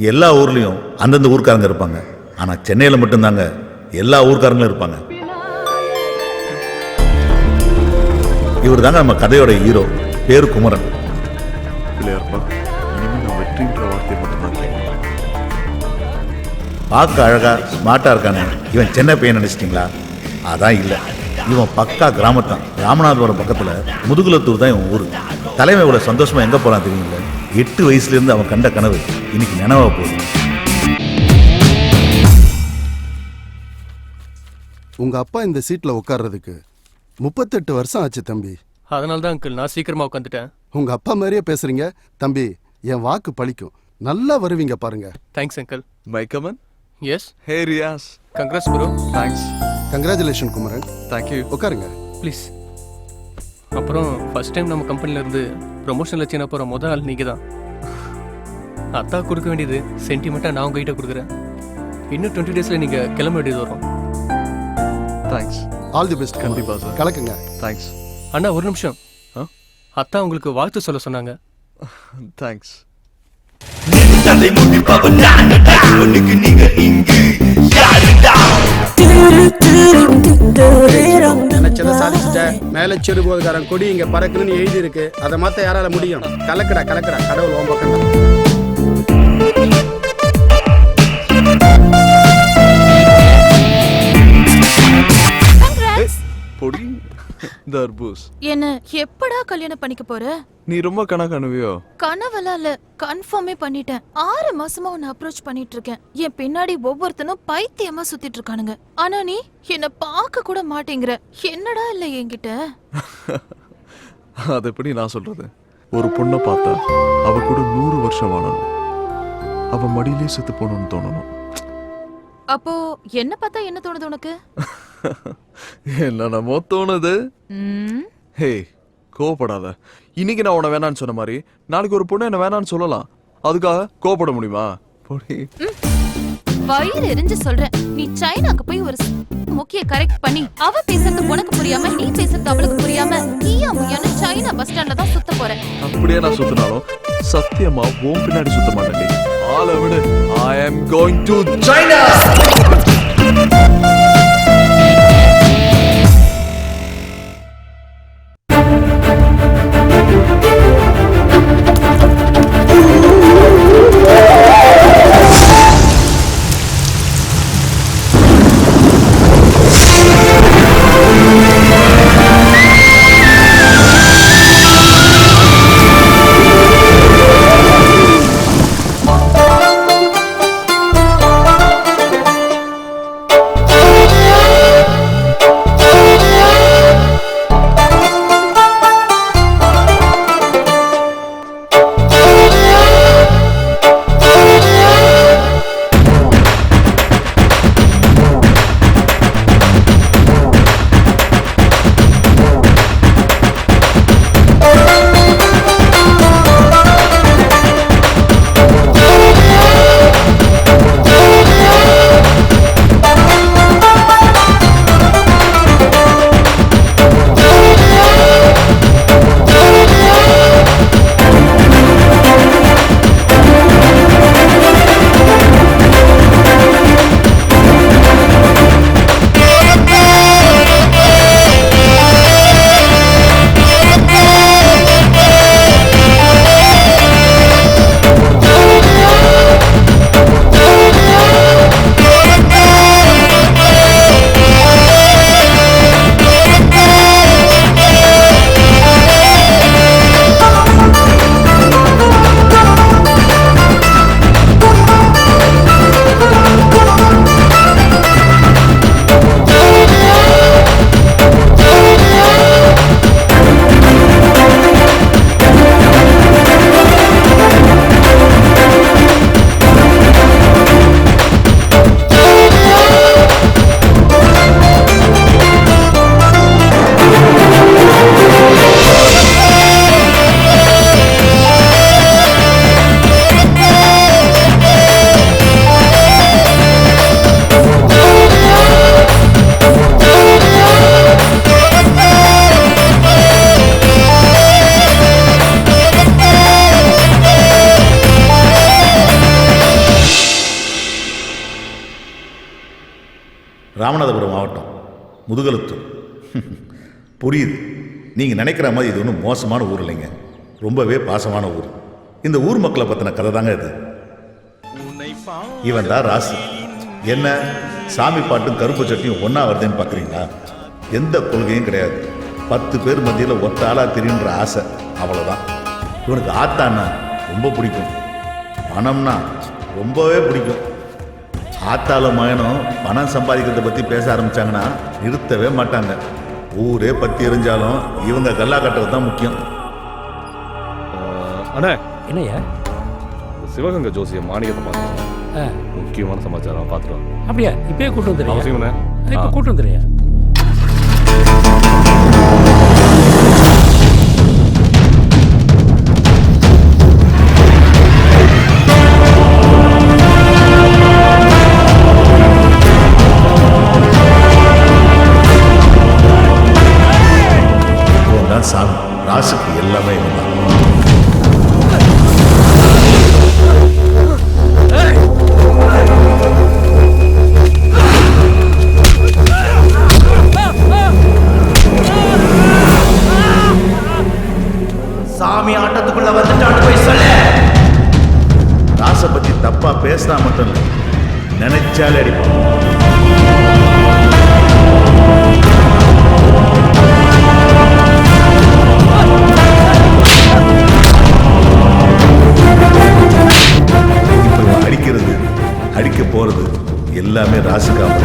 எல்லா ஊர்லேயும் அந்தந்த ஊர்க்காரங்க இருப்பாங்க. ஆனால் சென்னையில் மட்டும்தாங்க எல்லா ஊர்க்காரங்களும் இருப்பாங்க. இவர் தாங்க நம்ம கதையோட ஹீரோ. பேரு குமரன். பார்க்க அழகா ஸ்மார்ட்டா இருக்கானே, இவன் சென்னை பையன் நினைச்சிட்டிங்களா? அதான் இல்லை, இவன் பக்கா கிராமத்தான். ராமநாதபுரம் பக்கத்தில் முதுகுலத்தூர் தான் இவன் ஊர். தலைமை இவ்வளோ சந்தோஷமா எங்கே போகிறான் தெரியுங்களா? 8 வயசுலேருந்து அவன் கண்ட கனவு இன்னைக்கு நினைவா போகுது. உங்க அப்பா இந்த சீட்ல உட்கார்றதுக்கு 38 வருஷம் ஆச்சு தம்பி. அதனால தான் அங்கிள் நான் சீக்கிரமா உட்காந்துட்டேன். உங்க அப்பா மாதிரியே பேசுறீங்க தம்பி. என் வாக்கு பலிக்கும். நல்லா வருவீங்க பாருங்க. Thanks uncle. மை கமன். Yes. Hey Riyaz. Congrats bro. Thanks. Congratulation Kumaran. Thank you. உட்காருங்க ப்ளீஸ். அப்புறம் ஃபர்ஸ்ட் டைம் நம்ம கம்பெனில இருந்து ப்ரொமோஷன்ல வச்சுன போற முதல் ஆள் நீங்க தான். அத்தா கொடுக்க வேண்டியது சென்டிமெண்ட்டாக நான் உங்ககிட்ட கொடுக்குறேன். இன்னும் 20 டேஸில் நீங்கள் கிளம்ப வேண்டியது வரும். தேங்க்ஸ். All the best. கண்டிப்பா சார். கலக்குங்க. தேங்க்ஸ். அண்ணா ஒரு நிமிஷம். அத்தா உங்களுக்கு வாழ்த்து சொல்ல சொன்னாங்க. தேங்க்ஸ். நினைச்சதை சாதிச்சுட்ட. மேல செருபோதுக்காரன் கொடி இங்க பறக்குன்னு எழுதி இருக்கு. அதை மாத்த யாரால முடியும்? கலக்கடா கலக்கடா, கடவுள் ஓம் பக்கம். பொடி தர்பூஸ். என்ன எப்படா கல்யாணம் பண்ணிக்க போற? நீ ரொம்ப கனவுவியோ? கனவெல்லாம் இல்ல, கன்ஃபார்மே பண்ணிட்டேன். 6 மாசமா உன்னை அப்ரோச் பண்ணிட்டு இருக்கேன். என் பின்னாடி ஒவ்வொருத்தனும் பைத்தியமா சுத்திட்டு இருக்கானுங்க. ஆனா நீ என்ன பார்க்க கூட மாட்டேங்கிற. என்னடா இல்ல என்கிட்ட? அது எப்படி நான் சொல்றது? ஒரு பொண்ணை பார்த்தா அவ கூட 100 வருஷம் வாழணும். அவ மடியிலே செத்து போகணும்னு தோணணும். அப்போ என்ன பார்த்தா என்ன தோணுது உனக்கு? என்னமோ தோணுது. ஹே, கோவப்படாத. இன்னைக்கு நான் உன்னை வேணான்னு சொன்ன மாதிரி நாளைக்கு ஒரு பொண்ணு என்ன வேணான்னு சொல்லலாம். அதுக்காக கோவப்பட முடியுமா? வயிறு எரிஞ்சு சொல்றேன். நீ சைனாக்கு போய் ஒரு முக்கிய கரெக்ட் பண்ணி அவ பேசுறது உனக்கு புரியாம நீ பேசுறது அவளுக்கு புரியாம நீயா முயான சைனா பஸ் ஸ்டாண்ட்ல தான் சுத்த போறேன். அப்படியே நான் சுத்தினாலும் சத்தியமா உன் பின்னாடி சுத்த மாட்டேன். ஆளை விடு. I am going to China. Ramanathapuram மாவட்டம் முதுகலத்தூர். புரியுது, நீங்கள் நினைக்கிற மாதிரி இது ஒன்றும் மோசமான ஊர் இல்லைங்க, ரொம்பவே பாசமான ஊர். இந்த ஊர் மக்களை பற்றின கதை தாங்க இது. இவன் தான் ராசு. என்ன சாமி பாட்டும் கருப்பு சட்டியும் ஒன்றா வருதுன்னு பார்க்குறீங்களா? எந்த கொள்கையும் கிடையாது. 10 பேர் மத்தியில் ஒத்த ஆளாக தெரியுன்ற ஆசை, அவ்வளோதான். இவனுக்கு ஆத்தான்னா ரொம்ப பிடிக்கும், பணம்னா ரொம்பவே பிடிக்கும். ஆத்தால மகனும் பணம் சம்பாதிக்கிறத பற்றி பேச ஆரம்பித்தாங்கன்னா நிறுத்தவே மாட்டாங்க. ஊரே பற்றி எரிஞ்சாலும் இவங்க கல்லா கட்டுறது தான் முக்கியம். அண்ணே, என்னையா சிவகங்கை ஜோசிய மாணிக்கத்தை பார்த்தேன், முக்கியமான சமாச்சாரம் பார்த்துருவோம். அப்படியா? இப்பயே கூட்டு வந்துடுறியா? அவசியம்ண்ணே. இப்போ கூட்டு வந்துடுறியா? இவன் தான் சாமி. ராசுக்கு எல்லாமே இவன் தான். சாமி ஆட்டத்துக்குள்ள வந்துட்டான்னு போய் சொல்ல. ராசை பற்றி தப்பா பேசினா மட்டும் இல்லை, நினைச்சாலே அடிப்பான். இப்போ இவன் அடிக்கிறது, அடிக்க போறது எல்லாமே ராசுக்காக.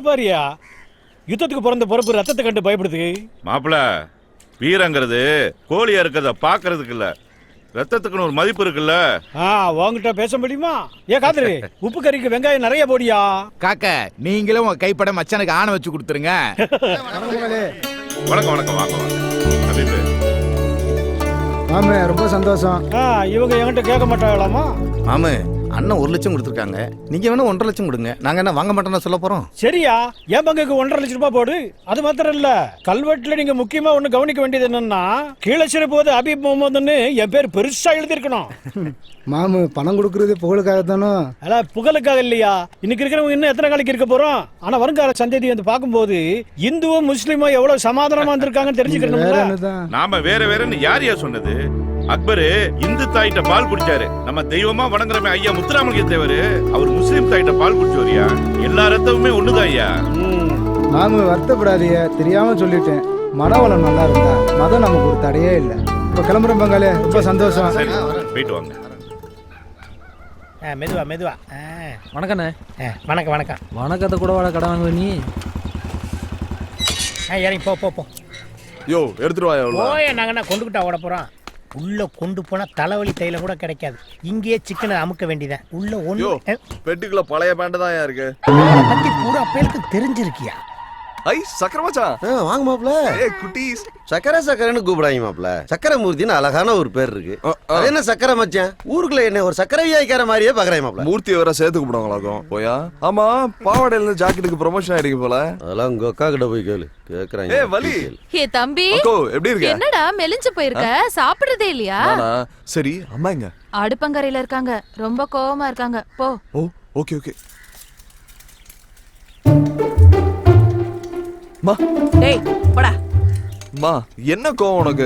பாரியா, யுத்தத்துக்கு பிறந்த பொறுப்பு ரத்தத்தை கண்டு பயப்படுது. மாப்பிள, வீரங்கிறது கோழியா இருக்கிறத பாக்குறதுக்கு இல்ல, ரத்தத்துக்குன்னு ஒரு மதிப்பு இருக்குல்ல. உங்ககிட்ட பேச முடியுமா? காதரு, உப்பு கறிக்கு வெங்காயம் நிறைய போடியா. காக்க, நீங்களும் உங்க கைப்பட மச்சானுக்கு ஆணை வச்சு கொடுத்துருங்க. வணக்கம் வணக்கம், வாங்க வாங்க. மாமே ரொம்ப சந்தோஷம். இவங்க என்கிட்ட கேட்க மாட்டாங்களாமா? மாமே, அண்ணன் 1 லட்சம் கொடுத்துருக்காங்க, நீங்க வேணா 1.5 லட்சம் கொடுங்க. நாங்க என்ன வாங்க மாட்டோம்னா சொல்ல போறோம்? சரியா, என் பங்குக்கு 1.5 லட்சம் ரூபாய் போடு. அது மாத்திரம் இல்ல, கல்வெட்டுல நீங்க முக்கியமா ஒண்ணு கவனிக்க வேண்டியது என்னன்னா, கீழச்சிற போது அபீப் முகமதுன்னு என் பேர் பெருசா எழுதி இருக்கணும். மாமு, பணம் கொடுக்கறது புகழுக்காக தானோ? அதான் புகழுக்காக இல்லையா. இன்னைக்கு இருக்கிறவங்க இன்னும் எத்தனை நாளைக்கு இருக்க போறோம்? ஆனா வருங்கால சந்ததி வந்து பார்க்கும்போது இந்துவும் முஸ்லீமும் எவ்வளவு சமாதானமா இருந்திருக்காங்கன்னு தெரிஞ்சுக்கணும். நாம வேற வேறன்னு யார் சொன்னது? அக்பரு இந்து தாயிட்ட பால் குடிச்சாரு. நம்ம தெய்வமா வணங்குறமே ஐயா முத்துராமலிங்க தேவர், அவர் முஸ்லீம் தாயிட்ட பால் குடிச்சவரியா. எல்லா ரத்தமுமே ஒண்ணுதான் ஐயா. மாமு, வருத்தப்படாதீங்க, தெரியாம சொல்லிட்டேன். மனவளம் நல்லா இருந்தா மதம் நமக்கு ஒரு தடையே இல்லை. இப்ப கிளம்புறோம் பங்காளி, ரொம்ப சந்தோஷம். சரி, போயிட்டு வாங்க. மெதுவா மெதுவா. வணக்கண்ணே. வணக்கம் வணக்கம். வணக்கத்தை கூட வாழ கடை வாங்குவ நீ. இறங்கி போ போ போ. யோ, எடுத்துட்டு வாயா. போய நாங்கன்னா கொண்டுகிட்டா ஓட போறோம். உள்ள கொண்டு போனா தலைவலி தைலம் கூட கிடைக்காது. இங்கேயே சிக்கனை அமுக்க வேண்டியதான். உள்ள ஒண்ணு பெட்டிக்குள்ள பழைய பேண்ட் தான் இருக்கு. பத்தி பூரா பேருக்கு தெரிஞ்சிருக்கியா? ஐ, சக்கர மச்சான். வாங்க மாப்ள. ஏய் குட்டீஸ், சக்கரன்னு கூப்பிடாங்க மாப்ள. சக்கரமூர்த்தின்னு அழகான ஒரு பேர் இருக்கு. அது என்ன சக்கரை மச்சான்? ஊருக்குள்ள என்ன ஒரு சக்கரை வியாய்க்கார மாதிரியே பாக்குறேன் மாப்ள. மூர்த்தியை வேற சேர்த்து கூப்பிடுவாங்களாக்கும். போயா. ஆமா, பாவாடையில இருந்து ஜாக்கெட்டுக்கு ப்ரொமோஷன் ஆயிருக்கு போல. அதெல்லாம் உங்க அக்கா கிட்ட போய் கேளு. கேக்குறாங்க. ஏய் வலி. ஏ தம்பி, அக்கோ எப்படி இருக்க? என்னடா மெலிஞ்சு போயிருக்க? சாப்பிடுறதே இல்லையா? நானா? சரி, அம்மா எங்க? அடுப்பங்கரையில இருக்காங்க, ரொம்ப கோவமா இருக்காங்க. போ. ஓ, ஓகே ஓகே. மா, டேய் போடா. மா, என்ன கோவம் உனக்கு?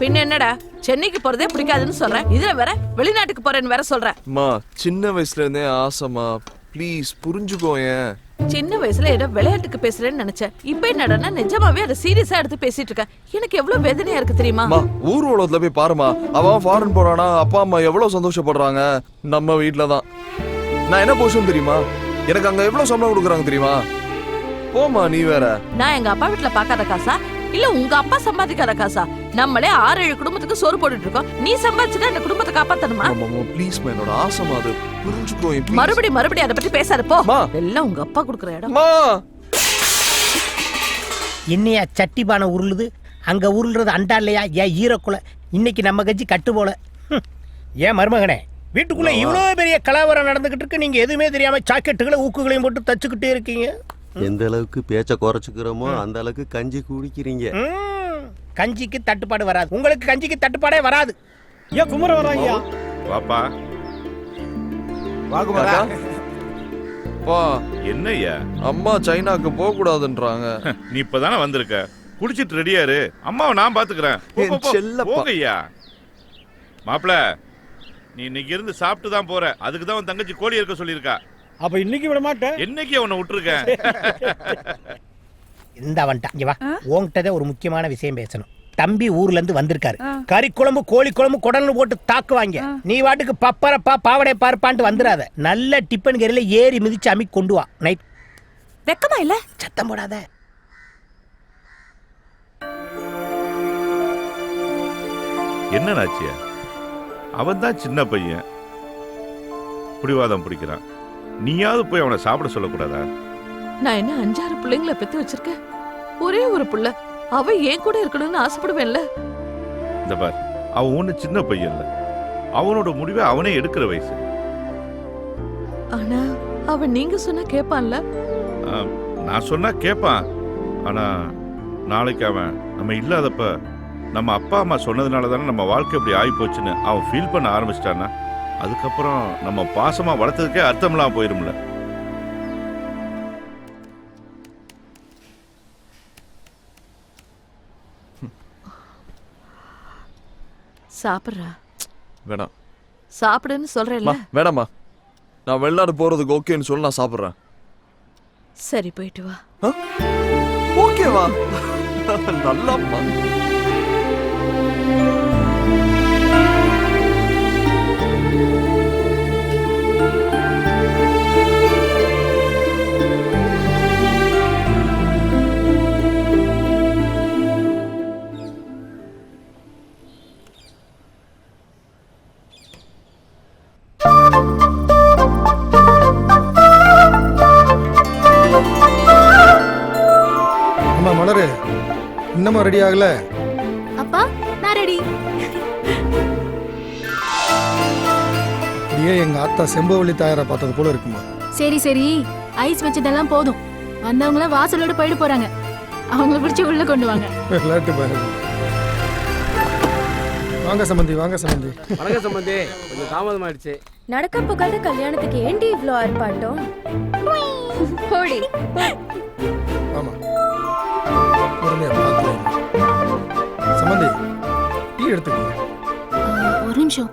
பின்ன என்னடா, சென்னைக்கு போறதே பிடிக்காதுன்னு சொல்றேன், இதுல வேற வெளிநாட்டுக்கு போறேன்னு வேற சொல்றேன். மா, சின்ன வயசுல இருந்தே ஆசைமா, ப்ளீஸ் புரிஞ்சுக்கோயேன். சின்ன வயசுல ஏதோ விளையாட்டுக்கு பேசுறேன்னு நினைச்சேன். இப்ப என்னடா நிஜமாவே அதை சீரியஸா எடுத்து பேசிட்டு இருக்க. எனக்கு எவ்வளவு வேதனையா இருக்கு தெரியுமா? மா, ஊர் உலகத்துல போய் பாருமா, அவன் ஃபாரின் போறானா, அப்பா அம்மா எவ்வளவு சந்தோஷப்படுறாங்க. நம்ம வீட்டுல தான் நான் என்ன பொசிஷன் தெரியுமா? எனக்கு அங்க எவ்வளவு சம்பளம் கொடுக்குறாங்க தெரியுமா? போமா நீ வேற. நான் எங்க அப்பா வீட்டுல பாக்காத காசா இல்ல உங்க அப்பா சம்பாதிக்காத காசா? நம்மளே 6-7 குடும்பத்துக்கு சோறு போட்டுட்டு இருக்கோம். நீ சம்பாதிச்சுதான் இந்த குடும்பத்தை காப்பாத்தணுமா? ப்ளீஸ் என்னோட ஆசைமா, அது புரிஞ்சுக்கோ. மறுபடியும் அதை பத்தி பேசாத போ. அம்மா. எல்லாம் உங்க அப்பா குடுக்குற இடம். அம்மா, என்னையா சட்டி பானை உருளுது, அங்க உருள்றது அண்டா இல்லையா? ஏன் ஈரக்குலை இன்னைக்கு நம்ம கட்சி கட்டு போல. ஏன் மருமகனே, வீட்டுக்குள்ள இவ்வளவு பெரிய கலவரம் நடந்துகிட்டு இருக்கு, நீங்க எதுவுமே தெரியாம சாக்கெட்டுகளை ஊக்குகளையும் போட்டு தச்சுக்கிட்டே இருக்கீங்க. எந்த அளவுக்கு பேச்ச குறைச்சுக்கிறோமோ அந்த அளவுக்கு கஞ்சி குடிக்கிறீங்க. கஞ்சிக்கு தட்டுப்பாடு வராது, உங்களுக்கு கஞ்சிக்கு தட்டுப்பாடே வராது. ஏன் குமர வராங்க? வாப்பா. காக்கா. பா, என்னய்யா? அம்மா சைனாக்கு போக கூடாதுன்றாங்க. நீ இப்பதானே வந்திருக்க, குடிச்சிட்டு ரெடியாரு. அம்மாவை நான் பாத்துக்கிறேன். போகையா மாப்பிள, நீ இன்னைக்கு இருந்து சாப்பிட்டு தான் போற. அதுக்கு தான் உன் தங்கச்சி கோழி இருக்க சொல்லியிருக்கா. அப்ப இன்னைக்கு விட மாட்டேன். என்னைக்கு அவனை விட்டுருக்கேன். இந்த வந்துட்டான், இங்க வா. உன்கிட்டதே ஒரு முக்கியமான விஷயம் பேசணும். தம்பி ஊர்ல இருந்து வந்திருக்காரு. கறி குழம்பு, கோழி குழம்பு, குடல்னு போட்டு தாக்குவாங்க. நீ வாட்டுக்கு பப்பரப்பா பாவடை பார்ப்பான்ட்டு வந்துடாத. நல்ல டிப்பன் கறியில ஏறி மிதிச்சு அம்மி கொண்டு வா. நைட் வெக்கமா இல்ல? சத்தம் போடாத. என்ன நாச்சியா? அவன் தான் சின்ன பையன், பிடிவாதம் பிடிக்கிறான். நீயாவது போய் அவனை சாப்பிட சொல்லக்கூடாதா? நான் என்ன 5-6 பிள்ளைங்களை பெத்து வச்சிருக்கேன். ஒரே ஒரு புள்ள, அவ ஏன் கூட இருக்கணும்னு ஆசைப்படுவேன்ல. இந்த பார், அவன் ஒண்ணு சின்ன பையன் இல்ல, அவனோட முடிவை அவனே எடுக்கிற வயசு. ஆனா அவன் நீங்க சொன்னா கேட்பான்ல. நான் சொன்னா கேட்பான். ஆனா நாளைக்கு அவன் நம்ம இல்லாதப்ப நம்ம அப்பா அம்மா சொன்னதுனால தானே நம்ம வாழ்க்கை இப்படி ஆகி போச்சுன்னு அவன் ஃபீல் பண்ண ஆரம்பிச்சிட்டான்னா, அதுக்கப்புறம் நம்ம பாசமா வளர்த்ததுக்கே அர்த்தம்லாம் போயிரும்ல. சாப்பிடுறா. வேணாம். சாப்பிடுன்னு சொல்றேன்ல. வேணாம்மா, நான் வெளிநாடு போறதுக்கு ஓகேன்னு சொல்லி நான் சாப்பிடுறேன். சரி, போயிட்டு வா. ஓகேவா? நல்லாம்மா. அம்மா மலரு, இன்னமும் ரெடி ஆகல? அப்பா நான் ரெடி. அப்படியே எங்க ஆத்தா செம்பவள்ளி தாயாரை பார்த்தது போல இருக்குமா? சரி சரி, ஐஸ் வச்சதெல்லாம் போதும். வந்தவங்கள வாசலோட போயிட்டு போறாங்க. அவங்கள பிடிச்சி உள்ள கொண்டு வாங்க. விளையாட்டு பாருங்க. வாங்க சம்பந்தி, வாங்க சம்பந்தி. வணக்கம் சம்பந்தி, கொஞ்சம் தாமதம் ஆயிடுச்சு. நடக்க போகாத கல்யாணத்துக்கு ஏண்டி இவ்ளோ ஆர்ப்பாட்டம்? போடி. ஆமா, பொறுமையா பார்த்துக்கோங்க. சம்பந்தி, டீ எடுத்துக்கோங்க. ஒரு நிமிஷம்.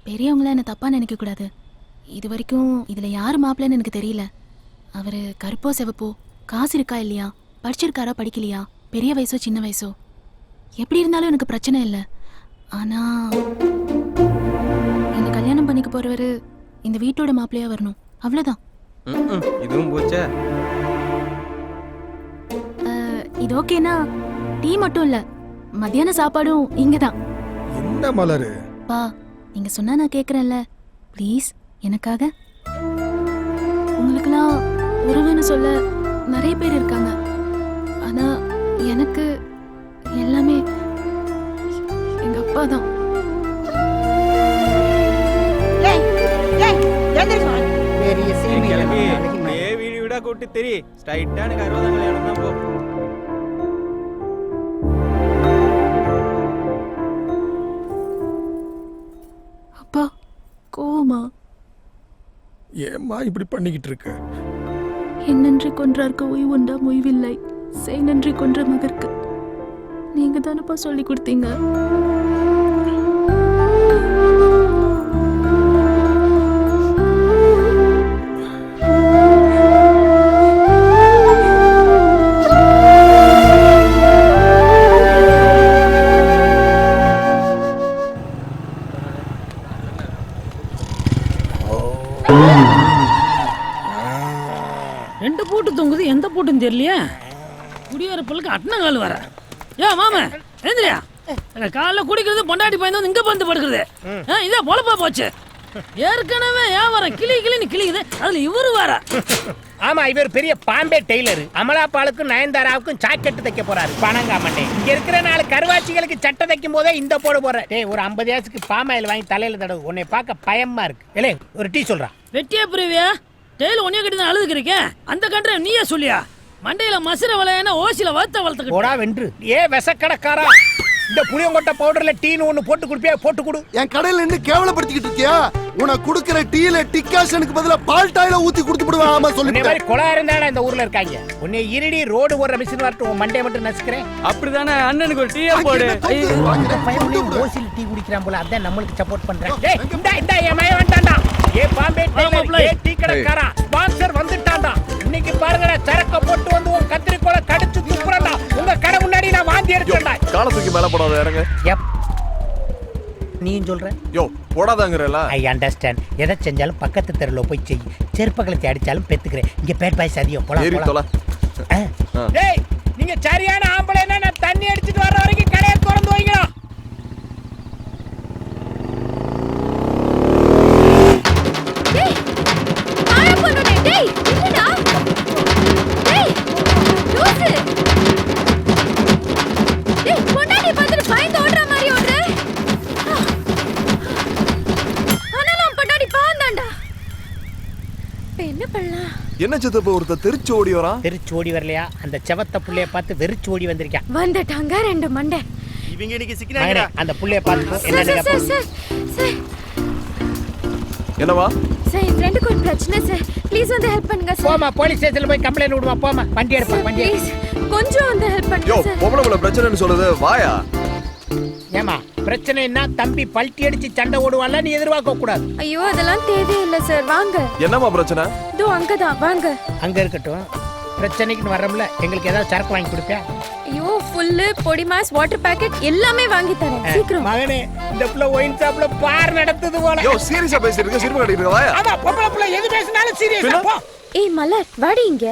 பெரியவங்கள என்ன தப்பா நினைக்க கூடாது. இது வரைக்கும் இதுல யாரு மாப்பிள்ளைன்னு எனக்கு தெரியல. அவரு கருப்போ செவப்போ, காசு இருக்கா இல்லையா, படிச்சிருக்காரா படிக்கலையா, பெரிய வயசோ சின்ன வயசோ, எப்படி இருந்தாலும் எனக்கு பிரச்சனை இல்லை. ஆனா இந்த கல்யாணம் பண்ணிக்க போறவரு இந்த வீட்டோட மாப்பிள்ளையா வரணும், அவ்வளவுதான். இதுவும் போச்சே. இது ஓகேனா டீ மட்டும் இல்ல, மத்தியான சாப்பாடும் இங்கதான். என்ன மலரு? பா, நீங்க சொன்னா நான் கேக்குறேன்ல, ப்ளீஸ் எனக்காக. உங்களுக்கெல்லாம் உறவுன்னு சொல்ல நிறைய பேர் இருக்காங்க. ஆனா எனக்கு எல்லாமே எங்க அப்பா தான். வீடு வீடா கூட்டி தெரி ஸ்ட்ரைட்டா எனக்கு 60 கல்யாணம் தான் போ. அப்பா கோவமா? ஏம்மா இப்படி பண்ணிக்கிட்டு இருக்க? என்னன்றி கொன்றார்க்கு ஓய்வுண்டா மொய்வில்லை, செய் நன்றி கொன்ற மகற்கு. நீங்க தானப்பா சொல்லி கொடுத்தீங்க. ரெண்டு பூட்டு தொங்குது, எந்த பூட்டுன்னு தெரியலையா? குடியோர பிள்ளைக்கு அட்ன கால் வர. ஏ மாமா எழுந்திரியா காலைல குடிக்கிறது பொண்டாட்டி பையன் வந்து இங்க வந்து படுக்கிறது இதே பொழப்பா போச்சு ஏற்கனவே வியாபாரம் கிளின்னு கிளிக்குது அதுல இவரு வேற ஆமா இவர் பெரிய பாம்பே டெய்லர் அமலாபாலுக்கும் நயன்தாராவுக்கும் ஜாக்கெட் தைக்க போறாரு பணங்காமண்டே இங்க இருக்கிற 4 கருவாச்சிகளுக்கு சட்டை தைக்கும் போதே இந்த போற டேய் ஒரு 50 ஏசுக்கு பாமாயில் வாங்கி தலையில தடவு உன்னை பார்க்க பயமா இருக்கு இல்ல ஒரு டீ சொல்றான் வெட்டியா புரிவியா டெய்ல ஒன்னே கட்டி தான் அழுதுக்கிறீங்க அந்த கண்ட்ரை நீயே சொல்லியா மண்டையில மசுர வளையன ஓசில வளர்த்த போடா வென்று ஏ விசக்கடக்காரா இந்த புளியங்கொட்டை பவுடர்ல டீன்னு ஒண்ணு போட்டு குடிப்பியா போட்டு கொடு என் கடையில நின்று கேவலப்படுத்திக்கிட்டு இருக்கியா உனக்கு குடுக்கிற டீல டிகாஷனுக்கு பதிலா பால் டாயில ஊத்தி குடுத்து விடுவேன் ஆமா சொல்லி இந்த மாதிரி கொலா இருந்தாடா இந்த ஊர்ல இருக்காங்க உன்னை இருடி ரோடு ஓடுற மிஷின் வரட்டும் உன் மண்டைய மட்டும் நசுக்கிறேன் அப்படிதானே அண்ணனுக்கு ஒரு டீயா போடு ஓசில டீ குடிக்கிறான் போல அதான் நம்மளுக்கு சப்போர்ட் பண்றேன் டேய் இந்த என் மய வேண்டாம்டா ஏ பாம்பே டெய்லர் ஏ டீ கடைக்காரா ஸ்பான்சர் வந்துட்டான்டா இன்னைக்கு பாருங்கடா சரக்க போட்டு வந்து உன் கத்திரிக்கோல கடிச்சு துப்புறடா உங்க கடை முன்னாடி நான் வாந்தி எடுத்துட்டேன்டா காலத்துக்கு மேல போடாத இறங்க நீயும் சொல்ற யோ போடாதாங்கறல ஐ அண்டர்ஸ்டாண்ட் எதை செஞ்சாலும் பக்கத்து தெருல போய் செய் செருப்பகலத்தை அடிச்சாலும் பெத்துக்கிறேன் இங்க பேட் பாய்ஸ் அதிகம் போலாம் ஏறி தொலை டேய் நீங்க சரியான ஆம்பளைனா நான் தண்ணி அடிச்சிட்டு வர வரைக்கும் கடையை திறந்து வைங்க டேய் ஆயா பண்ணுடே டேய் என்னடா டேய் லூசு டேய் பொண்டாட்டி பார்த்துட்டு பயந்து ஓடுற மாதிரி ஓடுற ஆனாலும் பொண்டாட்டி பாந்தாண்டா இப்போ என்ன பண்ணலாம் என்ன சித்தப்ப ஒருத்தர் தெரிச்சு ஓடி வரான் தெரிச்சு ஓடி வரலையா அந்த செவத்த புள்ளைய பார்த்து வெறிச்சு ஓடி வந்திருக்கான் வந்துட்டாங்க 2 மண்டை இவங்க இன்னைக்கு சிக்கினாங்கடா அந்த புள்ளைய பார்த்து என்ன என்னவா சார் என் ஃப்ரெண்டுக்கு ஒரு பிரச்சனை சார் ப்ளீஸ் வந்து ஹெல்ப் பண்ணுங்க சார் போமா போலீஸ் ஸ்டேஷன்ல போய் கம்ப்ளைன்ட் விடுமா போமா வண்டி எடுப்பா வண்டி ப்ளீஸ் கொஞ்சம் வந்து ஹெல்ப் யோ பண்ணுங்க சார் பொம்பளை பிரச்சனைன்னு சொல்லுது வாயா ஏமா பிரச்சனைனா தம்பி பல்ட்டி அடிச்சு சண்டை ஓடுவான்ல நீ எதிர்பார்க்க கூடாது ஐயோ அதெல்லாம் தேவையில்லை சார் வாங்க என்னமா பிரச்சனை இதோ அங்கதான் வாங்க அங்க இருக்கட்டும் பிரச்சனைக்கு வர்றோம்ல எங்களுக்கு ஏதாவது சரக்கு வாங்கி கொடுப்பியா ஐயோ ஃபுல்லு பொடி மாஸ் வாட்டர் பாக்கெட் எல்லாமே வாங்கி தரேன் சீக்கிரம் மகனே இந்த புள்ள ஒயின் ஷாப்ல பார் நடத்துது போல யோ சீரியஸா பேசிட்டு இருக்க சிரிப்பு கட்டிட்டு இருக்க வாயா ஆமா பொம்பளை புள்ள எது பேசினாலும் சீரியஸா போ ஏய் மலர் வாடி இங்க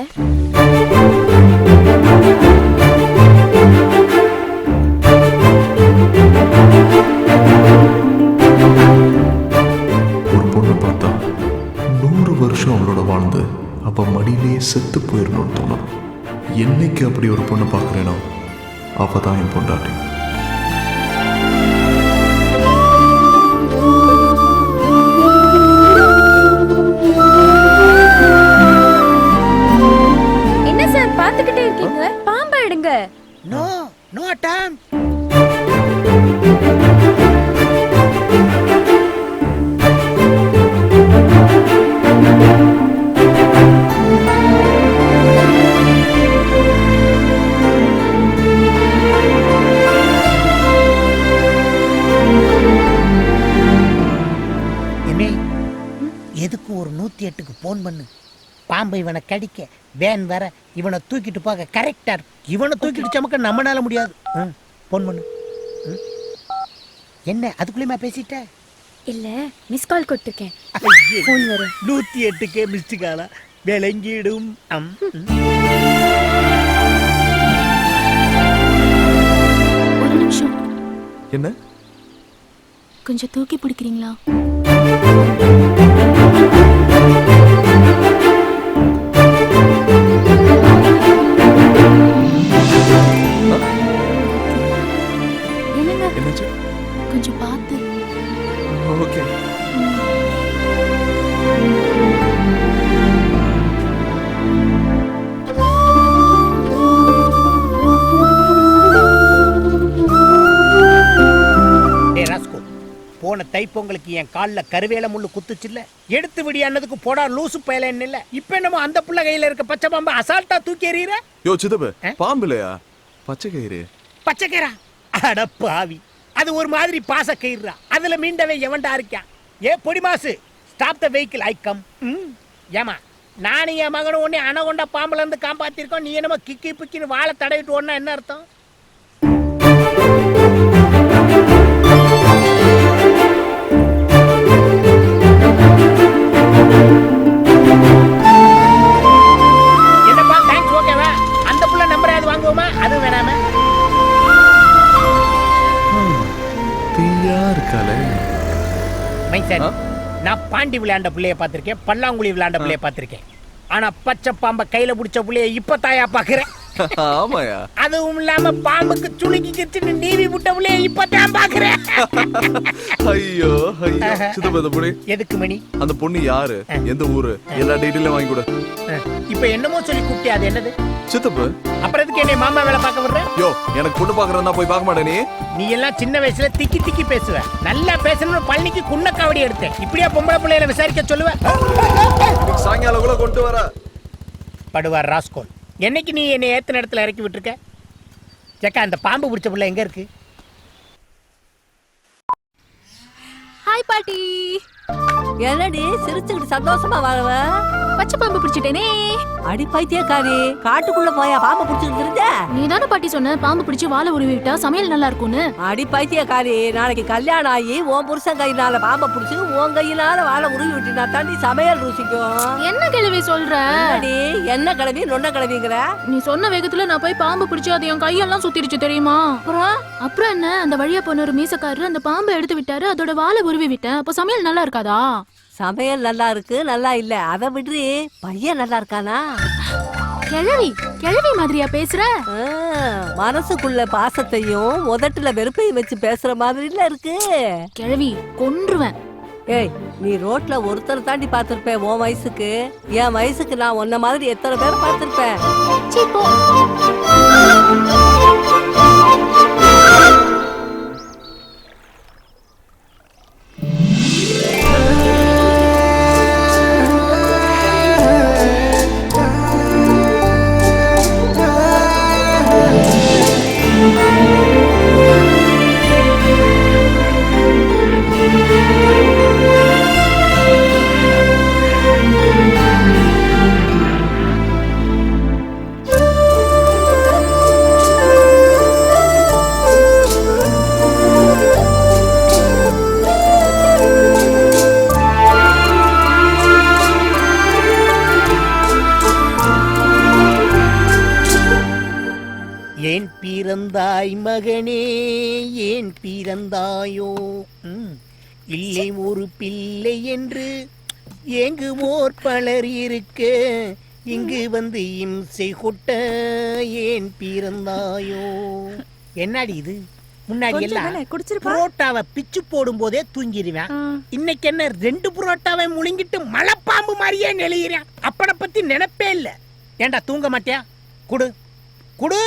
ஒரு பொண்ணை பார்த்தா 100 வருஷம் அவளோட வாழ்ந்து அப்ப மடியிலேயே செத்து போயிடணும்னு தோணும் என்னைக்கு அப்படி ஒரு பொண்ணை பார்க்குறேனோ அவ தான் என் பொண்டாட்டி என்ன சார் பாத்துக்கிட்டே இருக்கீங்க பாம்பை எடுங்க நோ நோ டைம் எதுக்கு ஒரு 108க்கு போன் பண்ணு பாம்பை இவனை கடிக்க வேன் வர இவனை தூக்கிட்டு போக கரெக்டா இருக்கும் இவனை தூக்கிட்டு சமக்க நம்மனால முடியாது போன் பண்ணு என்ன அதுக்குள்ளேயுமா பேசிட்ட இல்ல மிஸ் கால் கொடுத்துருக்கேன் போன் வரும் 108க்கே மிஸ்டு காலா விளங்கிடும் ஒரு நிமிஷம் என்ன கொஞ்சம் தூக்கி பிடிக்கிறீங்களா என்னங்க என்னாச்சு கொஞ்சம் பார்த்து ஓகே போன தைப்பொங்கலுக்கு என் காலில் கருவேல முள்ளு குத்துச்சுல்ல எடுத்து விடியானதுக்கு போடா லூசு பயல இல்ல இப்ப என்னமோ அந்த புள்ள கையில இருக்க பச்சை பாம்பு அசால்ட்டா தூக்கி எறியற யோ சித்தப்பு பாம்பு இல்லையா பச்சை கயிறு பச்சை கயிறா அட பாவி அது ஒரு மாதிரி பாச கயிறுடா அதுல மீண்டவே எவன்டா இருக்கான் ஏ பொடி மாசு stop the vehicle I come ஏமா நானும் என் மகனும் ஒன்னே அணகொண்ட பாம்புல இருந்து காப்பாத்திருக்கோம் நீ என்னமோ கிக்கி பிக்கின்னு வாழை தடவிட்டு ஓடனா என்ன அர்த்தம் என்னப்பா தேங்க்ஸ் ஓகேவா அந்த புள்ள நம்பர் ஏதாவது வாங்குவோமா அது வேணாம ஃப்ரீயா இருக்காளே. மைசன், நான் பாண்டி விளையாண்ட பிள்ளைய பார்த்திருக்கேன், பல்லாங்குழி விளையாண்ட பிள்ளைய பார்த்திருக்கேன். ஆனா பச்சை பாம்பை கையில பிடிச்ச பிள்ளைய இப்ப தாயா பாக்குறேன். ஆமாயா. அதுவும் இல்லாம பாம்புக்கு சுளுக்கி கிச்சுன்னு நீவி விட்ட பிள்ளைய இப்ப தான் பாக்குறேன். ஐயோ ஐயோ. சித்தப்பா இந்த பொண்ணு எதுக்கு மணி? அந்த பொண்ணு யாரு, எந்த ஊரு, எல்லா டீட்டெயிலும் வாங்கி கொடு. இப்ப என்னமோ சொல்லி கூப்பிட்டே, அது என்னது? சித்தப்பு. அப்புறம் எதுக்கு என்னை மாமா வேலை பார்க்க விடுற? யோ, எனக்கு பொண்ணு பாக்குறதா போய் பார்க்க மாட்டே நீ. நீ எல்லாம் சின்ன வயசுல திக்கி திக்கி பேசுவ. நல்லா பேசணும்னு பழனிக்கு குன்னக்காவடி எடுத்தேன். இப்படியா பொம்பளை பிள்ளைகளை விசாரிக்க சொல்லுவ? சாயங்காலம் கூட கொண்டு வர படுவார் ராஸ்கோல். என்னைக்கு நீ என்னை ஏத்த இடத்துல இறக்கி விட்டுருக்க? ஜக்கா, அந்த பாம்பு பிடிச்ச பிள்ளை எங்க இருக்கு? ஹாய் பாட்டி. என்னடி சிரிச்சுக்கிட்டு சந்தோஷமா வரவ? பச்சை பாம்பு பிடிச்சிட்டேனே. அடி பைத்தியக்காரி, காட்டுக்குள்ள போயா பாம்பு பிடிச்சிட்டு இருந்த? நீ தானே பாட்டி சொன்ன பாம்பு பிடிச்சி வாழை உருவி விட்டா சமையல் நல்லா இருக்கும்னு. அடி பைத்தியக்காரி, நாளைக்கு கல்யாணம் ஆகி உன் புருஷன் கையினால பாம்பை பிடிச்சி உன் கையினால வாழை உருவி விட்டினா தாண்டி சமையல் ருசிக்கும். என்ன கிழவி சொல்ற? என்ன கிழவி நொன்ன கிழவிங்கிற? நீ சொன்ன வேகத்துல நான் போய் பாம்பு பிடிச்சி அது என் கையெல்லாம் சுத்திருச்சு தெரியுமா? அப்புறம் என்ன, அந்த வழியா போன ஒரு மீசக்காரரு அந்த பாம்பை எடுத்து விட்டாரு, அதோட வாழை உருவி விட்டேன். அப்ப சமையல் நல்லா இருக்காதா? சமையல் நல்லா இருக்கு, நல்லா இல்ல அதை விடுறி. பையன் நல்லா இருக்கானா? கிழவி கிழவி மாதிரியா பேசுற? மனசுக்குள்ள பாசத்தையும் உதட்டுல வெறுப்பையும் வச்சு பேசுற மாதிரில இருக்கு. கிழவி கொன்றுவேன். ஏய், நீ ரோட்ல ஒருத்தர் தாண்டி பாத்திருப்பேன் உன் வயசுக்கு. என் வயசுக்கு நான் உன்ன மாதிரி எத்தனை பேர் பார்த்திருப்பேன். ஏன் பிறந்தாய் மகனே, ஏன் பிறந்தாயோ? இல்லை ஒரு பிள்ளை என்று ஏங்குவோர் பலர் இருக்க, இங்கு வந்து இம்சை கொட்ட ஏன் பிறந்தாயோ? என்னடி இது? முன்னாடி எல்லாம் புரோட்டாவை பிச்சு போடும் போதே தூங்கிடுவேன். இன்னைக்கு என்ன 2 புரோட்டாவை முழுங்கிட்டு மலைப்பாம்பு மாதிரியே நெளிகிறேன். அப்பனை பத்தி நினைப்பே இல்ல. ஏண்டா தூங்க மாட்டியா? குடு குடு.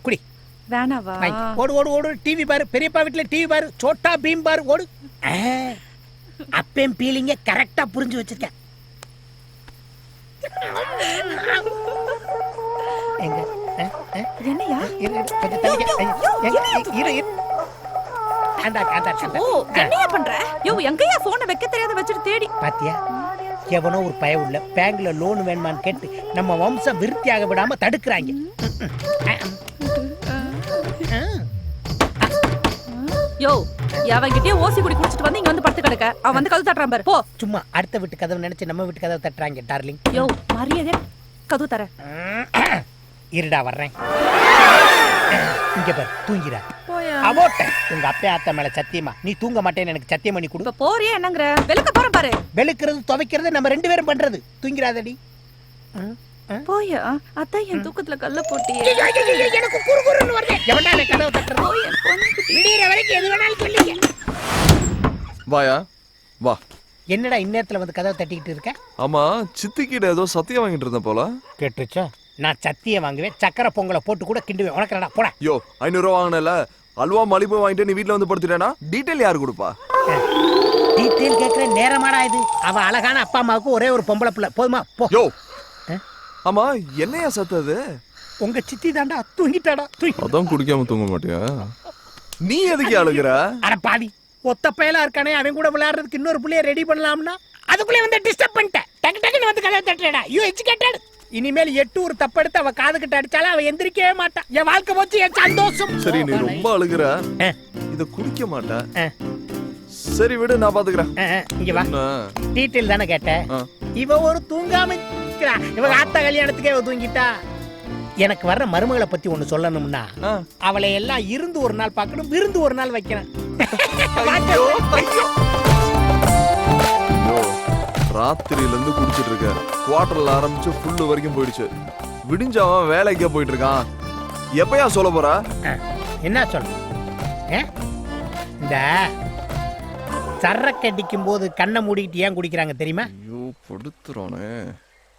குடி. வேணாவா? ஓடு ஓடு ஓடு. டிவி பாரு, பெரியப்பா வீட்டுல டிவி பாரு, சோட்டா பீம் பாரு, ஓடு. அப்பேம் பீலிங்க கரெக்டா புரிஞ்சு வச்சிருக்கேன். எங்க என்னையா? என்னையா பண்ற? யோ, எங்கயா போனை வைக்க தெரியாத வச்சுட்டு தேடி பாத்தியா? எவனோ ஒரு பய உள்ள பேங்க்ல லோன் வேணுமான்னு கேட்டு நம்ம வம்சம் விருத்தியாக விடாம தடுக்கிறாங்க. யோ, அவங்கிட்டே ஓசி குடி குடிச்சிட்டு வந்து இங்க வந்து படுத்து கிடக்க. அவன் வந்து கதவு தட்டுறான் பாரு. போ. சும்மா அடுத்த வீட்டு கதவு நினைச்சு நம்ம வீட்டு கதவு தட்டுறாங்க டார்லிங். யோ, மரியாதை கதவு தர. இருடா வர்றேன். இங்க பாரு, தூங்கிடா. அவோட்ட உங்க அப்பா அத்தை மேல சத்தியமா நீ தூங்க மாட்டேன்னு எனக்கு சத்தியம் பண்ணி கொடு. போறியா என்னங்கற? வெளுக்க போறேன் பாரு. வெளுக்கிறது துவைக்கிறது நம்ம 2 பேரும் பண்றது. தூங்கிராதடி. போயா? அதான் என் தூக்கத்துல கல்ல போட்டியே. எனக்கு குறுகுறுன்னு வருது. எவன்டா எனக்கு கதவு தட்டுறது? விடியற வரைக்கும் எது வேணாலும் சொல்லிங்க. வாயா வா. என்னடா இந்நேரத்துல வந்து கதவை தட்டிக்கிட்டு இருக்க? ஆமா, சித்திக்கிட்ட ஏதோ சத்தியம் வாங்கிட்டு இருந்த போல. கேட்டுச்சா? நான் சத்தியம் வாங்குவேன், சக்கரை பொங்கலை போட்டு கூட கிண்டுவேன். உனக்கு என்னடா போடா. யோ, 500 ரூபா வாங்கினல, அல்வா மலிப்பு வாங்கிட்டு நீ வீட்டுல வந்து படுத்துட்டேனா டீடைல் யாரு கொடுப்பா? டீடைல் கேக்குற நேரமாடா இது? அவ அழகான அப்பா அம்மாவுக்கு ஒரே ஒரு பொம்பளை பிள்ளை. போதுமா? போ. யோ, ஆமா என்னையா சத்தது? உங்க சித்தி தாண்டா தூங்கிட்டாடா. அதான் குடிக்காம தூங்க மாட்டியா? நீ எதுக்கு அழுகுற? அட பாவி, ஒத்த பயலா இருக்கானே, அவன் கூட விளையாடுறதுக்கு இன்னொரு புள்ளைய ரெடி பண்ணலாம்னா அதுக்குள்ளே வந்து டிஸ்டர்ப் பண்ணிட்டேன். டக்கு டக்குன்னு வந்து கதவை தட்டுறடா. You educated. இனிமேல் 8 ஒரு தப்படுத்து அவ காது கிட்ட அடிச்சாலும் அவ எந்திரிக்கவே மாட்டான். என் வாழ்க்கை போச்சு, என் சந்தோஷம். சரி, நீ ரொம்ப அழுகுற, இத குடிக்க மாட்டேன். சரி விடு, நான் பாத்துக்கிறேன். இங்க வா. டீடைல் தானே கேட்ட? இவ ஒரு தூங்காம இருக்கா. இவ ஆத்தா கல்யாணத்துக்கே இவ தூங்கிட்டா. எனக்கு வர்ற மருமகளை பத்தி ஒண்ணு சொல்லணும்னா அவளை எல்லாம் இருந்து ஒரு நாள் பார்க்கணும், விருந்து ஒரு நாள் வைக்கணும். ராத்திரியில இருந்து குடிச்சிட்டு இருக்க, குவார்டர்ல ஆரம்பிச்சு ஃபுல்லு வரைக்கும் போயிடுச்சு. விடிஞ்சவன் வேலைக்கே போயிட்டு இருக்கான். எப்பயா சொல்ல போற? என்ன சொல்ல? இந்த சரக்கு அடிக்கும் போது கண்ணை மூடிக்கிட்டு ஏன் குடிக்கிறாங்க தெரியுமா? ஐயோ படுத்துறானே.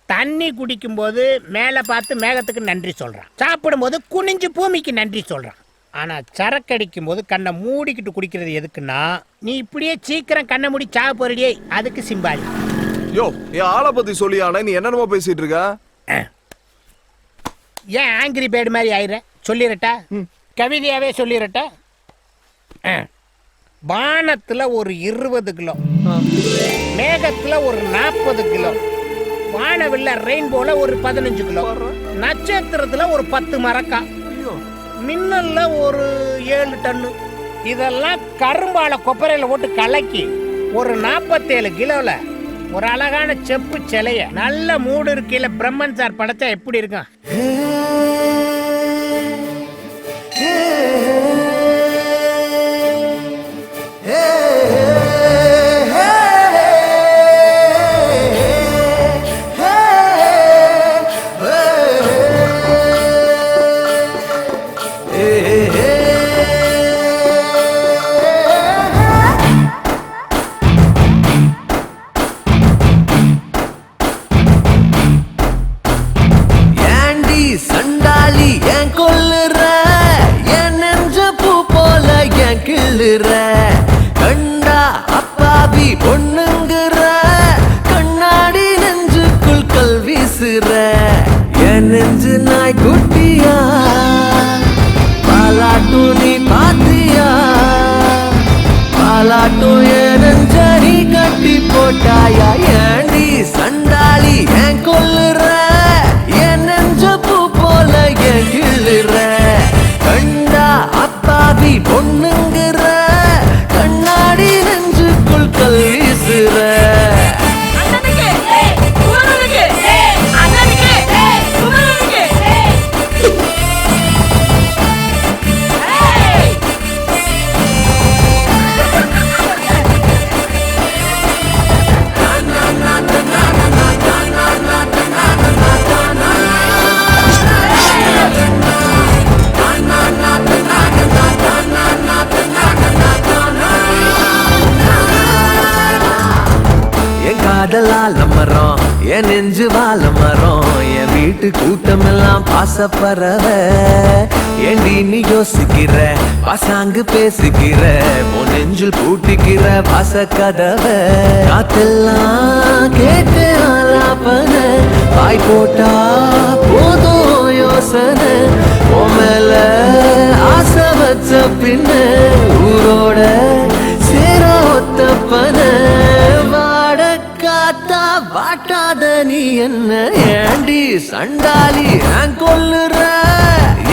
தண்ணி குடிக்கும் போது மேல பார்த்து மேகத்துக்கு நன்றி சொல்றான், சாப்பிடும் போது குனிஞ்சு பூமிக்கு நன்றி சொல்றான். ஆனா சரக்கு அடிக்கும் போது கண்ணை மூடிக்கிட்டு குடிக்கிறது எதுக்குன்னா, நீ இப்படியே சீக்கிரம் கண்ணை மூடி சாக போறடியே, அதுக்கு சிம்பாலி. யோ என் ஆளை பத்தி சொல்லியானே, நீ என்னென்னமோ பேசிட்டு இருக்க? ஏன் ஆங்கிரி பேர்டு மாதிரி ஆயிர? சொல்லிடட்டா, கவிதையாவே சொல்லிடட்டா. வானத்துல ஒரு 20 கிலோ, மேகத்துல ஒரு 40 கிலோ, வானவில்ல ரெயின்போல ஒரு 15 கிலோ, நட்சத்திரத்துல ஒரு 10 மரக்கா, மின்னல்ல ஒரு 7 டன்னு. இதெல்லாம் கரும்பால கொப்பரையில போட்டு கலக்கி ஒரு 47 கிலோல ஒரு அழகான செப்பு சிலைய நல்ல மூடு இருக்கையில பிரம்மன் சார் படைச்சா எப்படி இருக்கும்? கண்டா அப்பாவி பொண்ணுங்கிற, கண்ணாடி நெஞ்சுக்குள் கல் வீசுற, என் நெஞ்சு நாய் குட்டியா, பாலாட்டும் நீ பாத்தியா, பாலாட்டும் என் நெஞ்ச நீ கட்டி போட்டாயா, ஏண்டி சண்டாளி ஏன் கொல்லுற, என் நெஞ்ச பூ போல ஏன் கிள்ளுற, கண்டா அப்பாவி பொண்ணுங்கிற, கண்ணாடி நெஞ்சுக்குள் கல் வீசுற. காதலால் மரம், என் நெஞ்சு வாழ மரம், என் வீட்டு கூட்டம் எல்லாம் பாசப்பறவ, ஏண்டி நீ யோசிக்கிற, பாசாங்கு பேசுகிற, உன் நெஞ்சில் பூட்டிக்கிற பாச கதவ, காத்தெல்லாம் கேட்டு ஆலாப்பன, பாய் போட்டா போதும் யோசனை, உன் மேல ஆசை வச்ச பின்ன ஊரோட சேர ஒத்தப்பன, வாட்டாத நீ என்ன ஏண்டி சண்டாளி ஏன் கொல்லுற,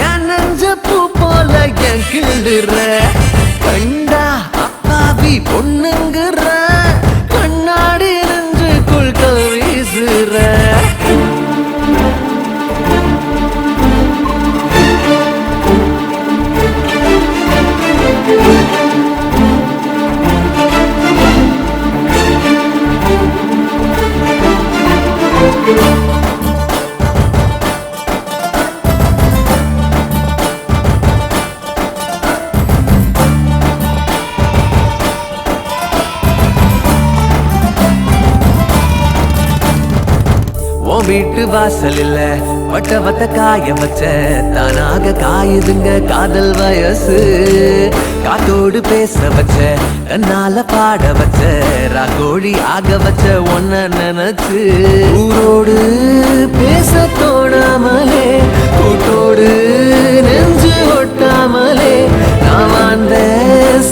என் நெஞ்ச பூ போல ஏன் கிள்ளுற, கண்டா அப்பாவி பொண்ணுங்கிற, கண்ணாடி நெஞ்சுக்குள் கல் வீசுற. வீட்டு வாசல் இல்ல வட்ட வட்ட காய வச்ச, தானாக காயுதுங்க காதல் வயசு, காத்தோடு பேச வச்ச, கண்ணால பாட வச்ச, ராகோழி ஆக வச்ச, ஒன்ன நினைச்சு ஊரோடு பேச தோணாமலே, கூட்டோடு நெஞ்சு ஒட்டாமலே, நான் வாழ்ந்த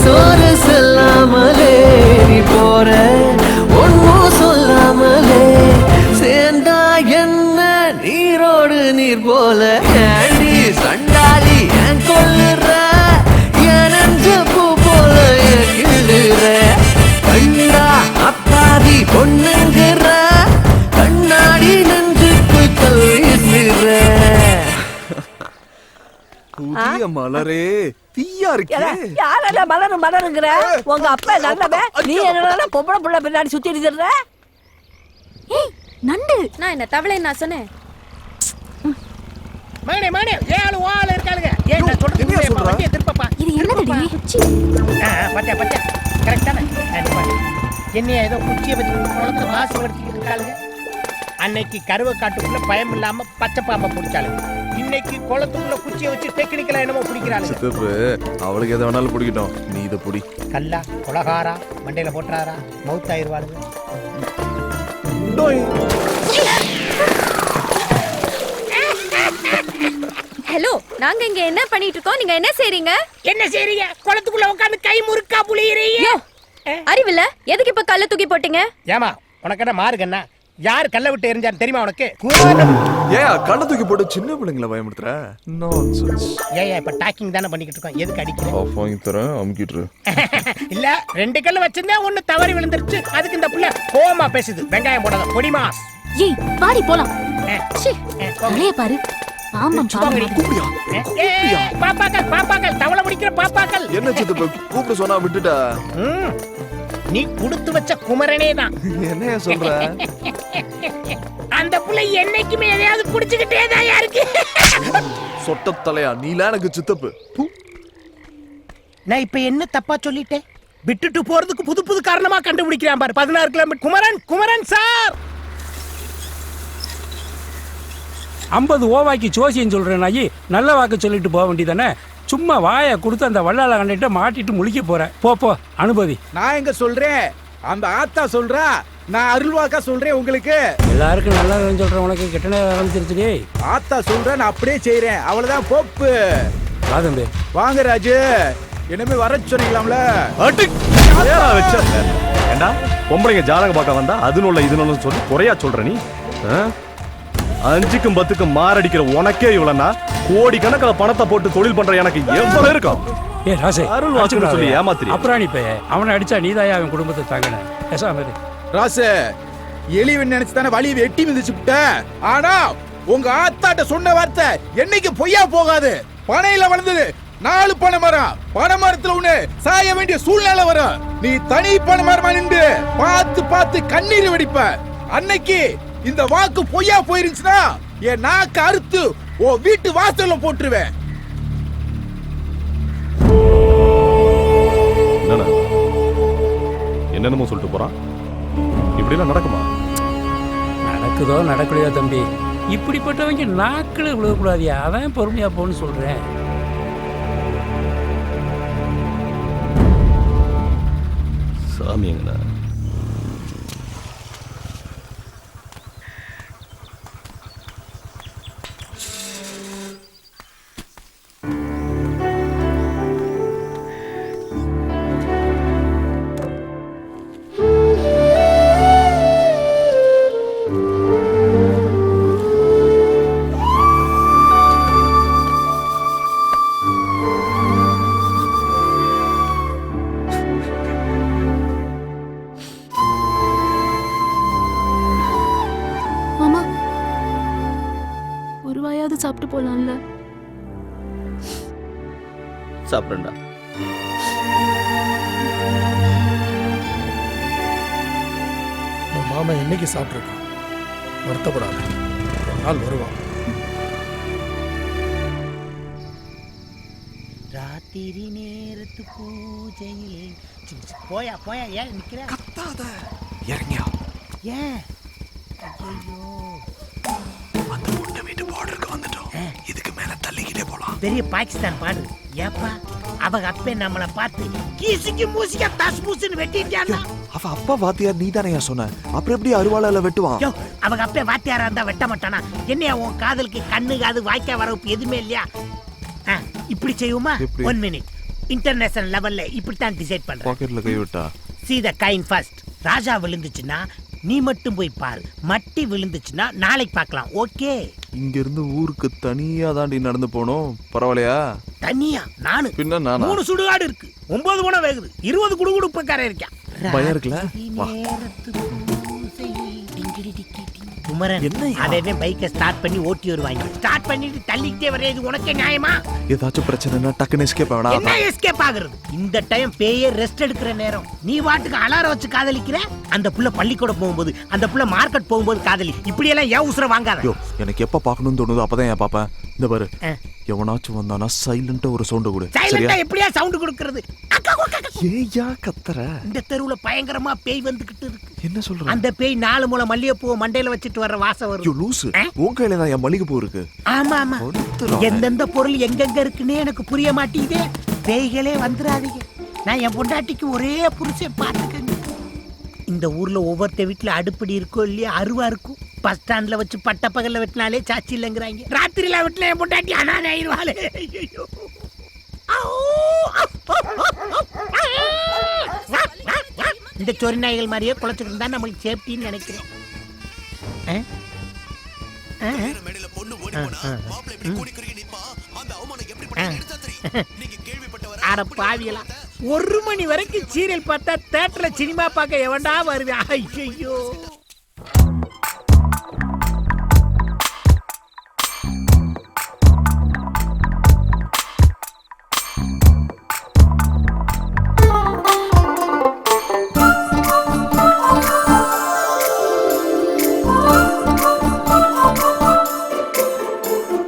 சோறு செல்லாமலே, நீ போற ஒன்னும் சொல்லாமலே, சேர்ந்தா என்ன நீரோடு நீர் போல, ஏண்டி சண்டாளி ஏன் கொல்லுற, என் நெஞ்ச பூ போல ஏன் கிள்ளுற, கண்டா அப்பாவி பொண்ணுங்கிற, கண்ணாடி நெஞ்சுக்குள் கல் வீசுற. மலரே தீயா இருக்கே. யாரால மலருங்கிற உங்க அப்பா நல்லவன், நீ என்னடா பொம்பளை புள்ள பின்னாடி சுத்தி இருக்கிற? ஏய் நண்டு, நான் என்ன தவளை நான் சொன்னேன். மகனே மகனே ஏழு வாள் இருக்காளுங்க. ஏன் நான் சொல்றது என்னையா சொல்ற? வண்டியை திருப்பப்பா. இது என்னதுடி? பச்சா பச்சா கரெக்டான என்னைய ஏதோ குச்சியை வச்சு குளத்துல வாசி வடிச்சுக்கிட்டு இருக்காளுங்க. அன்னைக்கு கருவ காட்டுக்குள்ள பயம் இல்லாம பச்சை பாம்பை பிடிச்சாளுங்க. இன்னைக்கு குளத்துக்குள்ள குச்சியை வச்சு டெக்னிக்கலா என்னமோ பிடிக்கிறாளுங்க. சித்தப்பு அவளுக்கு எதை வேணாலும் பிடிக்கட்டும், நீ இதை பிடி. கல்லா கொலகாரா மண்டையில போட்டுறாரா மவுத் ஆயிருவாளுங்க. ஹலோ, நாங்க இங்க என்ன பண்ணிட்டு இருக்கோம்? நீங்க என்ன செய்றீங்க? என்ன செய்றீங்க? குளத்துக்குள்ள உட்கார்ந்து கை முறுக்கா புளியறீங்க. அறிவில்ல, எதுக்கு இப்ப கல்ல தூக்கி போட்டீங்க? ஏமா உனக்கு என்ன மாறுகண்ணா? யார் கல்ல விட்டு எரிஞ்சான்னு தெரியுமா உனக்கு? ஏன் கண்ணை தூக்கி போட்டு சின்ன பிள்ளைங்களை பயமுடுத்துற? நான்சென்ஸ். ஏன் இப்ப டாக்கிங் தானே பண்ணிக்கிட்டு இருக்கோம், எதுக்கு அடிக்கிற? ஆஃப் வாங்கி தரேன், அமுக்கிட்டு. இல்ல 2 கல்லு வச்சிருந்தா ஒண்ணு தவறி விழுந்துருச்சு, அதுக்கு இந்த புள்ள கோவமா பேசுது. வெங்காயம் போடாத பொடிமா. ஏய் வாடி போலாம். தலைய பாரு, ஆமாம் பாப்பாக்கள் பாப்பாக்கள் தவளை முடிக்கிற பாப்பாக்கள். என்ன சித்தப்பு கூப்பிட்டு சொன்னா விட்டுட்ட? நீ குடுத்து வச்ச குமரனே தான். என்னைய சொல்ற? அந்த புள்ளை என்னைக்குமே எதையாவது குடிச்சுக்கிட்டே தான் இருக்கு. சொட்ட தலையா நீல எனக்கு சித்தப்பு. நான் இப்ப என்ன தப்பா சொல்லிட்டேன்? விட்டுட்டு போறதுக்கு புது புது காரணமா கண்டுபிடிக்கிறான் பாரு. 16 கிலோமீட்டர். குமரன் குமரன் சார் 50 ஓவாய்க்கு சோசியம் சொல்றேன் நாயி, நல்ல வாக்கு சொல்லிட்டு போக வேண்டியதானே. சும்மா வாயை கொடுத்து அந்த வள்ளால கண்டிட்டு மாட்டிட்டு முழிக்க போறேன். போ அனுபவி. நான் எங்க சொல்றேன், அந்த ஆத்தா சொல்றா. நான் அருள்வாக்கா சொல்றேன் உங்களுக்கு. எல்லாருக்கும் நல்லா சொல்றேன், உனக்கு கெட்டனே ஆரம்பிச்சிருச்சு. ஆத்தா சொல்றேன், நான் அப்படியே செய்யறேன். அவ்வளவுதான் போப்பு. வா தம்பி. வாங்க ராஜு, என்னமே வர சொன்னீங்களாம்ல. ஏண்டா பொம்பளைங்க ஜாதகம் பார்க்க வந்தா அதுனுள்ள இதுன்னு சொல்லி குறையா சொல்ற நீ? 5க்கும் 10க்கும் மாரடிக்கிற உனக்கே இவ்வளவுனா கோடி கணக்கில் பணத்தை போட்டு தொழில் பண்ற எனக்கு எவ்வளவு இருக்கும்? ஏ ராசே, அருள் வாக்குன்னு சொல்லி ஏமாத்திரி. அப்புறம் நீ போய் அவனை அடிச்சா நீதாயா அவன் குடும்பத்தை தாங்கின. பேசாம இரு. ராசு, எலிவன் நினைச்சு தானே வலி வெட்டி மிதிச்சு விட்ட. ஆனா உங்க ஆத்தாட்ட சொன்ன வார்த்தை என்னைக்கு பொய்யா போகாது. பனையில வளர்ந்தது 4 பனை மரம். பனை மரத்துல ஒண்ணு சாய வேண்டிய சூழ்நிலை வரும். நீ தனி பனை மரமா நின்று பார்த்து பார்த்து கண்ணீர் வெடிப்ப. அன்னைக்கு இந்த வாக்கு பொய்யா போயிருந்துச்சுன்னா என் நாக்கு அறுத்து ஓ வீட்டு வாசல்ல போட்டுருவேன். என்னென்னமோ சொல்லிட்டு போறான். இப்படிலாம் நடக்குமா? நடக்குதோ நடக்கலையோ தம்பி, இப்படிப்பட்டவங்க நாக்கில் விழுகக்கூடாதியா. அதான் பொறுமையா போன்னு சொல்றேன். சாமி எங்கண்ணா? மாமா ஒரு வாயாவது சாப்பிட்டு போலாம்ல? சாப்பிடுண்டா. மாமா என்னைக்கு சாப்பிட்டுருக்கான், வருத்தப்படாத, ஒரு நாள் வருவான். ராத்திரி நேரத்து பூஜையிலே போயா போயா ஏன் நிக்கிற? கத்தாத, இறங்கியா. ஏன்? ஐயோ, அந்த பொண்ணு வீட்டு பார்டருக்கு வந்துட்டோம். இதுக்கு மேல தள்ளிக்கிட்டே போலாம். பெரிய பாகிஸ்தான் பாடு. ஏப்பா அவங்க அப்பே நம்மளை பார்த்து கீசிக்கு மூசிக்க தஸ் பூசுன்னு வெட்டிட்டானா? அவ அப்பா வாத்தியார் நீ தானே சொன்ன, அப்புறம் எப்படி அருவாளால வெட்டுவான்? யோ, அவங்க அப்பே வாத்தியாரா இருந்தா வெட்ட மாட்டானா? என்னையா உன் காதலுக்கு கண்ணு காது வாய்க்கா வரப்பு எதுவுமே இல்லையா? இப்படி செய்யுமா? 1 மினிட். இன்டர்நேஷனல் லெவல்ல இப்படித்தான் டிசைட் பண்றேன். பாக்கெட்ல கை விட்டா see the kind first. ராஜா விழுந்துச்சுன்னா நீ மட்டும் போய் பாரு, மட்டி விழுந்துச்சுன்னா நாளைக்கு பார்க்கலாம். ஓகே? இங்க இருந்து ஊருக்கு தனியா தாண்டி நடந்து போனோம். பரவாயில்லையா? தனியா? நானு பின்ன நானா? 3 சுடுகாடு இருக்கு, 9 போன வேகுது, 20 குடுகுடுப்பக்காரன் இருக்கான். பயம் இருக்குல்ல? வா. குமரன் அதே பைக்கை ஸ்டார்ட் பண்ணி ஓட்டி வருவாங்க. ஸ்டார்ட் பண்ணிட்டு தள்ளிக்கிட்டே வர்றது உனக்கே நியாயமா? ஏதாச்சும் பிரச்சனைனா டக்குன்னு எஸ்கேப் ஆகணும். என்ன எஸ்கேப் ஆகுறது? இந்த டைம் பேயே ரெஸ்ட் எடுக்கிற நேரம். நீ வாட்டுக்கு அலாரம் வச்சு காதலிக்கிற. அந்த புள்ள பள்ளிக்கூடம் போகும்போது, அந்த புள்ள மார்க்கெட் போகும்போது காதலி. இப்படி எல்லாம் ஏன் உசுர வாங்காத. ஐயோ, எனக்கு எப்ப பார்க்கணும்னு தோணுதோ அப்பதான் ஏன் பாப்பேன். இந்த பாரு, எவனாச்சும் வந்தானா சைலண்டா ஒரு சவுண்ட் கொடு. சைலண்டா எப்படியா சவுண்ட் கொடுக்கிறது? ஏயா கத்துற? இந்த தெருவுல பயங்கரமா பேய் வந்துகிட்டு இருக்கு. என்ன சொல்ற? அந்த பேய் 4 முளை மல்லிகைப்பூ மண்டையில வச்சிட்டு வர்ற வாசம் வரும். ஐயோ லூசு, உன் கையில தான் என் மல்லிகைப்பூ இருக்கு. ஆமா ஆமா, எந்தெந்த பொருள் எங்கெங்க இருக்குன்னே எனக்கு புரிய மாட்டேங்குதே. பேய்களே வந்துடாதீங்க. நான் என் பொண்டாட்டிக்கு ஒரே புருஷன் பார்த்துக்கங்க. இந்த ஊர்ல ஒவ்வொருத்த வீட்டுல அடுப்படி இருக்கோ இல்லையா அருவா இருக்கும். பஸ் ஸ்டாண்ட்ல வச்சு பட்ட பகல்ல வெட்டினாலே சாட்சி இல்லைங்கிறாங்க. ராத்திரில வெட்டின என் பொண்டாட்டி அனாதை ஆயிடுவாளே. ஐயோ, இந்த சொறி நாய்கள் மாதிரியே குளச்சுட்டு இருந்தா நம்மளுக்கு சேஃப்டின்னு நினைக்கிறேன். அட பாவியலா, 1 மணி வரைக்கும் சீரியல் பார்த்தா தியேட்டர்ல சினிமா பார்க்க எவன்டா வருவேன்? ஐயோ,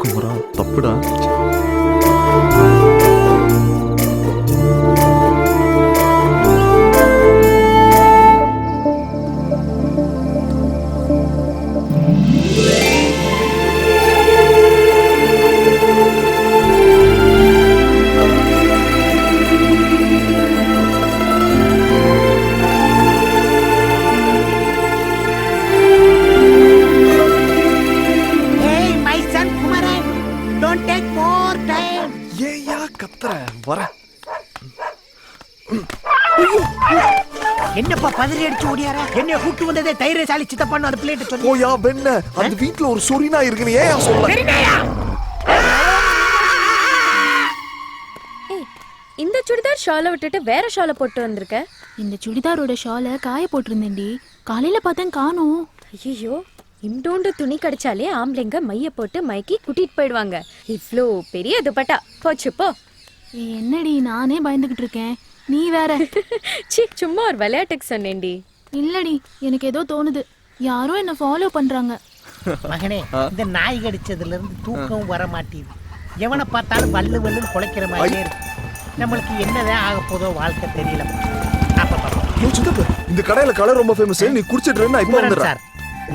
குமரா தப்புடா. என்னப்பா பதறி அடிச்சு ஓடியாரா? என்னைய கூட்டு வந்ததே தைரியசாலி சித்தப்பான்னு அந்த பிள்ளைகிட்ட சொல்லு. ஓயா வெண்ண, அந்த வீட்ல ஒரு சொரினா இருக்குன்னு ஏன் சொல்ல? இந்த சுடிதார் ஷாலை விட்டுட்டு வேற ஷாலை போட்டு வந்திருக்க. இந்த சுடிதாரோட ஷாலை காய போட்டிருந்தேன்டி. காலையில பார்த்தேன் காணோம். ஐயோ, இண்டோண்டு துணி கடிச்சாலே ஆம்பளைங்க மைய போட்டு மைக்கி கூட்டிட்டு போயிடுவாங்க. இவ்ளோ பெரிய துப்பட்டா போச்சு போ. என்னடி நானே பயந்துகிட்டு இருக்கேன், நீ வேற. சீ, சும்மா ஒரு விளையாட்டுக்கு சொன்னேன்டி. இல்லடி, எனக்கு ஏதோ தோணுது. யாரோ என்ன ஃபாலோ பண்றாங்க. மகனே, இந்த நாய் கடிச்சதுல இருந்து தூக்கம் வர மாட்டேங்குது. எவனை பார்த்தாலும் வல்லு வல்லுன்னு குலைக்கிற மாதிரியே இருக்கு. நம்மளுக்கு என்னதான் ஆக போதோ வாழ்க்கை தெரியல. இந்த கடையில கலர் ரொம்ப ஃபேமஸ். நீ குடிச்சிட்டு இருந்தா இப்ப வந்துடுறேன் சார்.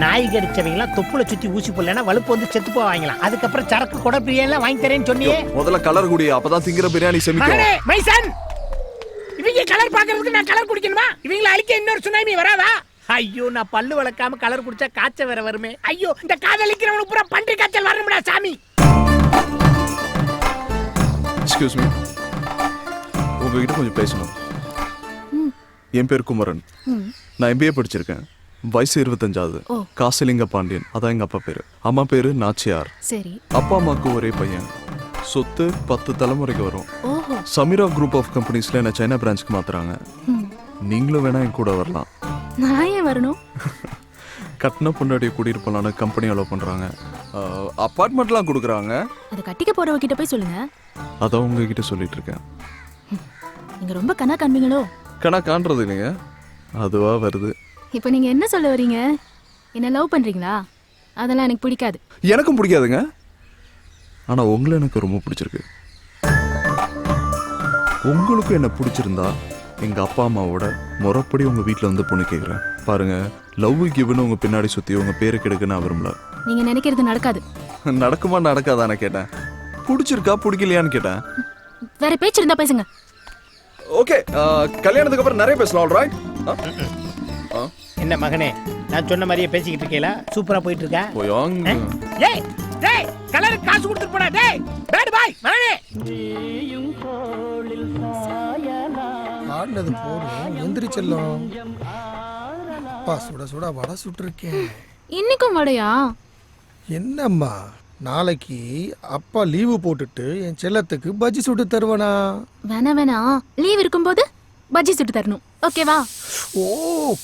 நாய் கடிச்சவங்கலாம் தொப்புல சுத்தி ஊசி போடலன்னா வலுப்பு வந்து செத்து போவாங்களாம். அதுக்கப்புறம் சரக்கு கொடை பிரியாணி வாங்கி தரேன்னு சொன்னியே. முதல்ல கலர் குடி, அப்பதான் திங்கிற பிரியாணி செமிக்கும். மைசன், இவங்க கலர் பாக்குறதுக்கு நான் கலர் குடிக்கணுமா? இவங்கள அழிக்க இன்னொரு சுனாமி வராதா? ஐயோ, நான் பல்லு வளர்க்காம கலர் குடிச்சா காய்ச்சல் வேற வருமே. ஐயோ, இந்த காதலிக்கிறவனுக்கு பூரா பன்றி காய்ச்சல் வரணும்டா சாமி. எக்ஸ்கியூஸ் மீ, உங்ககிட்ட கொஞ்சம் பேசணும். என் பேர் குமரன். நான் MBA படிச்சிருக்கேன். வயசு 25. காசிலிங்க பாண்டியன், அதான் எங்க அப்பா பேரு. அம்மா பேரு நாச்சியார். சரி. அப்பா அம்மாக்கு ஒரே பையன். சொத்து 10 தலைமுறைக்கு வரும். சமீரா குரூப் ஆஃப் கம்பெனிஸ்ல என்ன சைனா பிரான்ச்சுக்கு மாத்துறாங்க. நீங்களும் வேணா என் கூட வரலாம். நான் ஏன் வரணும்? கட்டின பொண்டாட்டியை கூட்டிட்டு போலான்னு கம்பெனி அலோவ் பண்றாங்க. அப்பார்ட்மெண்ட்லாம் கொடுக்குறாங்க. அதை கட்டிக்க போறவ கிட்ட போய் சொல்லுங்க. அதான் உங்ககிட்ட சொல்லிட்டு இருக்கேன். நீங்க ரொம்ப கணா காண்பீங்களோ? கணா காண்றது இல்லைங்க, அதுவா வருது. இப்போ நீங்க என்ன சொல்ல வரீங்க? என்ன லவ் பண்றீங்களா? அதெல்லாம் எனக்கு பிடிக்காது. எனக்கும் பிடிக்காதுங்க, ஆனா உங்களை எனக்கு ரொம்ப பிடிச்சிருக்கு. உங்களுக்கும் என்ன பிடிச்சிருந்தா எங்க அப்பா அம்மாவோட முறைப்படி உங்க வீட்டுல வந்து பொண்ணு கேட்குறேன். பாருங்க, லவ் கிவ்னு உங்க பின்னாடி சுத்தி உங்க பேரை கெடுக்க நான் விரும்பல. நீங்க நினைக்கிறது நடக்காது. நடக்குமா நடக்காதான்னு கேட்டேன். பிடிச்சிருக்கா பிடிக்கலையான்னு கேட்டேன். வேற பேச்சு இருந்தா பேசுங்க. ஓகே, கல்யாணத்துக்கு அப்புறம் நிறைய பேசலாம். ஆல்ரைட். என்ன மகனே, நான் சொன்ன மாதிரியே பேசிக்கிட்டு இருக்கேல? சூப்பரா போயிட்டு இருக்கா? டேய் டேய், கலர் காசு கொடுத்து போடா. டேய் பேட் பாய் மகனே. ஆடுனது போதும், எந்திரிச்செல்லாம். அப்பா சுட சுட வடை சுட்டுருக்கேன். இன்னைக்கும் வடையா? என்னம்மா, நாளைக்கு அப்பா லீவு போட்டுட்டு என் செல்லத்துக்கு பஜ்ஜி சுட்டு தருவனா? வேணா, லீவ் இருக்கும்போது பஜ்ஜி சுட்டு தரணும். ஓகேவா? ஓ,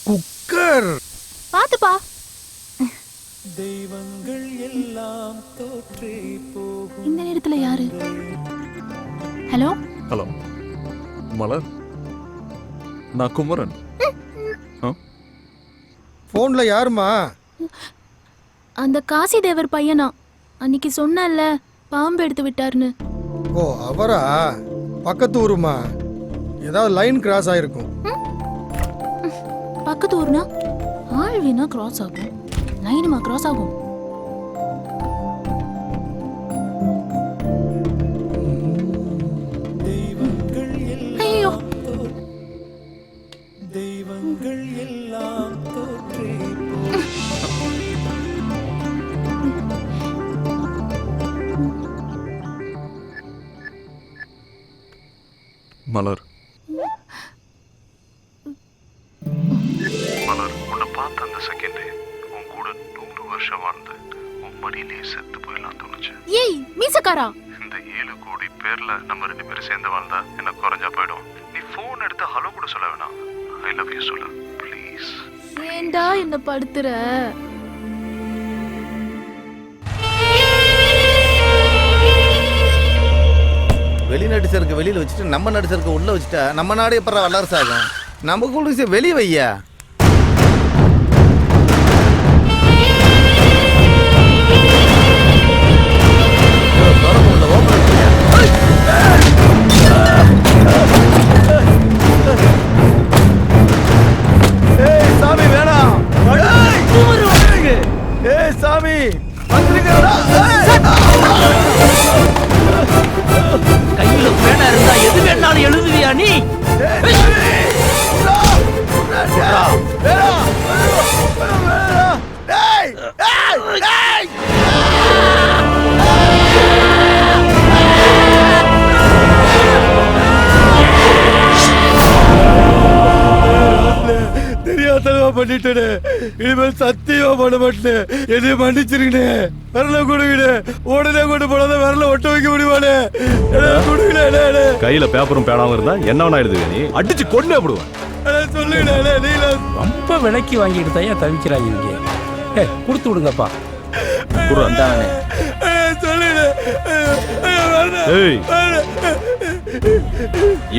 குக்கர் பாத்துப்பா. தெய்வங்கள் எல்லாம் தோற்றே போகும். இந்த நேரத்துல யாரு? ஹலோ ஹலோ மலர், நான் குமரன். போன்ல யாருமா? அந்த காசி தேவர் பையனா? அன்னைக்கு சொன்னல பாம்பு எடுத்து விட்டாருன்னு. ஓ அவரா? பக்கத்து ஊருமா? ஏதாவது லைன் கிராஸ் ஆயிருக்கும். பக்கத்து ஊர்னா ஆள் வேணா கிராஸ் ஆகும், லைனுமா கிராஸ் ஆகும்? ஐயோ, தெய்வங்கள் எல்லாம் தோற்றே மலர், மலர், உன்னை பார்த்த அந்த செகண்டே உன் கூட 100 வருஷம் வாழ்ந்து உன் மடியிலேயே செத்து போயிடலாம் தோணுச்சு. ஏய் மீசக்காரா, இந்த 7 கோடி பேர்ல நம்ம 2 பேரும் சேர்ந்து வாழ்ந்தா என்ன குறைஞ்சா போயிடும். நீ போன் எடுத்து ஹலோ கூட சொல்ல வேணாம், ஐ லவ் யூ சொல்லு ப்ளீஸ். ஏண்டா என்ன படுத்துற? வெளிநாட்டு சரக்கு வெளியில வச்சுட்டு நம்ம நாட்டு சரக்கு உள்ள வச்சுட்டா நம்ம நாடு எப்பறம் வல்லரசு ஆகும்? நம்ம கூட வெளியே வையா. ஏய் சாமி வேணாம். ஏய் சாமி கையில பேனா இருந்தா எது வேணாலும் எழுதுவியா நீ? தெரியாதனமா பண்ணிட்டேனே, இனிமேல் சத்தியமா பண்ண மாட்டேன். என்னைய மன்னிச்சிருக்கனே. விரல கொடுங்கண்ணே, உடனே கொண்டு போனத விரல ஒட்ட வைக்க முடியுமாண்ணே? கொடுங்கண்ணே. கையில பேப்பரும் பேனாவும் இருந்தா என்ன வேணா எழுதுவே, நீ அடிச்சு கொண்டு விடுவேன். சொல்லுங்கண்ணே. நீல ரொம்ப விலைக்கு வாங்கிட்டு தான் தவிக்கிறாங்க இங்க. கொடுத்து விடுங்கப்பா. ஏய்,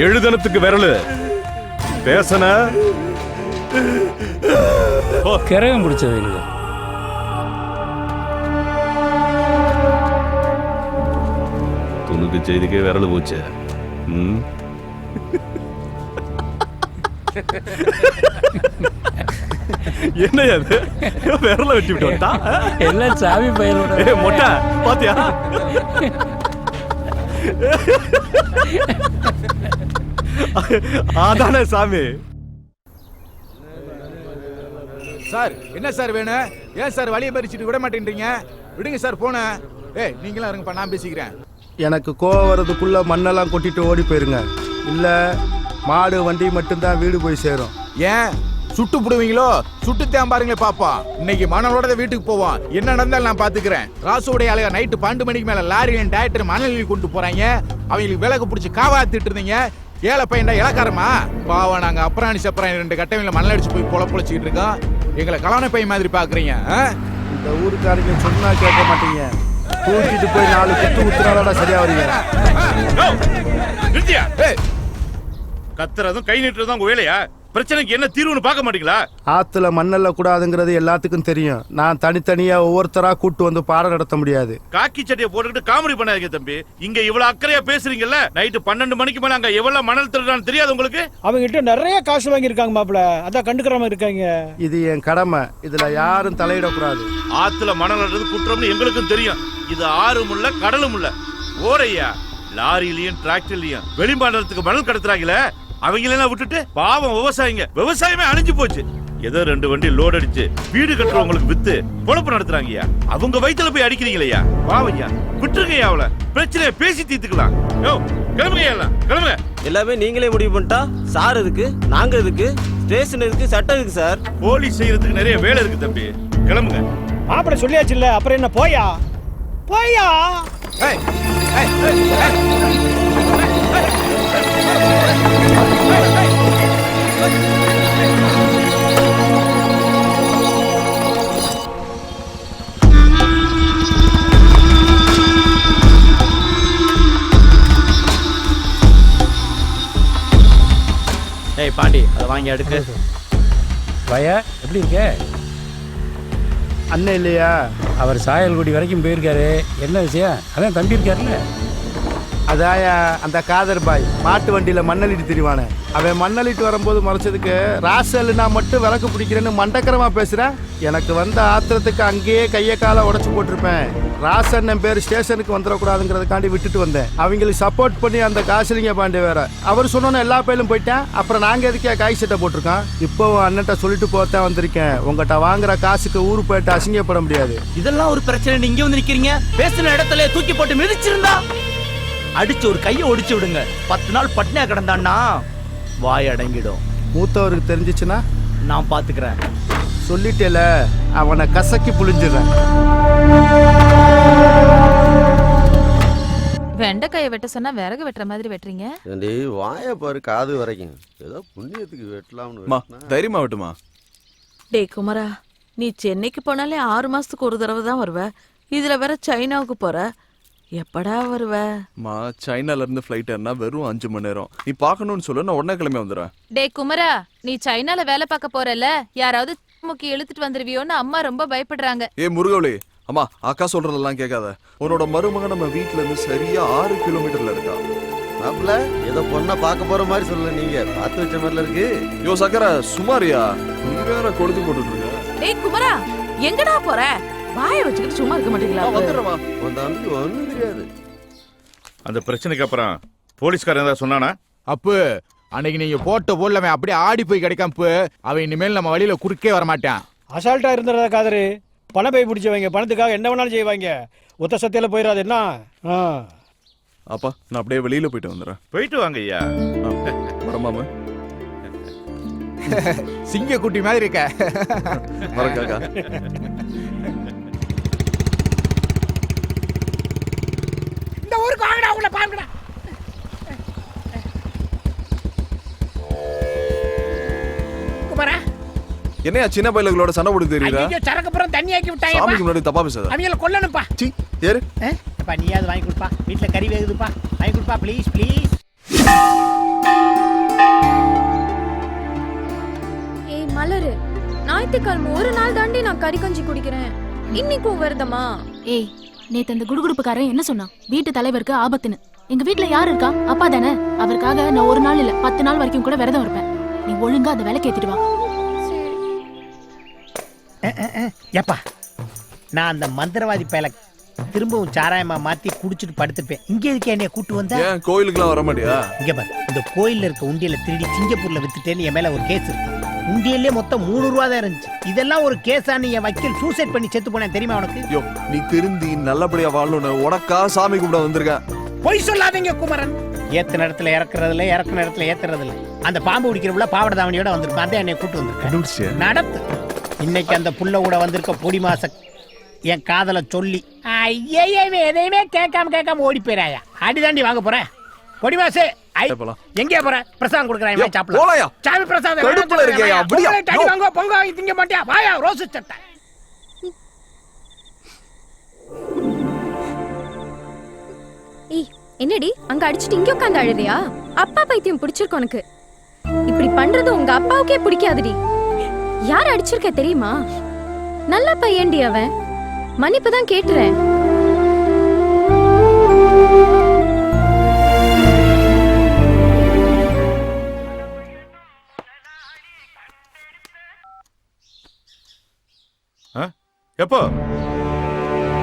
எழுதனத்துக்கு விரலு, பேசன கிரகம் பிடிச்சது இல்லை. துணுக்கு செய்திக்கே விரல் போச்சு. என்ன அது? விரல வெட்டி விட்டு வந்தா எல்லாம் சாமி பையனோட மொட்டை பாத்தியா? அதானே சாமி. சார் என்ன சார் வேணும்? ஏன் சார் வழியை பறிச்சுட்டு விட மாட்டேன்றீங்க? விடுங்க சார் போன. ஏய் நீங்களும் இருங்கப்பா, நான் பேசிக்கிறேன். எனக்கு கோவம் வர்றதுக்குள்ள மண்ணெல்லாம் கொட்டிட்டு ஓடி போயிருங்க. இல்ல மாடு வண்டி மட்டும்தான் வீடு போய் சேரும். ஏன் சுட்டு புடுவீங்களோ? சுட்டுத்தான் பாருங்களே பாப்பா. இன்னைக்கு மணலோட வீட்டுக்கு போவோம். என்ன நடந்தாலும் நான் பாத்துக்கிறேன். ராசுடைய ஆளுங்க நைட்டு 12 மணிக்கு மேல லாரியும் டாக்டர் மணல் கொண்டு போறாங்க. அவங்களுக்கு விலகு பிடிச்சி காவாத்திட்டு இருந்தீங்க. ஏழை பையன்டா இலக்காரமா பாவம். நாங்க அப்புறாணி சப்பராணி 2 கட்டையில மணல் அடிச்சு போய் பொழச்சிக்கிட்டு இருக்கோம். எங்களை கலான பையன் மாதிரி பாக்குறீங்க. இந்த ஊருக்காரங்க சொன்னா கேட்க மாட்டீங்க. தூக்கிட்டு போய் 4 குத்து குத்துனாலடா சரியா வரீங்க. கத்துறதும் கை நீட்டுறதும் உங்க வேலையா? பிரச்சனைக்கு என்ன தீர்வுன்னு பார்க்க மாட்டீங்களா? ஆத்துல மண்ணல்ல கூடாதுங்கிறது எல்லாத்துக்கும் தெரியும். நான் தனித்தனியா ஒவ்வொருத்தரா கூட்டு வந்து பாடம் நடத்த முடியாது. காக்கி சட்டையை போட்டுக்கிட்டு காமெடி பண்ணாதீங்க தம்பி. இங்க இவ்வளவு அக்கறையா பேசுறீங்கல்ல, நைட்டு 12 மணிக்கு மேல அங்க எவ்வளவு மணல் திருடான்னு தெரியாது உங்களுக்கு? அவங்க கிட்ட நிறைய காசு வாங்கி இருக்காங்க மாப்பிள, அதான் கண்டுக்கிறாம இருக்காங்க. இது என் கடமை, இதுல யாரும் தலையிடக்கூடாது. ஆத்துல மணல் அள்ளுறது குற்றம்னு எங்களுக்கும் தெரியும். இது ஆறும் இல்ல கடலும் இல்ல. ஓரையா லாரியிலயும் டிராக்டர்லயும் வெளிமாநிலத்துக்கு மணல் கடத்துறாங்களே, அவங்களெல்லாம் விட்டுட்டு பாவம் விவசாயமே அழிஞ்சு போச்சு. ஏதோ 2 வண்டி லோட் அடிச்சு வீடு கட்டுறவங்களுக்கு வித்து பொழப்பு நடத்துறாங்கய்யா. அவங்க வயித்துல போய் அடிக்கிறீங்களையா? பாவையா விட்டுருங்கய்யா. அவள பிரச்சனையை பேசி தீர்த்துக்கலாம். யோ கிளம்புங்க, எல்லாம் கிளம்புங்க. எல்லாமே நீங்களே முடிவு பண்ணிட்டா சார் எதுக்கு, நாங்க எதுக்கு, ஸ்டேஷன் எதுக்கு, சட்டம் எதுக்கு சார்? போலீஸ் செய்யறதுக்கு நிறைய வேலை இருக்கு தம்பி, கிளம்புங்க. மாப்பிள சொல்லியாச்சு இல்ல, அப்புறம் என்ன? போயா போயா. ஏய் பாண்டி அதை வாங்கி அடுக்கு. பையா எப்படி இருக்க? அண்ணன் இல்லையா? அவர் சாயல்குடி வரைக்கும் போயிருக்காரு. என்ன விஷயம்? அதான் தம்பி இருக்காருல்ல. அதாயா அந்த காதர் பாய் மாட்டு வண்டியில மண்ணளிட்டு திரிவானே, அவன் மண்ணளிட்டு வரும்போது மறைச்சதுக்கு ராசல்னா மட்டும் விளக்கு பிடிக்கிறேன்னு மண்டக்கரமா பேசுறேன். எனக்கு வந்த ஆத்திரத்துக்கு அங்கேயே கையை காலை உடச்சு போட்டிருப்பேன். ராசன் பேர் ஸ்டேஷனுக்கு வந்துடக்கூடாதுங்கிறதுக்காண்டி விட்டுட்டு வந்தேன். அவங்களுக்கு சப்போர்ட் பண்ணி அந்த காசிலிங்க பாண்டே வேற அவர் சொன்னோன்னு எல்லா பயிலும் போயிட்டேன். அப்புறம் நாங்க எதுக்கே காய் சட்டை போட்டிருக்கோம். இப்போ அண்ணன்ட்ட சொல்லிட்டு போத்தான் வந்திருக்கேன். உங்ககிட்ட வாங்குற காசுக்கு ஊரு போயிட்டு அசிங்கப்பட முடியாது. இதெல்லாம் ஒரு பிரச்சனை. இங்க வந்து நிக்கிறீங்க, பேசின இடத்துல தூக்கி போட்டு மிதிச்சிருந்தா அடிச்சு ஒரு கையை ஒடிச்சு விடுங்க. 10 நாள் பட்னியா கிடந்தான்னா வாய் அடங்கிடும். மூத்தவருக்கு தெரிஞ்சிச்சுன்னா நான் பாத்துக்கிறேன். சொல்லிட்டேல, அவனை கசக்கி புளிஞ்சிடுறேன். வெண்டைக்காயை வெட்ட சொன்னா விறகு வெட்டுற மாதிரி வெட்டுறீங்க. ஏண்டி வாயை பாரு காது வரைக்கும். ஏதோ புண்ணியத்துக்கு வெட்டலாம்னு. தைரியமா வெட்டுமா? டே குமரா, நீ சென்னைக்கு போனாலே 6 மாசத்துக்கு ஒரு தடவை தான் வருவ. இதுல வேற சைனாவுக்கு போற. எப்படா வருவ? மா சைனால இருந்து ஃப்ளைட் ஏறினா வெறும் 5 மணி நேரம். நீ பார்க்கணும்னு சொல்லு, நான் உடனே கிளம்பி வந்துடுறேன். டே குமரா, நீ சைனால வேலை பார்க்க போறல, யாராவது முக்கி இழுத்துட்டு வந்துருவியோன்னு அம்மா ரொம்ப பயப்படுறாங்க. ஏ முருகவளி, அம்மா அக்கா சொல்றதெல்லாம் கேட்காத. உன்னோட மருமகன் நம்ம வீட்டுல இருந்து சரியா 6 கிலோமீட்டர்ல இருக்கா. மாப்பிள்ள ஏதோ பொண்ணை பார்க்க போற மாதிரி சொல்லல, நீங்க பார்த்து வச்ச மாதிரில இருக்கு. யோ சக்கர சுமாரியா, நீ வேற கொழுத்து போட்டுட்டு இருக்க. டேய் குமரா, எங்கடா போற? வாயை வச்சுக்கிட்டு சும்மா இருக்க மாட்டீங்களா? வந்துடுறமா. ஒன்றும் தெரியாது. அந்த பிரச்சனைக்கு அப்புறம் போலீஸ்காரன் ஏதாவது சொன்னானா? அப்பு அன்னைக்கு நீங்க போட்ட போடல அப்படியே ஆடி போய் கிடைக்காம அவன் இனிமேல் நம்ம வழியில குறுக்கே வர மாட்டான். அசால்ட்டா இருந்துறதா காதரு. பணம் போய் பிடிச்சவங்க பணத்துக்காக என்ன வேணாலும் செய்வாங்க. ஒத்த சத்தியில போயிடாது என்ன? அப்பா நான் அப்படியே வெளியில போயிட்டு வந்துடுறேன். போயிட்டு வாங்க ஐயா. வரமாமா. சிங்க குட்டி மாதிரி இருக்க. வரக்காக்கா. இந்த ஊருக்கு வாங்கடா, உங்களை பாருங்கடா. குமாரா, என்னையா சின்ன பையல்களோட சண்டை போட்டு தெரியுதா? ஐயோ சரக்கு புறம் தண்ணி ஆக்கி விட்டாங்க. சாமிக்கு முன்னாடி தப்பா பேசாத. அவங்கள கொல்லணும்ப்பா. சீ ஏறு. அப்பா நீயாவது வாங்கி கொடுப்பா. வீட்டுல கறி வேகுதுப்பா, வாங்கி கொடுப்பா ப்ளீஸ் ப்ளீஸ். ஏய் மலரு, ஞாயிற்றுக்கிழமை ஒரு நாள் தாண்டி நான் கறி கஞ்சி குடிக்கிறேன். இன்னைக்கும் வருதமா? ஏய், நேத்து அந்த குடுகுடுப்புக்காரன் என்ன சொன்னான்? வீட்டு தலைவருக்கு ஆபத்துன்னு. எங்க வீட்டுல யாரு இருக்கா? அப்பா தானே. அவருக்காக நான் ஒரு நாள் இல்ல 10 நாள் வரைக்கும் கூட விரதம் இருப்பேன். நீ ஒழுங்கா அந்த வேலை கேட்டுட்டு வா. ஏப்பா, நான் அந்த மந்திரவாதி பயல திரும்பவும் சாராயமா மாத்தி குடிச்சிட்டு படுத்துப்பேன். இங்க எதுக்கு என்னைய கூட்டு வந்தா? ஏன் கோயிலுக்குலாம் வர மாட்டியா? இங்க பாரு, இந்த கோயில்ல இருக்க உண்டியல திருடி சிங்கப்பூர்ல வித்துட்டேன்னு என் மேல ஒரு கேஸ் இருக்கு. உண்டியல்லே மொத்தம் 3 ரூபா தான் இருந்துச்சு. இதெல்லாம் ஒரு கேஸான்னு என் வக்கீல் சூசைட் பண்ணி செத்து போனேன் தெரியுமா உனக்கு? யோ நீ திருந்தி நல்லபடியா வாழணும்னு உனக்கா சாமி கும்பிட வந்திருக்கேன். பொய் சொல்லாதீங்க குமரன். ஏத்த இடத்துல இறக்குறதுல, இறக்குன இடத்துல ஏத்துறதுல. அந்த பாம்பு பிடிக்கிறவுல பாவட தாவணியோட வந்திருப்பான். அதான் என்னை கூட்டு வந்திருக்கேன். நடத்து. இன்னைக்கு அந்த புள்ள கூட வந்திருக்க பொடி மாச என் காதல சொல்லி எதையுமே கேட்காம ஓடி போயிராயா. அடிதாண்டி வாங்க போறேன். பொடி மாசே எங்கே போற? பிரசாதம் கொடுக்குறேன் சாப்பிடலாம். சாமி பிரசாதம் வாங்க. பொங்க திங்க மாட்டியா? வாயா ரோசு சட்டை. ஏய் என்னடி அங்க அடிச்சிட்டு இங்க உட்கார்ந்து அழுறியா? அப்பா பைத்தியம் பிடிச்சிருக்கு உனக்கு. இப்படி பண்றது உங்க அப்பாவுக்கே பிடிக்காதுடி. யார் அடிச்சிருக்க தெரியுமா? நல்ல பையன்டி அவன். மன்னிப்பு தான் கேட்டுறேன். எப்போ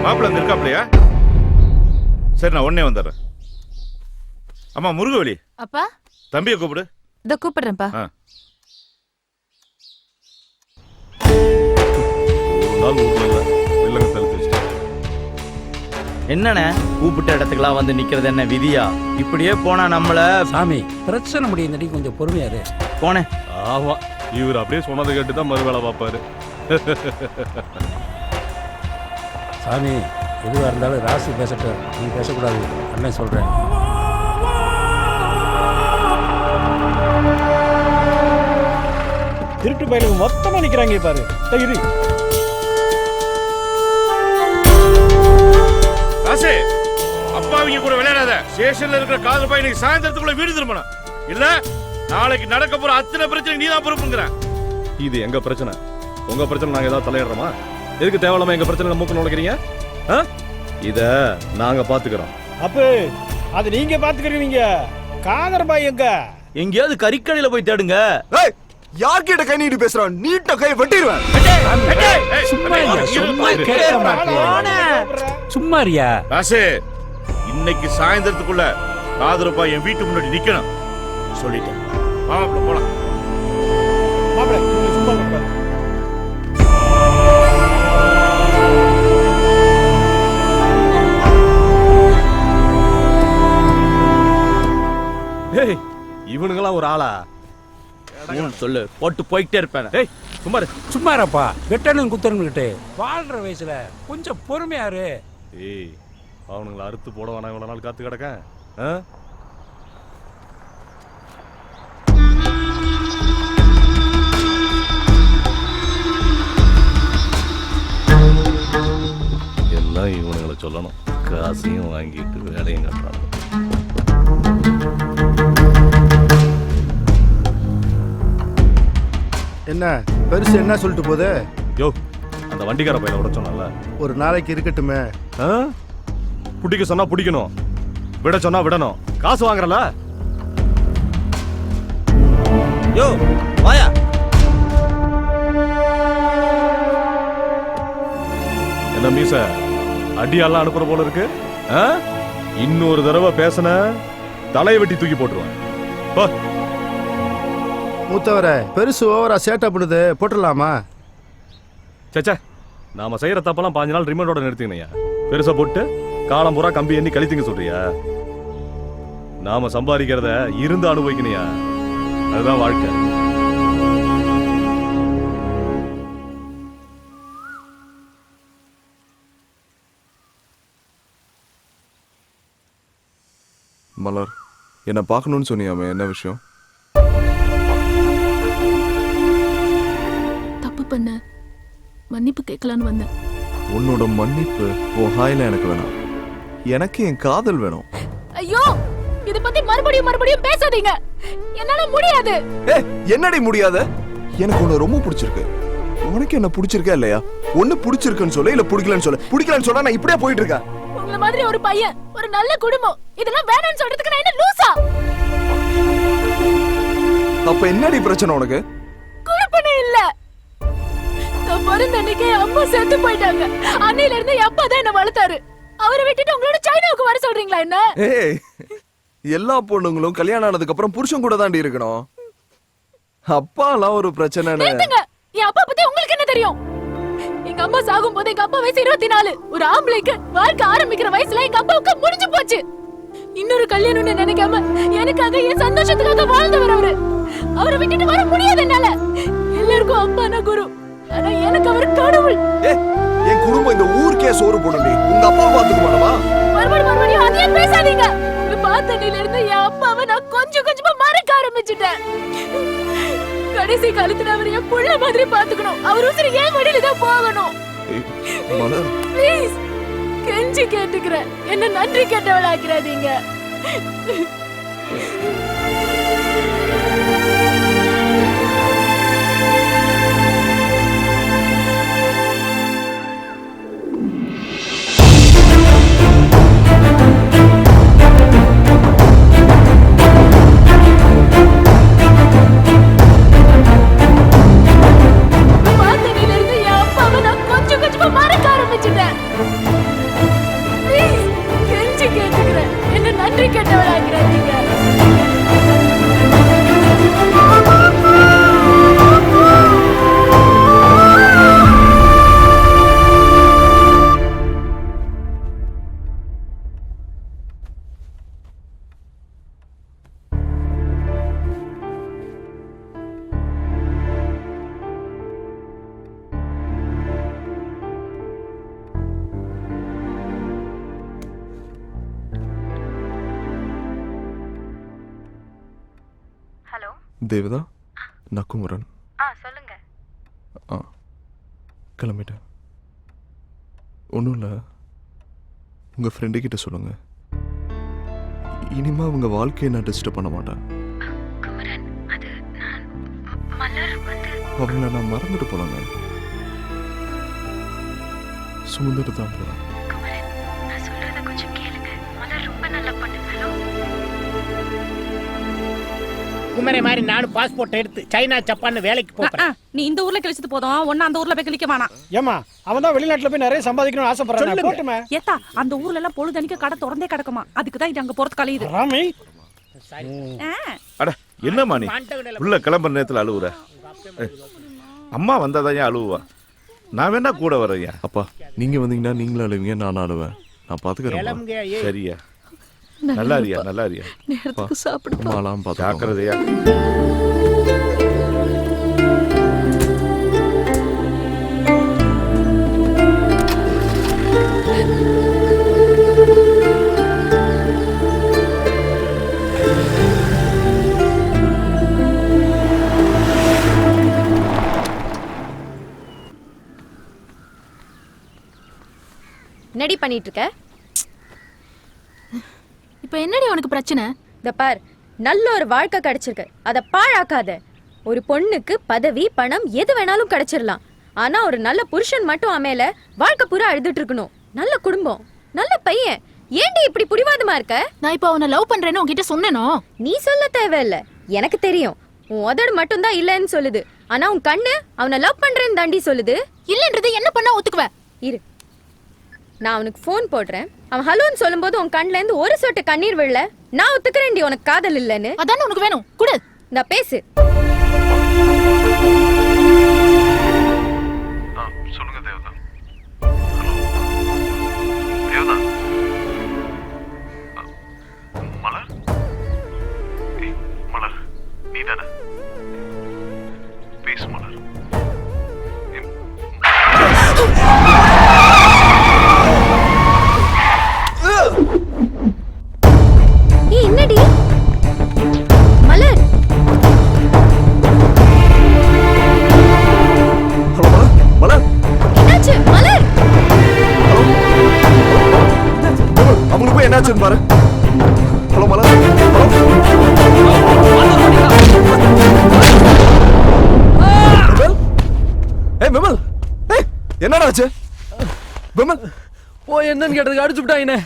மாப்பிள்ள அங்க இருக்காப்லையா? சரி நான் உடனே வந்துடுறேன். அம்மா முருகவலி, அப்பா தம்பியை கூப்பிடு. இத கூப்பிடுறேன்ப்பா. என்னண்ணே கூப்பிட்ட இடத்துக்குலாம் வந்து நிக்கிறது என்ன விதியா? இப்படியே போனா நம்மள சாமி பிரச்சனை முடியும். கொஞ்சம் பொறுமையாரு போனேன். ஆமா, இவர் அப்படியே சொன்னதை கேட்டு தான் மறு வேலை பார்ப்பாரு. சாமி எதுவாக இருந்தாலும் ராசி பேசட்டும், நீ பேசக்கூடாது. அண்ணன் சொல்றேன். திருட்டு பயிலுக்கு மொத்தமா நிக்கிறாங்க பாரு. ராசே, அப்பாவிங்க கூட விளையாடாத. ஸ்டேஷன்ல இருக்கிற காதல் பையனுக்கு சாயந்தரத்துக்குள்ள வீடு திரும்பணும். இல்ல நாளைக்கு நடக்க போற அத்தனை பிரச்சனை நீ தான் பொறுப்புங்கிற. இது எங்க பிரச்சனை. உங்க பிரச்சனை நாங்க ஏதாவது தலையிடுறோமா? எதுக்கு தேவையில்லாம எங்க பிரச்சனை மூக்கு நுழைக்கிறீங்க? இத நாங்க பாத்துக்கிறோம். அப்ப அது நீங்க பாத்துக்கிறீங்க. காதர் பாய் எங்க? எங்கேயாவது கறிக்கடையில போய் தேடுங்க. யார்கிட்ட கை நீட்டு பேசுறான்? நீட்ட கை வெட்டிடுவேன். சும்மாரியா ராசே, இன்னைக்கு சாயந்தரத்துக்குள்ள காதரப்பா என் வீட்டு முன்னாடி நிக்கணும் சொல்லிட்டேன். மாப்பிள்ள போலாம். மாப்பிள்ள சும்மா இருங்க. ஏய், இவனுங்களாம் ஒரு ஆளா? சொல்லு போட்டு போய்கிட்டே இருப்பேன். ஏய் சும்மா சும்மாரப்பா, வெட்டணும் குத்தனுங்கிட்டு வாழ்ற வயசுல கொஞ்சம் பொறுமையாரு. ஏய், அவனுங்களை அறுத்து போட வேணாம் இவ்வளவு நாள் காத்து கிடக்க. எல்லாம் இவனுங்களை சொல்லணும். காசையும் வாங்கிட்டு வேலையும் கட்டுறாங்க. என்ன பெருசு என்ன சொல்லிட்டு போகுது? யோ, அந்த வண்டிக்கார பையில விட சொன்னால ஒரு நாளைக்கு இருக்கட்டுமே. புடிக்க சொன்னா புடிக்கணும், விட சொன்னா விடணும். காசு வாங்குறல. யோ வாயா. என்ன மீச அடியெல்லாம் அனுப்புற போல இருக்கு? இன்னொரு தடவை பேசன தலையை வெட்டி தூக்கி போட்டுருவேன். மூத்தவரை பெருசு ஓவரா சேட்டை பண்ணுது, போட்டுடலாமா? சேச்சா, நாம செய்யற தப்பெல்லாம் 5 நாள் ரிமைண்டோட நிறுத்திங்கய்யா. பெருசா போட்டு காலம் பூரா கம்பி எண்ணி கழித்துங்க சொல்றியா? நாம சம்பாதிக்கிறத இருந்து அனுபவிக்கணையா. அதுதான் வாழ்க்கை. மலர், என்ன பார்க்கணும்னு சொன்னியாமே, என்ன விஷயம்? தப்பு பண்ண மன்னிப்பு கேட்கலான்னு வந்தேன். உன்னோட மன்னிப்பு உன் ஹாயில எனக்கு வேணாம். எனக்கு என் காதல் வேணும். ஐயோ, இத பத்தி மறுபடியும் பேசாதீங்க. என்னால முடியாது. என்னடி முடியாத? எனக்கு உன்னை ரொம்ப பிடிச்சிருக்கு. உனக்கு என்ன பிடிச்சிருக்கா இல்லையா? ஒண்ணு பிடிச்சிருக்குன்னு சொல்ல, இல்ல பிடிக்கலன்னு சொல்ல. பிடிக்கலன்னு சொன்னா நான் இப்படியே போயிட்டு இருக்கேன். உங்கள மாதிரி ஒரு பையன், ஒரு நல்ல குடும்பம், இதெல்லாம் வேணும்னு சொல்றதுக்கு நான் என்ன லூசா? அப்ப என்னடி பிரச்சனை உனக்கு? குழப்பமே இல்ல. நான் பிறந்த அன்னைக்கே அம்மா செத்து போயிட்டாங்க. அன்னையில இருந்து என் அப்பா தான் என்ன வளர்த்தாரு. அவரை விட்டுட்டு உங்களோட சைனாவுக்கு வர சொல்றீங்களா என்ன? ஏய், எல்லா பொண்ணுங்களும் கல்யாணம் ஆனதுக்கு அப்புறம் புருஷன் கூட தாண்டி இருக்கணும். அப்பாலாம் ஒரு பிரச்சனை. என் அப்பா பத்தி உங்களுக்கு என்ன தெரியும்? எங்க அம்மா சாகும் போது எங்க அப்பா வயசு 24. ஒரு ஆம்பளைக்கு வாழ்க்கை ஆரம்பிக்கிற வயசுல எங்க அப்பாவுக்கு முடிஞ்சு போச்சு. இன்னொரு கல்யாணம்னு நினைக்காம எனக்காக என் சந்தோஷத்துக்காக வாழ்ந்தவர் அவரு. அவரை விட்டுட்டு வர முடியாது என்னால. எல்லாருக்கும் அப்பானா குரு, ஆனா எனக்கு அவர் கடவுள். என் குடும்பம் இந்த ஊருக்கே சோறு போடுடி. உங்க அப்பா பாத்துக்குவானவா? மறுபடியும் அதையே பேசாதீங்க. பார்த்தனில இருந்து என் அப்பாவை நான் கொஞ்சமா மறக்க ஆரம்பிச்சுட்டேன். கடைசி காலத்துல அவர் என் புள்ள மாதிரி பாத்துக்கணும். அவர் உசுறு ஏன் வழியில தான் போகணும். ப்ளீஸ், கெஞ்சி கேட்டுக்கிறேன், என்ன நன்றி கேட்டவளாக்கிறாதீங்க. தேவதா, நக்குமரன். சொல்லுங்க. கிளம்பிட்டேன். ஒன்றும் இல்லை, உங்கள் ஃப்ரெண்டு கிட்ட சொல்லுங்க. இனிமே அவங்க வாழ்க்கையை நான் டிஸ்டர்ப் பண்ண மாட்டேன். அவங்கள நான் மறந்துட்டு போனேங்க. சுமந்துட்டு தான் போறேன். குமரே மாதிரி நானும் பாஸ்போர்ட் எடுத்து சைனா ஜப்பான் வேலைக்கு போறேன். நீ இந்த ஊர்ல கழிச்சது போதும் ஒன்னு அந்த ஊர்ல போய் கிளிக்க வேணாம். ஏமா அவன் தான் வெளிநாட்டுல போய் நிறைய சம்பாதிக்கணும்னு ஆசைப்படுறான். போட்டுமே. ஏத்தா அந்த ஊர்ல எல்லாம் பொழுதனிக்க கடை திறந்தே கிடக்குமா, அதுக்கு தான் இது அங்க போறது கலையுது. ராமி அட என்னம்மா நீ உள்ள கிளம்புற நேரத்துல அழுவுற? அம்மா வந்தாதான் ஏன் அழுவா? நான் வேணா கூட வரையா? அப்பா நீங்க வந்தீங்கன்னா நீங்களும் அழுவீங்க, நானும் அழுவேன். நான் பாத்துக்கிறேன். சரியா? நல்லா இருக்கியா? நல்லா இருக்கியா? நேரத்துக்கு சாப்பிடு. அம்மாலாம் பார்த்து ஜாக்கிரதையா. என்னடி பண்ணிட்டு இருக்க? இப்ப என்னடி உனக்கு பிரச்சனை? இந்த பார், நல்ல ஒரு வாழ்க்கை கிடைச்சிருக்கு, அதை பாழாக்காத. ஒரு பொண்ணுக்கு பதவி பணம் எது வேணாலும் கிடைச்சிடலாம், ஆனா ஒரு நல்ல புருஷன் மட்டும் அமையல வாழ்க்கை பூரா அழுதுட்டு இருக்கணும். நல்ல குடும்பம், நல்ல பையன். ஏன்டி இப்படி புடிவாதமா இருக்க? நான் இப்ப அவனை லவ் பண்றேன்னு உன்கிட்ட சொன்னேனோ? நீ சொல்ல தேவையில்ல, எனக்கு தெரியும். உன் உதடு மட்டும் தான் இல்லைன்னு சொல்லுது, ஆனா உன் கண்ணு அவனை லவ் பண்றேன்னு தாண்டி சொல்லுது. இல்லன்றது என்ன பண்ணா ஒத்துக்குவ? இரு, நான் அவனுக்கு ஃபோன் போடுறேன். அவன் ஹலோன்னு சொல்லும்போது உன் கண்ணுல இருந்து ஒரு சொட்டு கண்ணீர் விழல. நான் ஒத்துக்கிறேன்டி உனக்கு காதல் இல்லைன்னு. அதானே உனக்கு வேணும், குடு. நான் பேசு. சொல்லுங்க தேவதா. தேவதா. மலர், மலர் நீ தானே? பேசு மலர். என்னடி மலர்? மலர் என்னாச்சு மலர்? அவங்களுக்கு போய் என்னாச்சுன்னு பாரு. ஹலோ மலர். விமல், என்னடா ஆச்சு? விமல் ஓ என்னன்னு கேட்டதுக்கு அடிச்சு விட்டாங்க.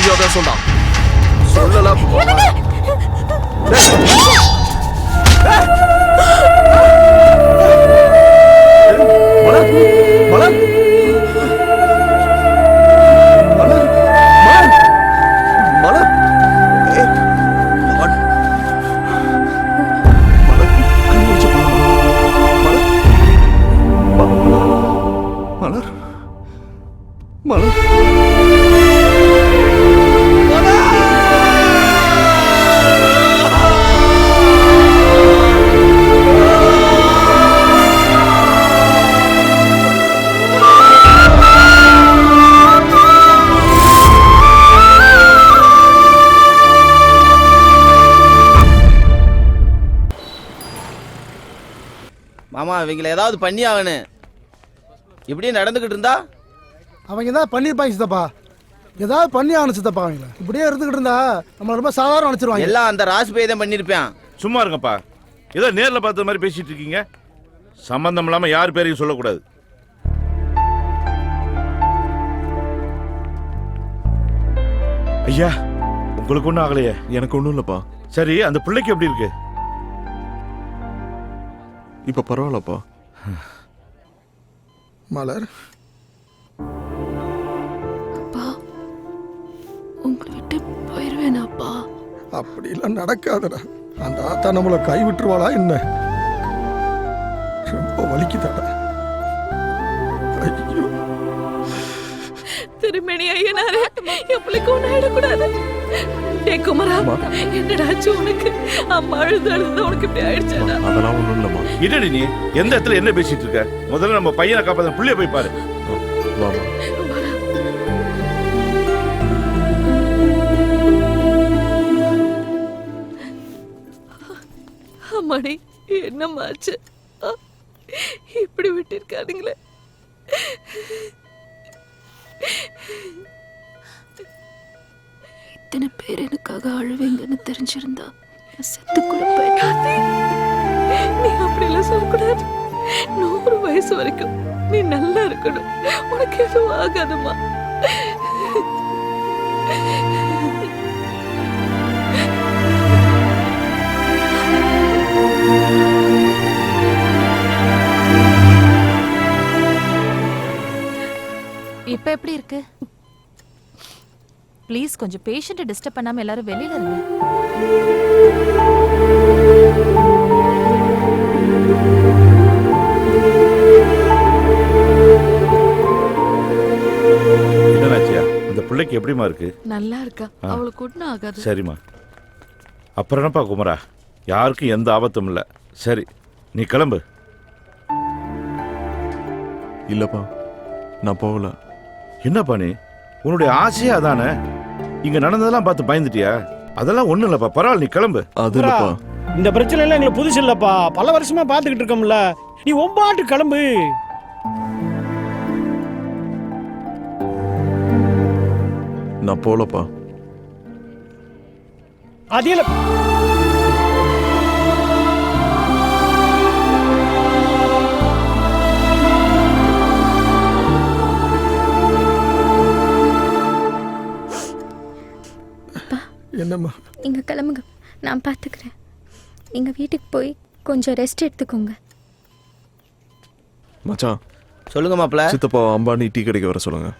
மரியாதை சொல்றா சொல்லல மலர் மலர் மலர் மலர் மலர் ஏய், மலர் மலர் கண்ணு முடிச்சு மலர் மலர் மலர் மாமா இவங்களை ஏதாவது பண்ணி ஆகணும். இப்படியே நடந்துகிட்டு இருந்தா அவங்க ஏதாவது பண்ணிருப்பாங்க சித்தப்பா. ஏதாவது பண்ணி ஆகணும் சித்தப்பா. அவங்கள இப்படியே இருந்துகிட்டு இருந்தா நம்ம ரொம்ப சாதாரண நினைச்சிருவாங்க. எல்லாம் அந்த ராசி பேதம் பண்ணிருப்பேன். சும்மா இருங்கப்பா. ஏதோ நேர்ல பார்த்த மாதிரி பேசிட்டு இருக்கீங்க. சம்பந்தம் இல்லாம யார் பேரையும் சொல்லக்கூடாது. ஐயா உங்களுக்கு ஒன்றும் ஆகலையே? எனக்கு ஒன்றும் இல்லைப்பா. சரி அந்த பிள்ளைக்கு எப்படி இருக்கு? இப்போ பரவாயில்லப்பா. மலர் அப்பா உங்களை விட்டு போயிருவேனாப்பா? அப்படிலாம் நடக்காதடா. அந்த ஆத்தா நம்மளை கை விட்டுருவாளா என்ன? ரொம்ப வலிக்குதாடா. ஐயோ திருமணி ஐயனாரே என் பிள்ளைக்கு ஒன்றும் ஆயிடக்கூடாது. டே குமரா என்னடாச்சு உனக்கு? அம்மா அழுது அழுது உனக்கு இப்படி ஆயிடுச்சாடா? அதெல்லாம் ஒன்றும் இல்லைம்மா. என்னடி நீ எந்த இடத்துல என்ன பேசிட்டு இருக்க? முதல்ல நம்ம பையனை காப்பாத்த புள்ளைய போய் பாரு. வாமா. அம்மாடி என்னம்மாச்சு? இப்படி விட்டிருக்கானுங்களே. இத்தனை பேர் எனக்காக அழுவீங்கன்னு தெரிஞ்சிருந்தா செத்து கூட போயிட்டேன். நீ அப்படிலாம் சொல்லக்கூடாது. 100 வயசு வரைக்கும் நீ நல்லா இருக்கணும். உனக்கு எதுவும் ஆகாதுமா. இப்ப எப்படி இருக்கு? ப்ளீஸ் கொஞ்சம் பேஷண்ட்டை டிஸ்டர்ப் பண்ணாம எல்லாரும் வெளியில இருங்க. என்னன்னாச்சியா? அந்த பிள்ளைக்கு எப்படிமா இருக்கு? நல்லா இருக்கா. அவளுக்கு ஒன்றும் ஆகாது. சரிம்மா. அப்புறம் என்னப்பா குமரா? யாருக்கும் எந்த ஆபத்தும் இல்லை. சரி நீ கிளம்பு. இல்லப்பா நான் போகல. என்னப்பா நீ? உன்னுடைய ஆசையா அதானே? இங்க நடந்ததெல்லாம் பார்த்து பயந்துட்டியா? அதெல்லாம் ஒண்ணும் இல்லப்பா. பரவாயில்ல, நீ கிளம்பு. அது இல்லப்பா. இந்த பிரச்சனை எல்லாம் எங்களுக்கு புதுசு இல்லப்பா. பல வருஷமா பாத்துக்கிட்டு இருக்கோம்ல. நீ ஒம்பாட்டு கிளம்பு. நான் போலப்பா. அதில என்னம்மா? நீங்க கிளம்புங்க, நான் பார்த்துக்கிறேன். நீங்க வீட்டுக்கு போய் கொஞ்சம் ரெஸ்ட் எடுத்துக்கோங்க. மச்சான் சொல்லுங்க மாப்ள. சித்தப்பா அம்பானி டீ கடைக்கு வர சொல்லுங்க.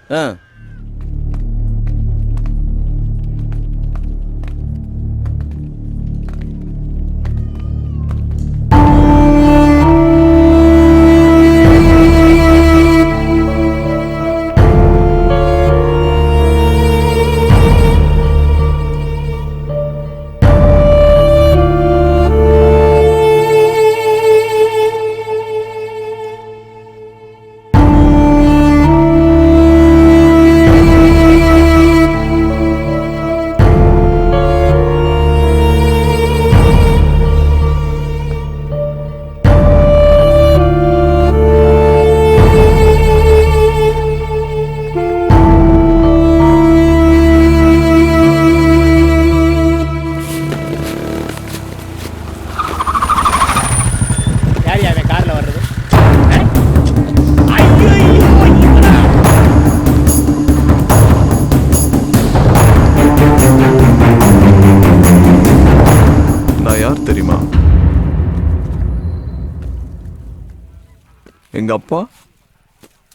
எங்க அப்பா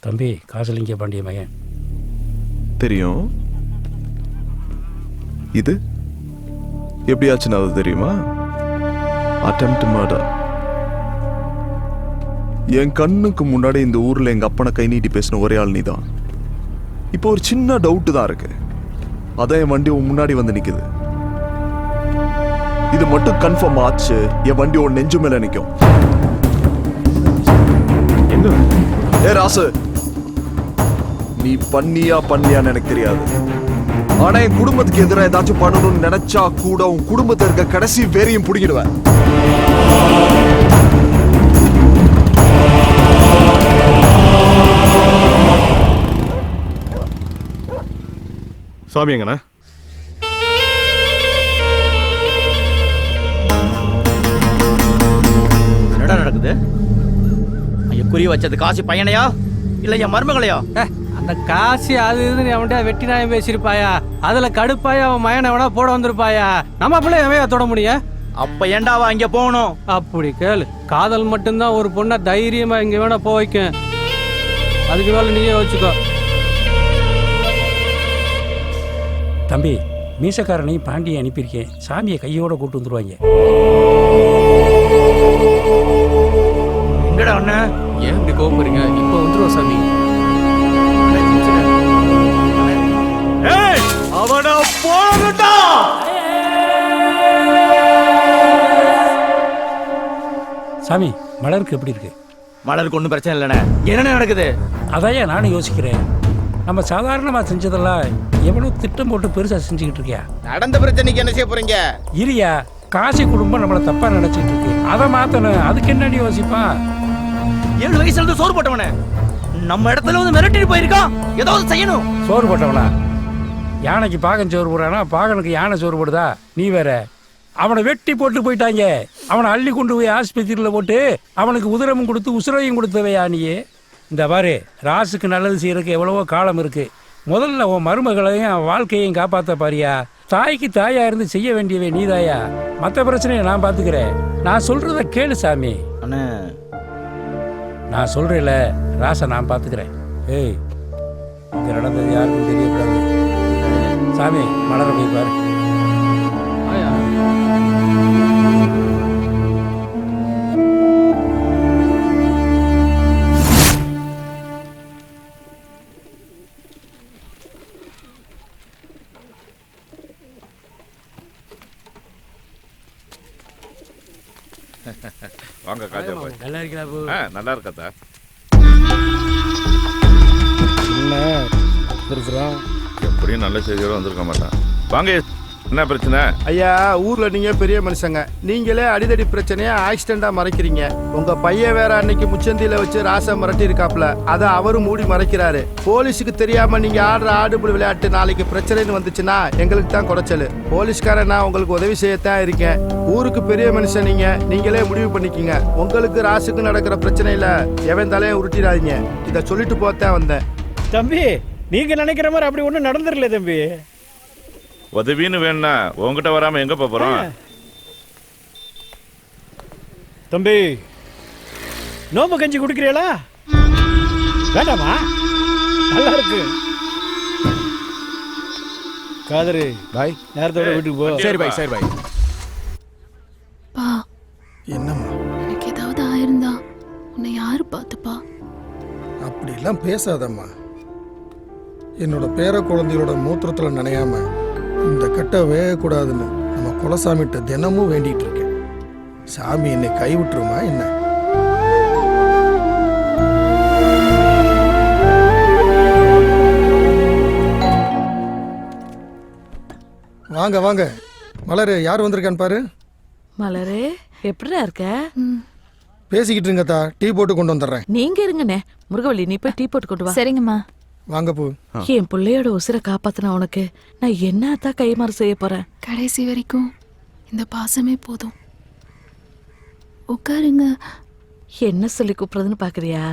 தம்பி காசலிங்க பாண்டிய மகன். தெரியும். இது எப்படி ஆச்சுன்னு அது தெரியுமா? Attempt murder. என் கண்ணுக்கு முன்னாடி இந்த ஊர்ல எங்க அப்பனை கை நீட்டி பேசின ஒரே ஆள் நீதான். இப்போ ஒரு சின்ன டவுட் தான் இருக்கு. அதான் என் வண்டி உன் முன்னாடி வந்து நிக்குது. இது மட்டும் கன்ஃபார்ம் ஆச்சு, என் வண்டி உன் நெஞ்சு மேல நிக்கும். ஏ ராசு, நீ பண்ணியான்னு எனக்கு தெரியாது. ஆனா என் குடும்பத்துக்கு எதிராக ஏதாச்சும் பண்ணணும்னு நினைச்சா கூட உன் குடும்பத்தை இருக்க கடைசி வேறையும் பிடிக்கிடுவேன். சாமி எங்கண்ணா? என்னடா நடக்குது? ஐயா குறி வச்சது காசு பையனையா இல்ல என் மருமகளையா? அந்த காசு அது இதுன்னு அவன்கிட்ட வெட்டி நாயம் பேசியிருப்பாயா, அதுல கடுப்பாயா அவன் மயனை எவனா போட வந்திருப்பாயா. நம்ம பிள்ளை எவையா தொட முடியும்? அப்ப ஏண்டாவா இங்க போகணும்? அப்படி கேளு. காதல் மட்டும்தான் ஒரு பொண்ணை தைரியமா இங்க வேணா போக வைக்கும். அதுக்கு மேல நீயே வச்சுக்கோ. தம்பி மீசக்காரனையும் பாண்டியை அனுப்பியிருக்கேன். சாமியை கையோட கூட்டு வந்துருவாங்க. எங்கடா அண்ணா? ஏன் இப்படி கோபப்படுறீங்க? இப்போ வந்துருவோம் சாமி. அவன போகட்டா. சாமி மலருக்கு எப்படி இருக்கு? மலருக்கு ஒன்றும் பிரச்சனை இல்லைண்ணே. என்ன நடக்குது? அதையா நானும் யோசிக்கிறேன். நம்ம சாதாரணமா செஞ்சதெல்லாம் எவ்வளவு திட்டம் போட்டு பெருசா செஞ்சுக்கிட்டு இருக்கியா? நடந்த பிரச்சனைக்கு என்ன செய்ய போறீங்க? இரியா, காசி குடும்பம் நம்மள தப்பா நினைச்சிட்டு இருக்கு. அதை மாத்தணும். அதுக்கு என்னடி யோசிப்பா? 7 வயசுல இருந்து சோறு போட்டவனே நம்ம இடத்துல வந்து மிரட்டிட்டு போயிருக்கான். ஏதாவது செய்யணும். சோறு போட்டவனா? யானைக்கு பாகன் சோறு போடுறானா? பாகனுக்கு யானை சோறு போடுதா? நீ வேற. அவனை வெட்டி போட்டு போயிட்டாங்க. அவனை அள்ளி கொண்டு போய் ஆஸ்பத்திரியில் போட்டு அவனுக்கு உதிரமும் கொடுத்து உசுரையும் கொடுத்தவையா நீயே? இந்த பாரு, ராசுக்கு நல்லது செய்யறதுக்கு எவ்வளவோ காலம் இருக்கு. முதல்ல உன் மருமகளையும் வாழ்க்கையையும் காப்பாத்த பாரியா. தாய்க்கு தாயா இருந்து செய்ய வேண்டியவே நீதாயா. மற்ற பிரச்சனையை நான் பாத்துக்கிறேன். நான் சொல்றத கேளு சாமி. நான் சொல்றேன்ல, ராசை நான் பாத்துக்கிறேன். ஏய், இங்க நடந்தது யாருக்கும் தெரியக்கூடாது. சாமி மலர போய் பாரு. வாங்க காஜா பாய். நல்லா இருக்கா? நல்லா இருக்கா? எப்படியும் நல்ல செய்தியோட வந்திருக்க மாட்டான். வாங்க, என்ன பிரச்சனை? ஐயா, ஊர்ல நீங்க பெரிய மனுஷங்க. நீங்களே அடிதடி பிரச்சனையா ஆக்சிடென்டா மறைக்கிறீங்க. உங்க பையன் வேற அன்னைக்கு முச்சந்தியில வச்சு ராசா மிரட்டி இருக்காப்ல. அதை அவரும் மூடி மறைக்கிறாரு. போலீஸுக்கு தெரியாம நீங்க ஆடுற ஆடுபுடி விளையாட்டு நாளைக்கு பிரச்சனைன்னு வந்துச்சுன்னா எங்களுக்கு தான் குறைச்சல். போலீஸ்காரன் நான் உங்களுக்கு உதவி செய்யத்தான் இருக்கேன். ஊருக்கு பெரிய மனுஷன் நீங்க. நீங்களே முடிவு பண்ணிக்கீங்க. உங்களுக்கு ராசுக்கு நடக்கிற பிரச்சனையில எவன் தலையை உருட்டிடாதீங்க. இதை சொல்லிட்டு போத்தான் வந்தேன். தம்பி, நீங்க நினைக்கிற மாதிரி அப்படி ஒண்ணும் நடந்துடல தம்பி. உதவின்னு வேணா உங்ககிட்ட வராம எங்க போறோம்? தம்பி, நோம்பு கஞ்சி குடிக்கிறீங்களா? வேண்டாமா? நல்லா இருக்கு. காதரு பாய், நேரத்தோட வீட்டுக்கு போ. சரி பாய், சரி பாய். பா, என்னம்மா எனக்கு ஏதாவது ஆயிருந்தா உன்னை யாரு பார்த்துப்பா? அப்படிலாம் பேசாதம்மா. என்னோட பேர குழந்தையோட மூத்திரத்தில் நனையாம இந்த கட்டை வேகக்கூடாதுன்னு நம்ம குலசாமிகிட்ட தினமும் வேண்டிட்டு இருக்கேன். சாமி என்னை கைவிட்டுருமா என்ன? வாங்க வாங்க. மலரு, யார் வந்திருக்கான்னு பாரு. மலரே, எப்படிடா இருக்க? பேசிக்கிட்டு இருங்கத்தா, டீ போட்டு கொண்டு வந்துடுறேன். நீங்க இருங்கண்ணே. முருகவள்ளி, நீ போய் டீ போட்டு கொண்டு வா. சரிங்கம்மா. வாங்க போ. என் பிள்ளையோட உசுரை காப்பாத்தின உனக்கு நான் என்னத்தான் கைமாறு செய்ய போறேன்? கடைசி வரைக்கும் இந்த பாசமே போதும். உட்காருங்க. என்ன சொல்லி கூப்பிடுறதுன்னு பாக்குறியா?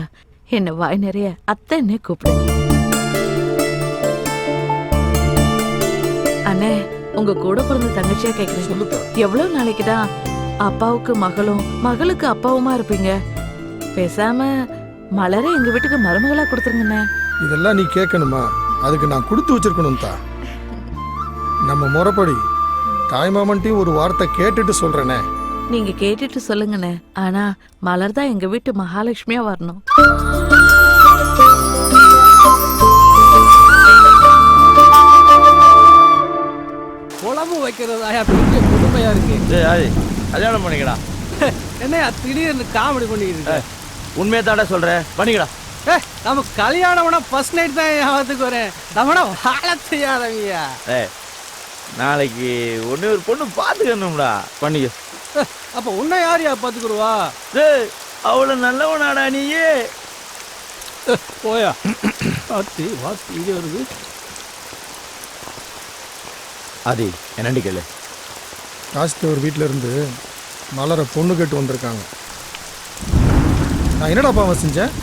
என்ன வாய் நிறைய அத்தன்னே கூப்பிடு. அண்ணே, உங்க கூட பிறந்த தங்கச்சியா கேக்குறேன். எவ்வளவு நாளைக்குதான் அப்பாவுக்கு மகளும் மகளுக்கு அப்பாவுமா இருப்பீங்க? பேசாம மலரை எங்க வீட்டுக்கு மருமகளா கொடுத்துருங்கண்ணே. இதெல்லாம் நீ கேட்கணுமா? அதுக்கு நான் கொடுத்து வச்சிருக்கணும் தான். நம்ம முறைப்படி தாய்மாமன்ட்டையும் ஒரு வார்த்தை கேட்டுட்டு சொல்றேனே. நீங்க கேட்டுட்டு சொல்லுங்கண்ணே. ஆனா மலர் தான் எங்க வீட்டு மகாலட்சுமியா வரணும். குழம்பு வைக்கிறதாயா பெரிய கொடுமையா இருக்கு. கல்யாணம் பண்ணிக்கடா. என்னையா திடீர்னு காமெடி பண்ணிக்கிட்டு இருக்க? உண்மையை தாண்டா சொல்றேன், பண்ணிக்கடா. நம்ம கல்யாணம்னா ஃபர்ஸ்ட் நைட் தான் ஞாபகத்துக்கு வரேன். நம்மனா வாழ தெரியாதவங்கயா. நாளைக்கு ஒண்ணு ஒரு பொண்ணு பாத்துக்கணும்டா, பண்ணிக்க. அப்ப உன்னை யாரையா பாத்துக்குருவா? அவ்வளவு நல்லவனாடா நீயே. போயா வாத்தி வாத்தி இங்கே வருது. அது என்னண்டி கேளு. காசித்தவர் வீட்டில இருந்து மலரை பொண்ணு கேட்டு வந்திருக்காங்க. நான் என்னடாப்பா அவன் செஞ்சேன்?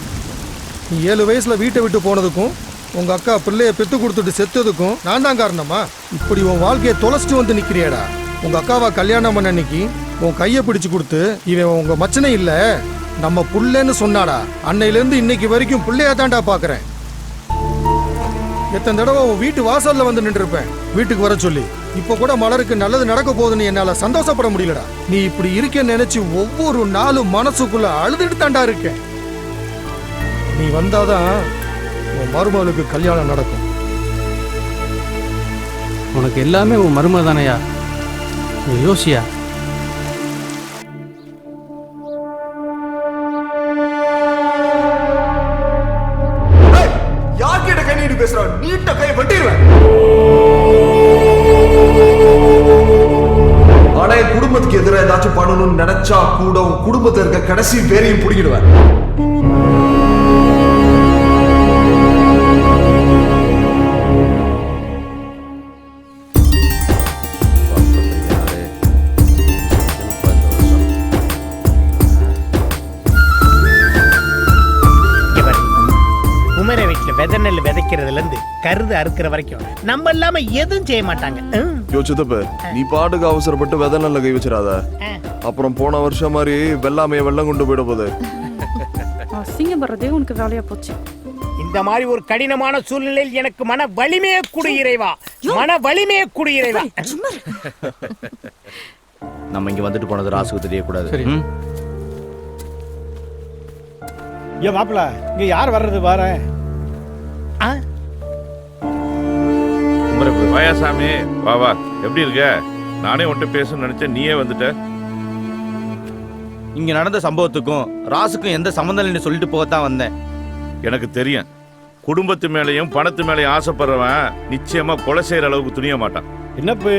நீ 7 வயசுல வீட்டை விட்டு போனதுக்கும் உங்க அக்கா பிள்ளைய பெத்து கொடுத்துட்டு செத்ததுக்கும் நான் தான் காரணமா? இப்படி உன் வாழ்க்கையை தொலைச்சிட்டு வந்து நிக்கிறியாடா. உங்க அக்காவா கல்யாணம் பண்ண அன்னைக்கு உன் கையை பிடிச்சு கொடுத்து இவன் உங்க மச்சனே இல்ல நம்ம புள்ளன்னு சொன்னாடா. அன்னையிலேருந்து இன்னைக்கு வரைக்கும் புள்ளையா தான்டா பாக்குறேன். எத்தனை தடவை உன் வீட்டு வாசல்ல வந்து நின்று இருப்பேன் வீட்டுக்கு வர சொல்லி. இப்ப கூட மலருக்கு நல்லது நடக்க போகுதுன்னு என்னால சந்தோஷப்பட முடியலடா. நீ இப்படி இருக்கேன்னு நினைச்சு ஒவ்வொரு நாளும் மனசுக்குள்ள அழுதுட்டு தாண்டா இருக்கேன். நீ வந்தாதான் உன் மருமகளுக்கு கல்யாணம் நடக்கும். உனக்கு எல்லாமே உன் மருமக தானையா? நீ யோசியா. யார்கிட்ட கை நீட்டு பேசுற? நீட்ட கையை வெட்டிடுவேன். ஆனா என் குடும்பத்துக்கு எதிராக ஏதாச்சும் பண்ணணும்னு நினைச்சா கூட உன் குடும்பத்தில் இருக்க கடைசி பேரையும் பிடிக்கிடுவேன். குமர வீட்டுல விதை நெல் விதைக்கிறதுல இருந்து கருது அறுக்கிற வரைக்கும் நம்ம இல்லாம எதுவும் செய்ய மாட்டாங்க. யோசித்தப்ப நீ பாட்டுக்கு அவசரப்பட்டு விதை நல்ல கை வச்சிடாத. அப்புறம் போன வருஷம் மாதிரி வெள்ளாமைய வெள்ளம் கொண்டு போயிட போகுது. அசிங்கப்படுறதே உனக்கு வேலையா போச்சு. இந்த மாதிரி ஒரு கடினமான சூழ்நிலையில் எனக்கு மன வலிமையை கொடு இறைவா, மன வலிமையை கொடு இறைவா. நம்ம இங்க வந்துட்டு போனது ராசுக்கு தெரியக்கூடாது. ஏன் மாப்பிள்ள இங்க யார் வர்றது பாரு. வாயாசாமி வா வா, எப்படி இருக்க? நானே உன்கிட்ட பேசணும்னு நினைச்சேன், நீயே வந்துட்ட. இங்க நடந்த சம்பவத்துக்கும் ராசுக்கும் எந்த சம்பந்தம் இல்லைன்னு சொல்லிட்டு போகத்தான் வந்தேன். எனக்கு தெரியும், குடும்பத்து மேலையும் பணத்து மேலையும் ஆசைப்படுறவன் நிச்சயமா கொலை செய்யற அளவுக்கு துணிய மாட்டான். என்னப்பு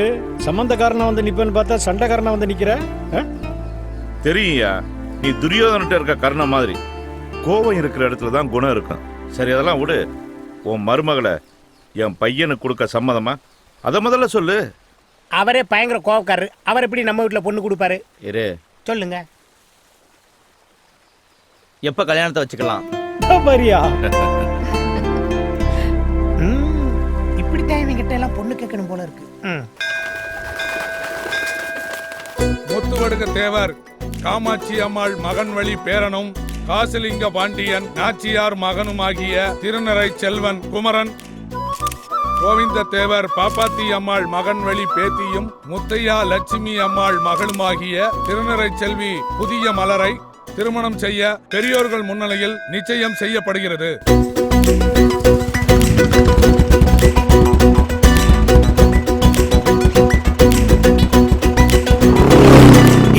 சம்பந்தக்காரனா வந்து நிப்பன்னு பார்த்தா சண்டைக்காரனா வந்து நிக்கிற? தெரியுயா, நீ துரியோதனிட்ட இருக்க கர்ணம் மாதிரி கோபம் இருக்கிற இடத்துல தான் குணம் இருக்கும். சரி, அதெல்லாம் விடு. உன் மருமகளை என் பையனுக்கு கொடுக்க சம்மதமா? அதை முதல்ல சொல்லு. அவரே பயங்கர கோபக்காரரு. அவர் எப்படி நம்ம வீட்டுல பொண்ணு கொடுப்பாரு? இரு சொல்லுங்க. எப்ப கல்யாணத்தை வச்சுக்கலாம்? இப்படித்தான் இவங்க கிட்ட எல்லாம் பொண்ணு கேட்கணும் போல இருக்கு. முத்துவடுக தேவர் காமாட்சி அம்மாள் மகன் வழி பேரனும் காசிலிங்க பாண்டியன் நாச்சியார் மகனுமாகிய திருநறை செல்வன் குமரன், கோவிந்த தேவர் பாப்பாத்தி அம்மாள் மகன் வழி பேத்தியும் முத்தையா லட்சுமி அம்மாள் மகளுமாகிய திருநறை செல்வி புதிய மலரை திருமணம் செய்ய பெரியோர்கள் முன்னிலையில் நிச்சயம் செய்யப்படுகிறது.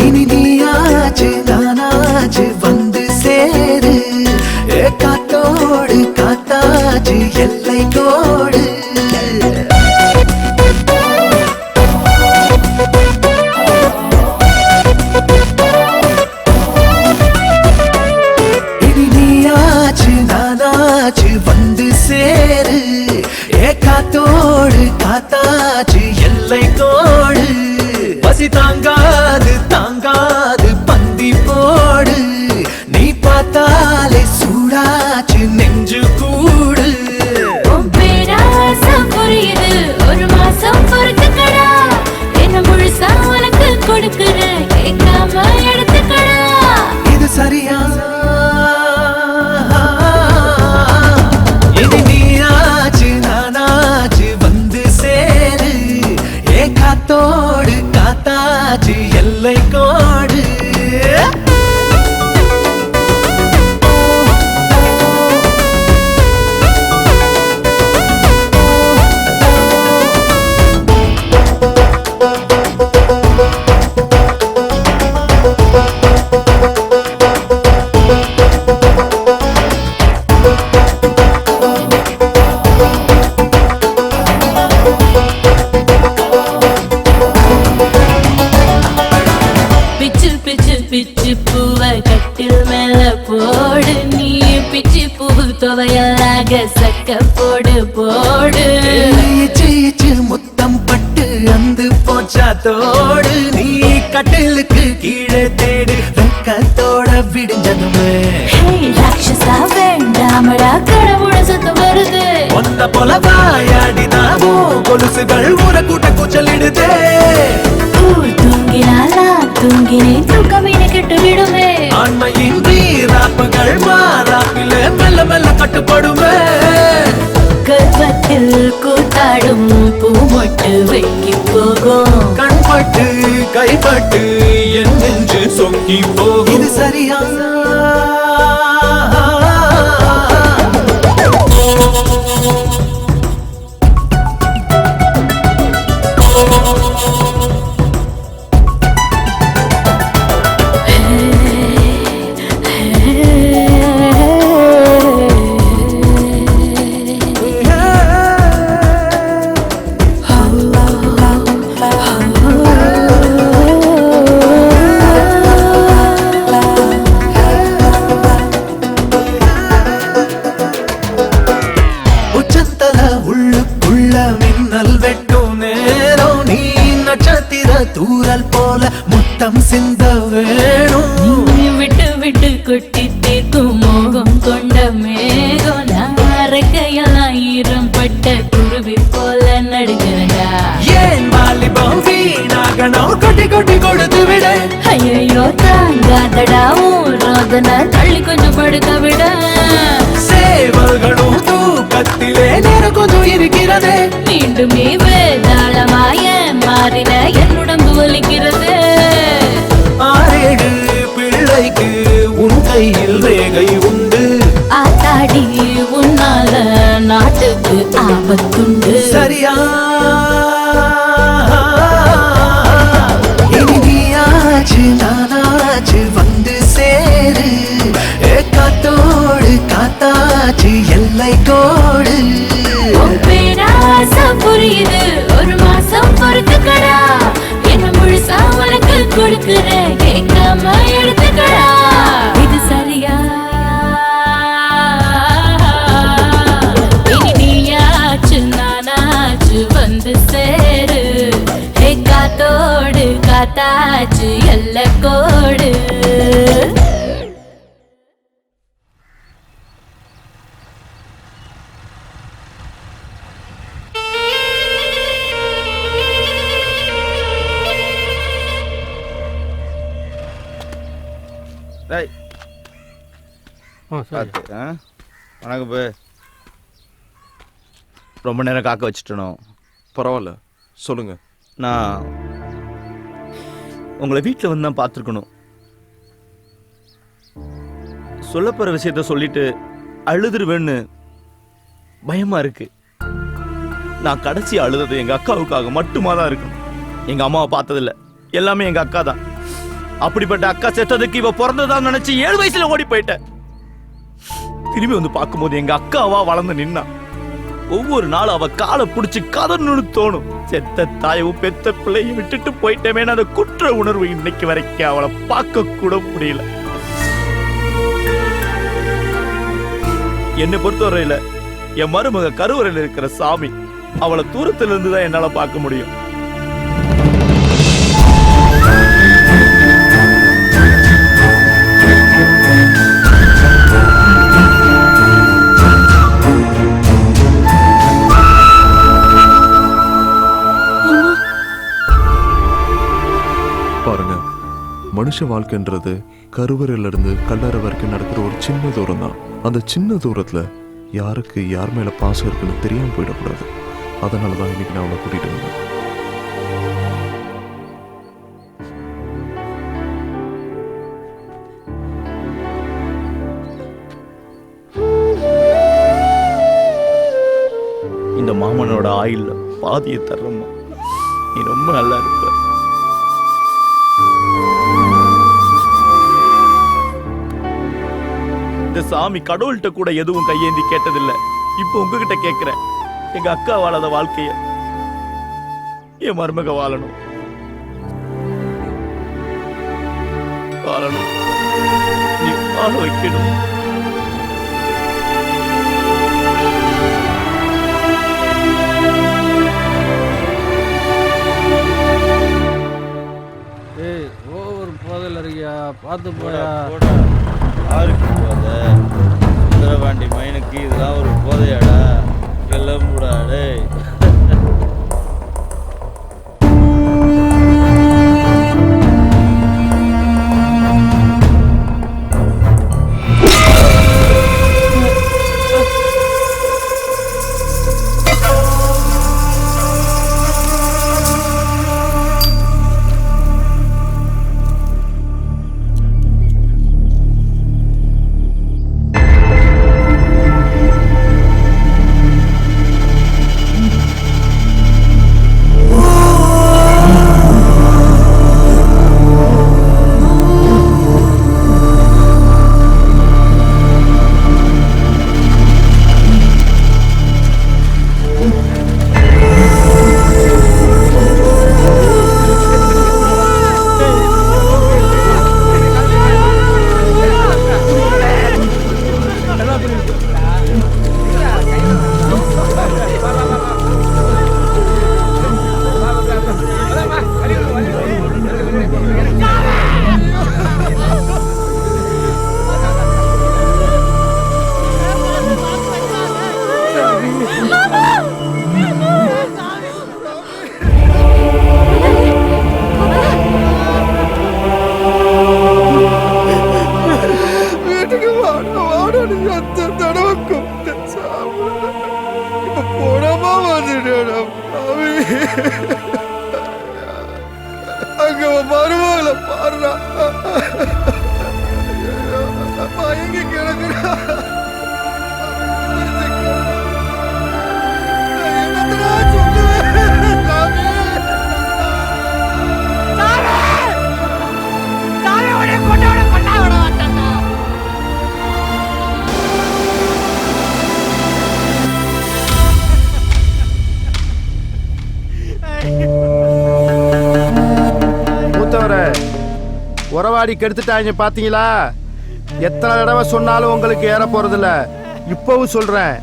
இனி நீயாச்சு நானாச்சு வந்து சேரு, காத்தோடு காத்தாச்சு எல்லை கோடு. இனி நீயாச்சு நானாச்சு வந்து சேரு, காத்தோடு காத்தாச்சு எல்லை கோடு. பசி தாங்காது தாங்காது பந்தி போடு, நீ பார்த்தாலே சூடாச்சு நெஞ்சு கூடு. புரியுது, ஒரு மாசம் பொறுத்துக்கடா, என்ன முழுசா உனக்கு கொடுக்குறேன், கேட்காம எடுத்துக்கடா. இது சரியா காத்தோடு காத்தாச்சு எல்லை கோடு பிச்சு பூவ கட்டில் மேல போடு நீ பிச்சு பூவு துவையலாக சக்க போடு போடு முத்தம் பட்டு அந்து போச்சா தோடு நீ கட்டிலுக்கு கீழே தேடு வெக்கத்தோட விடிஞ்சதுமே ராட்சசா வேண்டாமடா கடவுள சத்தம் வருது ஒத்த போல வாயாடினாவோ கொலுசுகள் ஊர கூட்ட கூச்சலிடுதே தூங்கினாலா தூங்கினேன் தூக்கமீன கெட்டு விடுமே ஆண்மையின்றி ராப்புகள் மாறாப்பில மெல்ல மெல்ல கட்டுப்படுமே கர்ப்பத்தில் கூத்தாடும் பூமொட்டு வைக்கி போகும் கண்பட்டு கைப்பட்டு என் நெஞ்சு சொங்கி போகும் இது சரியா தூரல் போல முத்தம் சிந்த வேணும் விட்டு விட்டு கொட்டி தீர்க்கும் மோகம் கொண்ட மேகம் நாரக்கையெல்லாம் ஈரம் பட்ட குருவி போல நடுகிறடா ஏன் வாலிபம் வீணாகணும் கொட்டி கொட்டி கொடுத்து விட ஐயோ தாங்காதடா ரோதனை தள்ளி கொஞ்சம் படுக்க விட சேவல்களும் தூக்கத்திலே நேரம் கொஞ்சம் இருக்கிறதே மீண்டுமே வேதாளமாய மாறின என்னுடம்பு வலிக்கிறது 6-7 பிள்ளைக்கு உன் கையில் ரேகை உண்டு ஆத்தாடி உன்னால நாட்டுக்கு ஆபத்துண்டு சரியா இனி நீயாச்சு நானாச்சு வந்து சேரு காத்தோடு காத்தாச்சு எல்லை கோடு புரியுது ஒரு மாசம் பொறுத்துக்கடா என்ன முழுசா உனக்கு கொடுக்குறேன் கேட்காம எடுத்துக்கடா இது சரியா இனி நீயாச்சு நானாச்சு வந்து சேரு காத்தோடு காத்தாச்சு எல்லை கோடு வணக்கம் பே ரொம்ப நேரம் காக்க வச்சுட்டணும் பரவாயில்ல சொல்லுங்க நான் உங்களை வீட்டில் வந்து தான் பார்த்துருக்கணும் சொல்ல போகிற விஷயத்த சொல்லிட்டு அழுதுருவேன்னு பயமா இருக்கு நான் கடைசி அழுதது எங்க அக்காவுக்காக மட்டுமா தான் இருக்கணும் எங்க அம்மாவை பார்த்ததில்ல எல்லாமே எங்க அக்கா தான் அப்படிப்பட்ட அக்கா செத்ததுக்கு இவ பிறந்ததான் நினைச்சு 7 வயசுல ஓடி போயிட்டேன் திரும்பி வந்து பார்க்கும்போது எங்க அக்காவா வளர்ந்து நின்னா ஒவ்வொரு நாளும் அவ காலை பிடிச்சி கதறணும்னு தோணும் செத்த தாயவும் பெத்த பிள்ளையும் விட்டுட்டு போயிட்டேமே அந்த குற்ற உணர்வு இன்னைக்கு வரைக்கும் அவளை பார்க்க கூட முடியல என்னை பொறுத்தவரையில என் மருமக கருவறையில் இருக்கிற சாமி அவளை தூரத்துல இருந்து தான் என்னால பார்க்க முடியும் பாருங்க மனுஷ வாழ்க்கைன்றது கருவறையில இருந்து கல்லறை வரைக்கும் நடக்கிற ஒரு சின்ன தூரம் தான். அந்த சின்ன தூரத்துல யாருக்கு யார் மேல பாசம் இருக்குன்னு தெரியாம போயிடக்கூடாது. அதனாலதான் இன்னைக்கு நான் அவளை கூட்டிட்டு வந்தேன். பாதியை தர்றம்மா. நீ ரொம்ப நல்லா இருப்ப. இந்த சாமி கடவுள்கிட்ட கூட எதுவும் கையேந்தி கேட்டதில்லை. இப்போ உங்ககிட்ட கேட்கிறேன், எங்க அக்கா வாழாத வாழ்க்கைய என் மருமக வாழணும். வாழணும், நீ வாழ வைக்கணும். ஏய் ஓவர் போதல் இருக்கியா, பார்த்து போயா. யாருக்கு போதை? சுந்தரபாண்டி மைனுக்கு இதெல்லாம் ஒரு போதையாடா? கிளம்புடா டேய். அங்க மருமகளை பாடுறா, மயங்கி கிடக்குறா. உறவாடி கெடுத்துட்டாங்க பாத்தீங்களா? எத்தனை தடவை சொன்னாலும் உங்களுக்கு ஏற போறதில்ல. இப்பவும் சொல்றேன்,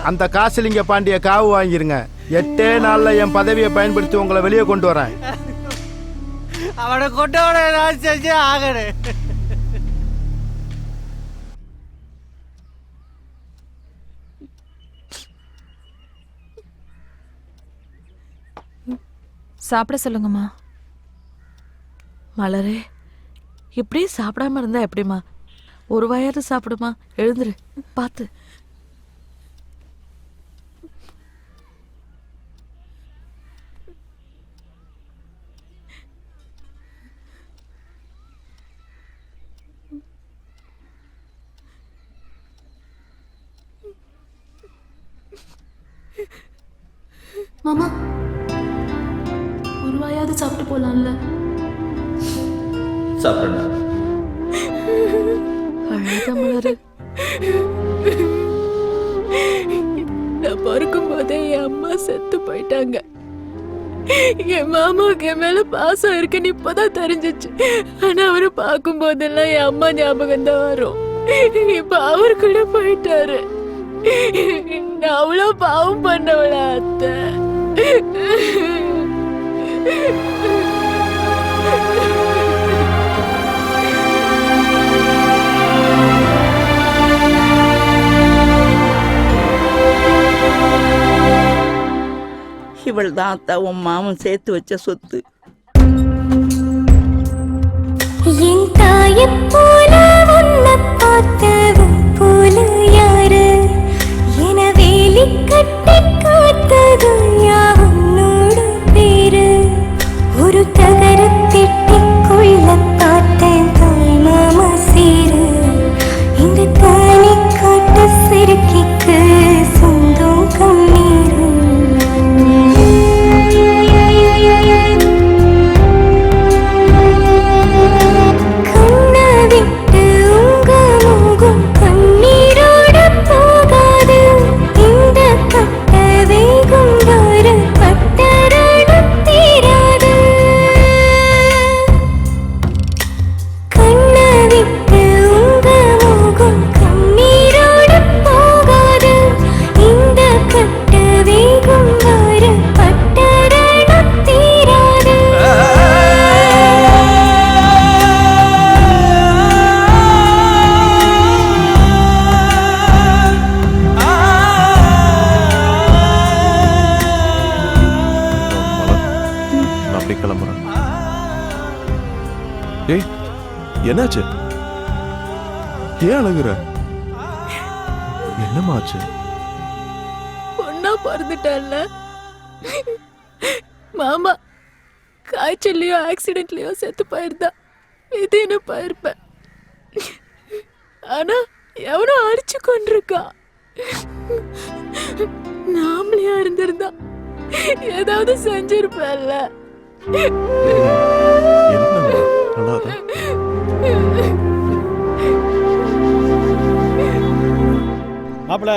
அந்த காசிலிங்க பாண்டிய காவு வாங்கிருங்க. 8 நாள்ல என் பதவியை பயன்படுத்தி உங்களை வெளியே கொண்டு வரேன். அவனை கொண்டவனை நான் செஞ்சே ஆகணும். சாப்பிட சொல்லுங்கம்மா. மலரே, இப்படியே சாப்பிடாம இருந்தா எப்படிமா? ஒரு வாயாவது சாப்பிடுமா. எழுந்துரு, பார்த்து. மாமா, ஒரு வாயாவது சாப்பிட்டு போலாம்ல? சாப்பிடுங்க. அழாத மலரு. நான் பிறக்கும் போதே என் அம்மா செத்து போயிட்டாங்க. என் மாமாவுக்கு என் மேல பாசம் இருக்குன்னு இப்பதான் தெரிஞ்சிச்சு. ஆனா அவரை பார்க்கும் போதெல்லாம் என் அம்மா ஞாபகம் தான் வரும். இப்ப அவர் கூட போயிட்டாரு. நான் அவ்வளோ பாவம் பண்ணவள அத்தை. இவள் தான் அத்தா உன் மாமன் சேர்த்து வச்ச சொத்து. என் தாயைப் போல உன்னை பார்த்தவன் போல யாரு? என வேலி கட்டி காத்ததும் யாவனோட பேரு. ஒரு தகரத்திட்டிக்குள்ள பார்த்தேன் தாய் மாமா சீரு. இந்த தானி காட்டு சிறுக்கிக்கு சொந்தம் கண்ணீரு. கிளம்புறேன். ஏய் என்னாச்சு? ஏன் அழுகுற? என்னமாச்சு? பொண்ணா பிறந்துட்டல்ல மாமா, காய்ச்சல்லையோ ஆக்சிடென்ட்லயோ செத்து போயிருந்தா இதுன்னு போயிருப்பேன். ஆனா எவனோ அடிச்சு கொண்டிருக்கா. நாமளையா இருந்திருந்தா ஏதாவது செஞ்சிருப்பேன்ல. மாப்பிள,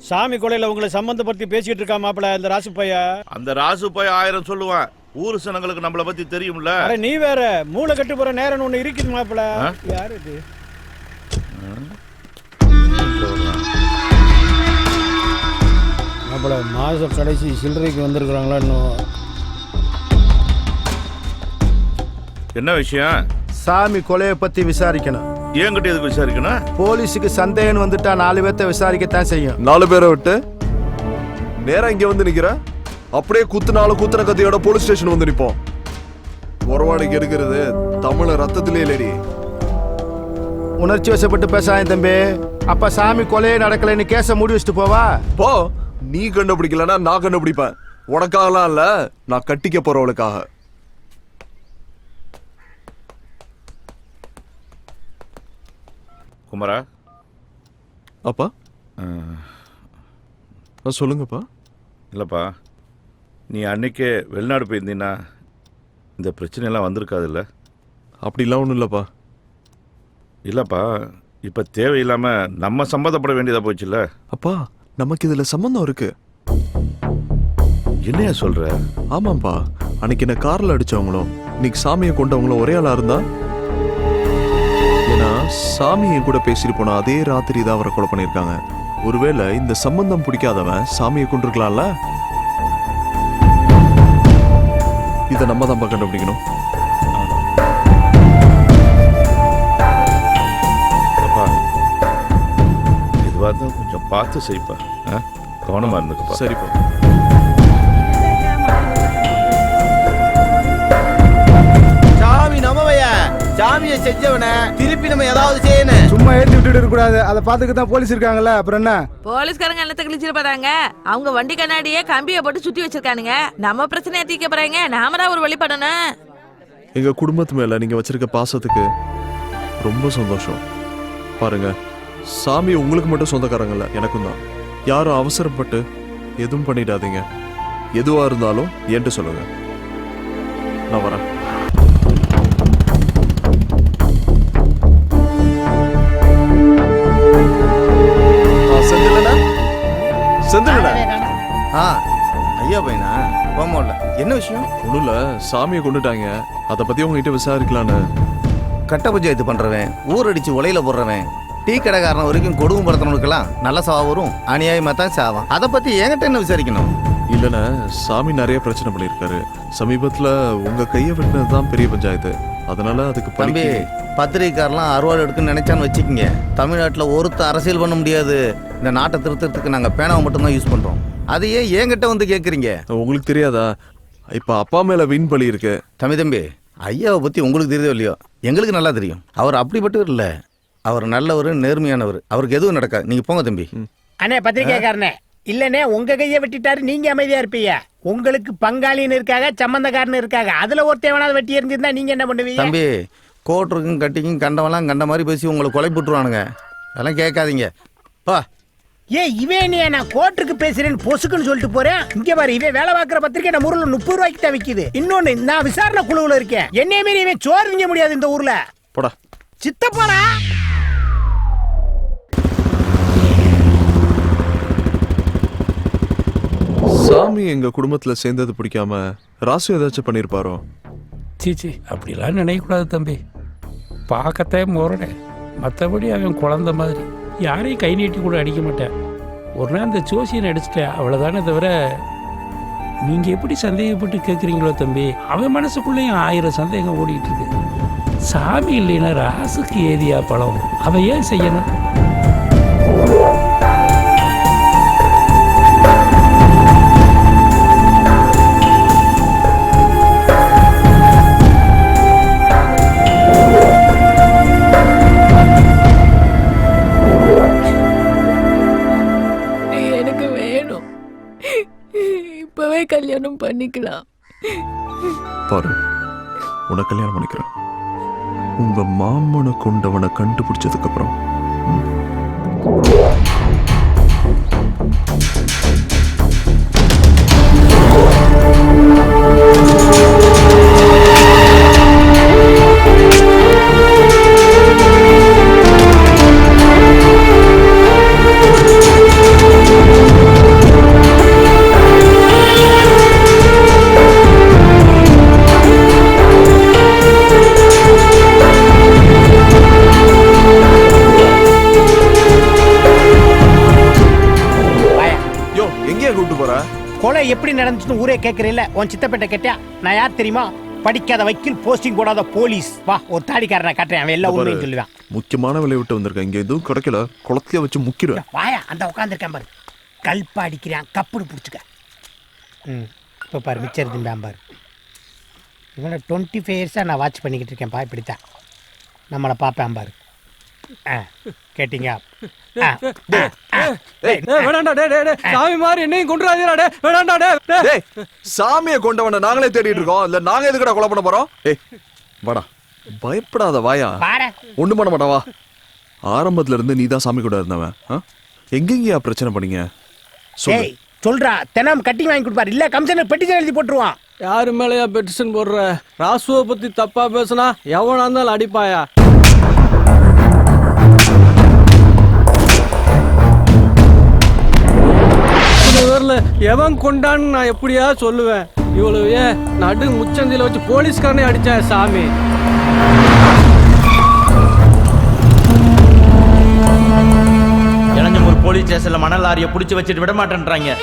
சாமி கொலையில உங்களை சம்பந்தப்படுத்தி பேசிட்டு இருக்கா மாப்பிள இந்த ராசு பைய. அந்த ராசு பைய 1000 சொல்லுவான். ஊரு சனங்களுக்கு நம்மள பத்தி தெரியும்ல. அட நீ வேற மூளை கட்டு போற நேரம் ஒண்ணு இருக்குது மாப்பிள. யாரு இது? மாப்பிள மாச கடைசி சில்லறைக்கு வந்திருக்கிறாங்களா இன்னும்? என்ன விஷயம்? சாமி கொலையை பத்தி விசாரிக்கணும். ஏங்கிட்ட எதுக்கு விசாரிக்கணும்? போலீஸுக்கு சந்தேகம் வந்துட்டா 4 பேர்த்த விசாரிக்கத்தான் செய்யும். 4 பேரை விட்டு நேரா இங்க வந்து நிக்கிற? அப்படியே குத்துன கத்தியோட போலீஸ் ஸ்டேஷன் வந்து நிப்போம். உறவாடிக்கு எடுக்கிறது தமிழ ரத்தத்திலே இல்லடி. உணர்ச்சி வசப்பட்டு பேசாத தம்பி. அப்ப சாமி கொலையே நடக்கலைன்னு கேஸ மூடி வச்சுட்டு போவா? போ. நீ கண்டுபிடிக்கலன்னா நான் கண்டுபிடிப்பேன். உனக்காகலாம் இல்ல, நான் கட்டிக்க போறவளுக்காக. குமரா. அப்பா சொல்லுங்கப்பா. இல்லைப்பா, நீ அன்னைக்கே வெளிநாடு போயிருந்தீன்னா இந்த பிரச்சனையெல்லாம் வந்திருக்காதுல்ல? அப்படிலாம் ஒன்றும் இல்லைப்பா. இல்லைப்பா, இப்போ தேவையில்லாமல் நம்ம சம்மந்தப்பட வேண்டியதாக போச்சுல்ல? அப்பா, நமக்கு இதில் சம்மந்தம் இருக்கு. என்னையா சொல்கிற? ஆமாம்ப்பா, அன்னைக்கு என்ன காரில் அடித்தவங்களும் இன்னைக்கு சாமியை கொண்டவங்களும் ஒரே ஆளாக இருந்தா? ஏன்னா சாமியை கூட பேசிட்டு போனா அதே ராத்திரி தான் அவரை கொலை பண்ணியிருக்காங்க. ஒருவேளை இந்த சம்பந்தம் பிடிக்காதவன் சாமியை கொண்டிருக்கலாம்ல? இதை நம்ம தான் கண்டுபிடிக்கணும். அப்பா, இதுவாக தான் கொஞ்சம் பார்த்து செய்ப்பா. கவனமாக இருந்துக்கப்பா. சரிப்பா. சாமி நம்மவையா, சாமியை செஞ்சவன திருப்பி நம்ம ஏதாவது செய்யணும். சும்மா ஏற்றி விட்டுட்டு இருக்க கூடாது. அதை பார்த்துக்கு தான் போலீஸ் இருக்காங்கல்ல, அப்புறம் என்ன? போலீஸ்காரங்க என்னத்தை கிழிச்சிட்டு போறாங்க? அவங்க வண்டி கண்ணாடியே கம்பியை போட்டு சுத்தி வச்சிருக்கானுங்க. நம்ம பிரச்சனையை தீர்க்க போறாங்க, நாம தான் ஒரு வழிபடணும். எங்க குடும்பத்து மேல நீங்க வச்சிருக்க பாசத்துக்கு ரொம்ப சந்தோஷம். பாருங்க, சாமி உங்களுக்கு மட்டும் சொந்தக்காரங்கல்ல, எனக்கும் தான். யாரும் அவசரப்பட்டு எதுவும் பண்ணிடாதீங்க. எதுவா இருந்தாலும் என்கிட்ட சொல்லுங்க, நான் வரேன். ஐயா பையனா போமோல என்ன விஷயம்? ஒன்றும் இல்லை, சாமியை கொண்டுட்டாங்க. அதை பற்றி உங்ககிட்ட விசாரிக்கலான்னு. கட்ட பஞ்சாயத்து பண்ணுறவன், ஊரடிச்சு உலையில போடுறவன், டீ கடைக்காரன் வரைக்கும் கொடுமை படுத்துறவனுக்கெல்லாம் நல்ல சாவா வரும், அநியாயமாக தான் சாவான். அதை பற்றி என்கிட்ட என்ன விசாரிக்கணும்? இல்லைண்ணே, சாமி நிறைய பிரச்சனை பண்ணியிருக்காரு. சமீபத்தில் உங்கள் கையை வெட்டினது தான் பெரிய பஞ்சாயத்து. அதனால அதுக்கு தம்பி, பத்திரிகைக்காரெல்லாம் அறுவாள் எடுக்குன்னு நினைச்சான்னு வச்சுக்கிங்க, தமிழ்நாட்டில் ஒருத்த அரசியல் பண்ண முடியாது. இந்த நாட்டை திருத்தறதுக்கு நாங்கள் பேனாவை மட்டும்தான் யூஸ் பண்ணுறோம். அது ஏன் என்கிட்ட வந்து கேட்குறீங்க? உங்களுக்கு தெரியாதா? இப்போ அப்பா மேலே வீண் பழி இருக்கு. தம்பி, ஐயாவை பற்றி உங்களுக்கு தெரியுதோ இல்லையோ, எங்களுக்கு நல்லா தெரியும். அவர் அப்படிப்பட்டவர் இல்லை, அவர் நல்லவர், நேர்மையானவர். அவருக்கு எதுவும் நடக்காது. நீங்கள் போங்க தம்பி. அண்ணே பத்திரிகைக்காரனே, இல்லனே உங்க கையை வெட்டிட்டாரு, நீங்க அமைதியா இருப்பீங்க. உங்களுக்கு பங்காளின்னு இருக்காங்க, சம்பந்தக்காரன்னு இருக்காங்க. அதுல ஒருத்தன் வேணாலும் வெட்டி இருந்திருந்தா நீங்க என்ன பண்ணுவீங்க? தம்பி, கோட்டருக்கும் கட்டிக்கும் கண்டவெல்லாம் கண்ட மாதிரி பேசி உங்களை கொலை போட்டுருவானுங்க. அதெல்லாம் கேட்காதீங்க. பா. இவன் நீ நான் கோர்ட்டுக்கு பேசுறேன்னு பொசுக்குன்னு சொல்லிட்டு போறேன். இங்க பாரு, இவன் வேலை பார்க்குற பத்திரிக்கை நம்ம ஊர்ல 30 ரூபாய்க்கு தான் விக்குது. இன்னொன்னு, நான் விசாரணை குழுவுல இருக்கேன். என்னைய மீறி இவன் சோறு திங்க முடியாது இந்த ஊர்ல. போடா சித்தப்பாடா. சாமி எங்க குடும்பத்துல சேர்ந்தது பிடிக்காம ராசு ஏதாச்சும் பண்ணிருப்பாரோ? சீச்சி, அப்படிலாம் நினைக்கக்கூடாது தம்பி. பார்க்கத்தான் முரணே, மற்றபடி அவன் குழந்த மாதிரி யாரையும் கை நீட்டி கூட அடிக்க மாட்டேன். ஒரு நாள் இந்த ஜோசியனை அடிச்சிட்டேன், அவ்வளோதானே தவிர. நீங்கள் எப்படி சந்தேகப்பட்டு கேட்குறீங்களோ தம்பி, அவன் மனசுக்குள்ளேயும் 1000 சந்தேகம் ஓடிட்டு இருக்கு. சாமி இல்லைன்னா ராசுக்கு ஏதியா பழம், அவன் ஏன் செய்யணும்? பண்ணிக்கலாம். பாரு, உனக்கு கல்யாணம் பண்ணிக்கிறேன். உங்க மாமனை கொண்டவனை கண்டுபிடிச்சதுக்கு அப்புறம் கொலை எப்படி நடந்துச்சுன்னு ஊரே கேட்கறீல்ல? உன் சித்தப்பேட்டை கேட்டியா? நான் யார் தெரியுமா? படிக்காத வக்கீல், போஸ்டிங் போடாத போலீஸ். வா, ஒரு தாடிக்காரனை காட்டுறேன், அவன் எல்லா உண்மையும் சொல்லுவான். முக்கியமான வேலையை விட்டு வந்திருக்கேன். இங்க எதுவும் கிடைக்கல, குளத்திலே வச்சு முக்கிடுவேன். வாயா, அந்த உட்காந்துருக்கேன் பாரு, கல்பா அடிக்கிறான், கப்புடு பிடிச்சிக்க. இப்போ பாரு, மிச்சர் திம்பான் பாரு. இவனை 25 இயர்ஸாக நான் வாட்ச் பண்ணிக்கிட்டு இருக்கேன். பா, இப்படித்தான் நம்மளை பார்ப்பேன் பாரு. கேட்டீங்க? சாமி மாதிரி என்னையும் கொண்டுறாதீடா. வேணாம்டா. சாமியை கொண்டவன நாங்களே தேடிட்டு இருக்கோம். இல்ல நாங்க எதுக்குடா கொலை பண்ண போறோம்? ஏய் வாடா, பயப்படாத, வாயா, ஒண்ணும் பண்ண மாட்டா, வா. ஆரம்பத்துல இருந்து நீ தான் சாமி கூட இருந்தவன். எங்கெங்கயா பிரச்சனை பண்ணீங்க? சொல்றா. தினம் கட்டிங் வாங்கி கொடுப்பாரு, இல்ல கமிஷனர் பெட்டிஷன் எழுதி போட்டுருவான். யாரு மேலயா பெட்டிஷன் போடுற? ராசுவை பத்தி தப்பா பேசுனா எவனா இருந்தாலும் அடிப்பாயா? எவன் கொண்டான்னு நான் எப்படியா சொல்லுவேன்? இவ்வளவு ஏன் நடு முச்சந்தில வச்சு போலீஸ்காரனே அடிச்சேன் சாமி. இளஞ்சமூர் போலீஸ் ஸ்டேஷன்ல மணல் லாரியை பிடிச்சி வச்சுட்டு விட மாட்டேன்றாங்க.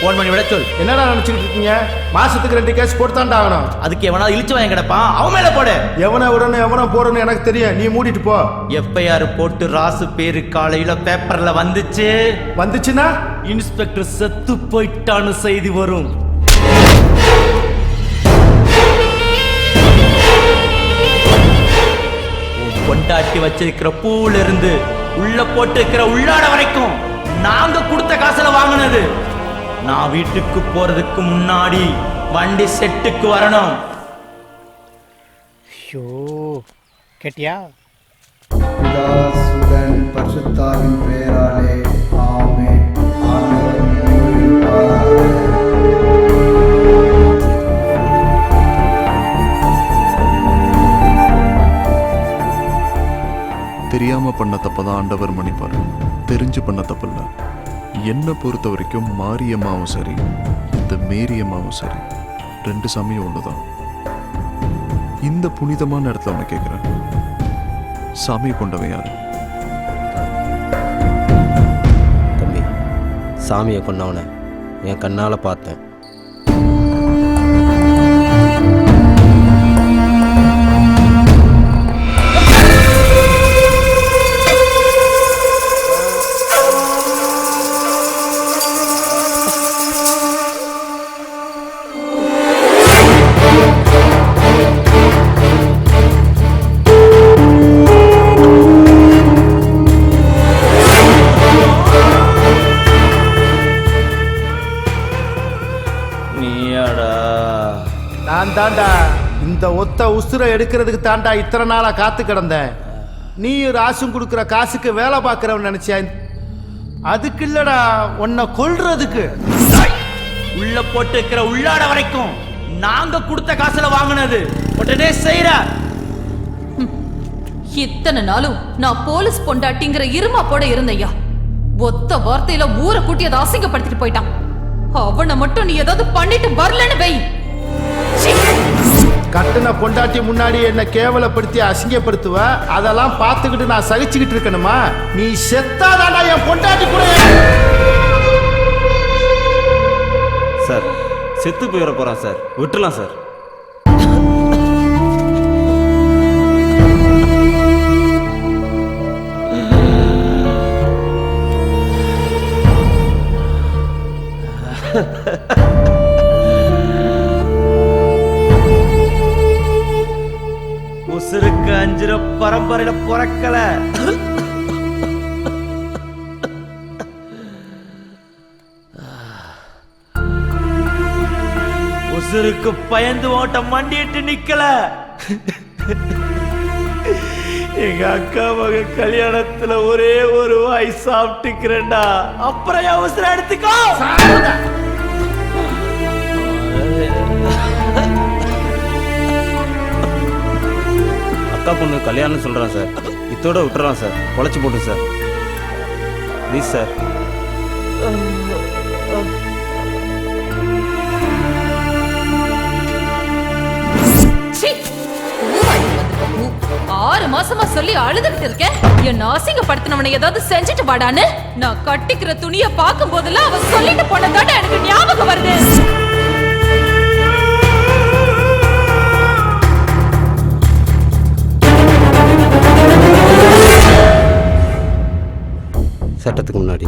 போன் பண்ணி விட சொல். என்னடா நினைச்சுக்கிட்டு இருக்கீங்க? மாசத்துக்கு 2 கேஸ் போட்டு தான்டா ஆகணும். அதுக்கு எவனா இழிச்சு வாங்கி கிடப்பான், அவன் மேல போடு. எவனை விடணும் எவனை போடணும் எனக்கு தெரியும், நீ மூடிட்டு போ. FIR போட்டு ராசு பேரு காலையில பேப்பர்ல வந்துச்சுன்னா இன்ஸ்பெக்டர் செத்து போயிட்டான்னு செய்தி வரும். கொண்டாட்டி வச்சிருக்கிற பூல இருந்து உள்ள போட்டு இருக்கிற உள்ளாட வரைக்கும் நாங்க கொடுத்த காசுல வாங்கினது. நான் வீட்டுக்கு போறதுக்கு முன்னாடி வண்டி செட்டுக்கு வரணும். ஐயோ, கேட்டியா? பிதாசுதன் பரிசுத்தாவின் பெயராலே ஆமென். தெரியாம பண்ண தப்பதான் ஆண்டவர் மன்னிப்பாரு, தெரிஞ்சு பண்ண தப்பில்ல. என்னை பொறுத்த வரைக்கும் மாரியம்மாவும் சரி, இந்த மேரியம்மாவும் சரி, 2 சாமியும் ஒண்ணுதான். இந்த புனிதமான இடத்துல உன்னை கேட்கிறேன், சாமி கொண்டவன் யாரு? தம்பி, சாமியை கொண்டவனை என் கண்ணால பார்த்தேன். நான் தாண்டா இந்த ஒத்த உசுரை எடுக்கிறதுக்கு தாண்டா இத்தனை நாளா காத்து கிடந்தேன். நீ ராசும் கொடுக்குற காசுக்கு வேலை பார்க்கறவன் நினைச்சியா? அதுக்கு இல்லடா, உன்னை கொல்றதுக்கு. உள்ள போட்டு இருக்கிற உள்ளாட வரைக்கும் நாங்க கொடுத்த காசுல வாங்கினது உடனே செய்யற. இத்தனை நாளும் நான் போலீஸ் பொண்டாட்டிங்கிற இருமா போட இருந்தையா, ஒத்த வார்த்தையில ஊரை கூட்டி அதை அசிங்கப்படுத்திட்டு போயிட்டான். அவனை மட்டும் நீ ஏதாவது பண்ணிட்டு வரலன்னு வை. கட்டுன பொண்டாட்டி முன்னாடி என்ன கேவலப்படுத்தி அசிங்கப்படுத்துவ, அதெல்லாம் பார்த்துக்கிட்டு நான் சகிச்சுக்கிட்டு இருக்கணுமா? நீ செத்தாதாடா என் பொண்டாட்டி கூட. சார், செத்து போயிட போறான் சார், விட்டுலாம் சார். உசுருக்கு 5 பரம்பரையில பிறக்கல. உசுருக்கு பயந்து ஓட்ட மண்டிட்டு நிக்கல. எங்க அக்கா மக கல்யாணத்துல ஒரே ஒரு வாய் சாப்பிட்டுக்கிறேன்டா. அப்புறம் என் உசுர எடுத்துக்கோ. அக்கா பொண்ணு கல்யாணம் சொல்கிறான் சார். இத்தோட விட்டுறான் சார். பொழைச்சி போட்டு சார். Please sir. சீ! 6 மாசமா சொல்லி அழுதுகிட்டு இருக்கேன். என்ன அசிங்கப்படுத்தினவனை ஏதாவது செஞ்சுட்டு வாடான்னு. நான் கட்டிக்கிற துணிய பார்க்கும் போதெல்லாம் அவ சொல்லிட்டு போனதாட எனக்கு ஞாபகம் வருது. சட்டத்துக்கு முன்னாடி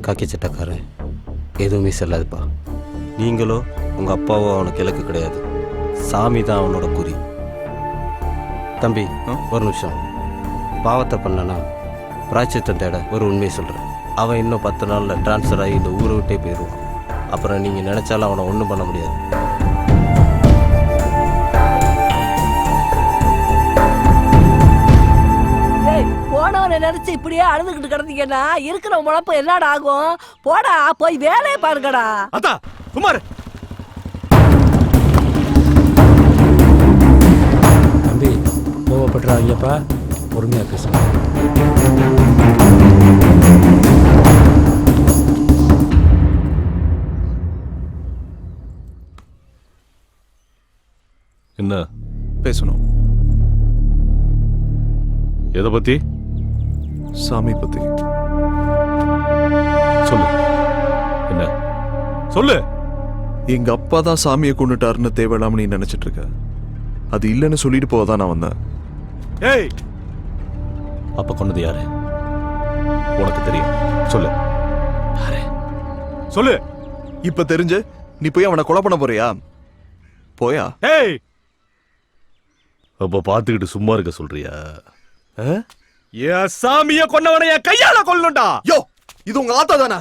காக்கி சட்டக்காரன் எதுவுமே செல்லாதுப்பா. நீங்களோ உங்கள் அப்பாவோ அவனுக்கு இலக்கு கிடையாது. சாமி தான் அவனோட குறி. தம்பி ஒரு நிமிஷம். பாவத்தை பண்ணனா பிராய்ச்சித்தம் தேட ஒரு உண்மையை சொல்கிறேன். அவன் இன்னும் 10 நாளில் டிரான்ஸ்ஃபர் ஆகி இந்த ஊரை விட்டே போயிடுவான். அப்புறம் நீங்கள் நினச்சாலும் அவனை ஒன்றும் பண்ண முடியாது. போனவனை நினைச்சு இப்படியே அழுதுகிட்டு கிடந்தீங்கன்னா இருக்கிற முழப்பு என்னடா ஆகும்? போடா போய் வேலையை பாருங்கடா. அத்தா குமார். தம்பி கோவப்பட்டுறாங்கப்பா, பொறுமையா பேசுங்க. என்ன பேசணும்? எதை பத்தி? சாமி பத்தி. சொல்லு. என்ன சொல்லு. எங்க அப்பா தான் சாமியை கொண்டுட்டாருன்னு தேவையில்லாம நீ நினைச்சிட்டு இருக்க. அது இல்லைன்னு சொல்லிட்டு போதான் நான் வந்தேன். ஏய், அப்ப கொண்டது யாரு? உனக்கு தெரியும். சொல்லு. சொல்லு. இப்ப தெரிஞ்சு நீ போய் அவனை கொலை பண்ண போறியா? போயா? ஏய், அப்ப பாத்துக்கிட்டு சும்மா இருக்க சொல்றியா? என் சாமிய கொன்னவனை என் கையால கொல்லணும்டா. யோ, இது உங்க ஆத்தா தானே?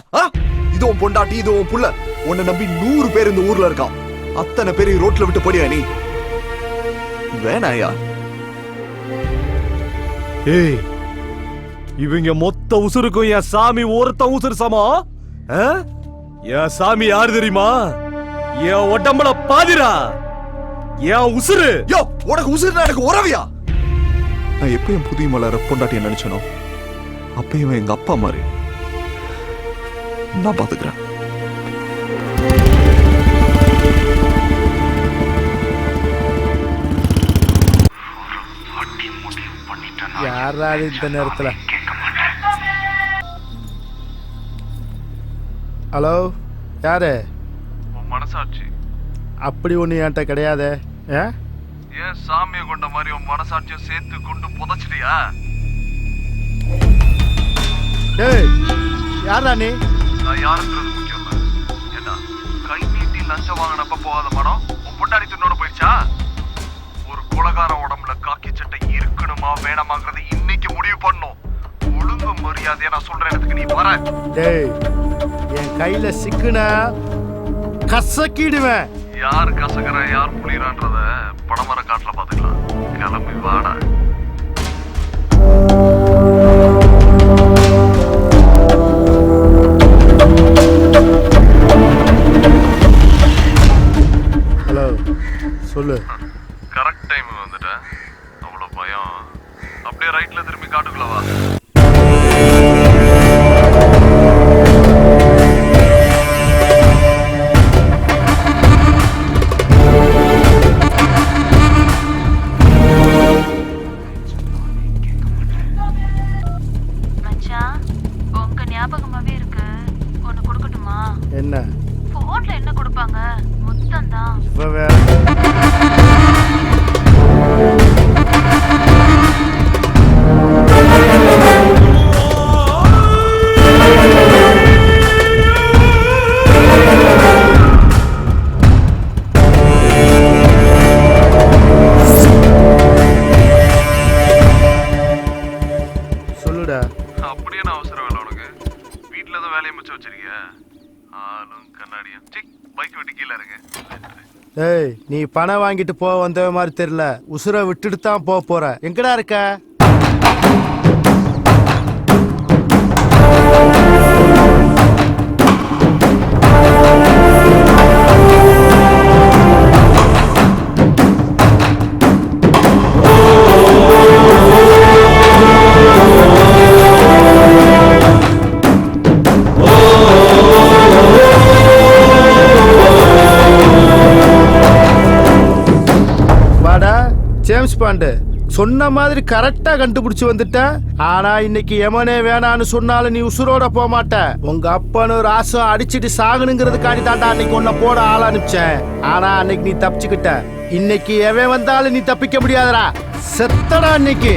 இது உன் பொண்டாட்டி, இது உன் புள்ள. உன்னை நம்பி 100 பேர் இந்த ஊர்ல இருக்கான். அத்தனை பேரை ரோட்ல விட்டு போடியா நீ? வேணாயா? ஏய், இவங்க மொத்த உசுருக்கும் என் சாமி ஒருத்த உசுறு சமம். என் சாமி யாரு தெரியுமா? என் உடம்புல பாதிரா. என் உசுறு. யோ, உனக்கு உசுறுனா எனக்கு உறவியா? நான் எப்பயும் புதிய மலர பொண்டாட்டிய நினைச்சனோ அப்பயும் எங்க அப்பா மாதிரி. நான் பாத்துக்கிறேன். யாராவது இந்த நேரத்துல? ஹலோ, யாரு? மனசாட்சி அப்படி ஒண்ணு என்கிட்ட கிடையாது. ஏன் சாமியை கொண்ட மாதிரி உன் மனசாட்சியை சேர்த்து கொண்டு புதைச்சிட்டியா? டேய், யாரா நீ? நான் யாருன்றது முக்கியம் இல்ல. என்ன கை நீட்டி லஞ்சம் வாங்கினப்ப போகாத மனம் உன் பொண்டாடி துண்ணோட போயிடுச்சா? ஒரு கொலகார உடம்புல காக்கி சட்டை இருக்கணுமா வேணாமாங்கிறத இன்னைக்கு முடிவு பண்ணும். ஒழுங்கு மரியாதையா நான் சொல்ற இடத்துக்கு நீ வர. டேய், என் கையில சிக்குன கசக்கிடுவேன். யார் கசகர யார் புளியறான்றத படமர காட்டுல பாத்துக்கலாம். கிளம்பி வாடா. ஹலோ, சொல்லு. கரெக்ட் டைம் வந்துட்டேன். அவ்வளவு பயம். அப்படியே ரைட்ல திரும்பி காட்டுக்குள்ள வா. என்ன போன்ல என்ன கொடுப்பாங்க? முத்தம் தான். இப்ப வேற ஏய் நீ பணம் வாங்கிட்டு போக வந்த மாதிரி தெரியல, உசுரை விட்டுட்டு தான் போக போற. எங்கடா இருக்க? ஜேம்ஸ் பாண்டு சொன்ன மாதிரி கரெக்டா கண்டுபிடிச்சு வந்துட்டேன். ஆனா இன்னைக்கு எமனே வேணான்னு சொன்னாலும் நீ உசுரோட போக மாட்ட. உங்க அப்பனு ராசம் அடிச்சுட்டு சாகணுங்கிறதுக்காண்டி தாண்டா அன்னைக்கு உன்னை போட ஆள் அனுப்பிச்சேன். ஆனா அன்னைக்கு நீ தப்பிச்சுக்கிட்ட. இன்னைக்கு எவன் வந்தாலும் நீ தப்பிக்க முடியாதடா. செத்தடா இன்னைக்கு.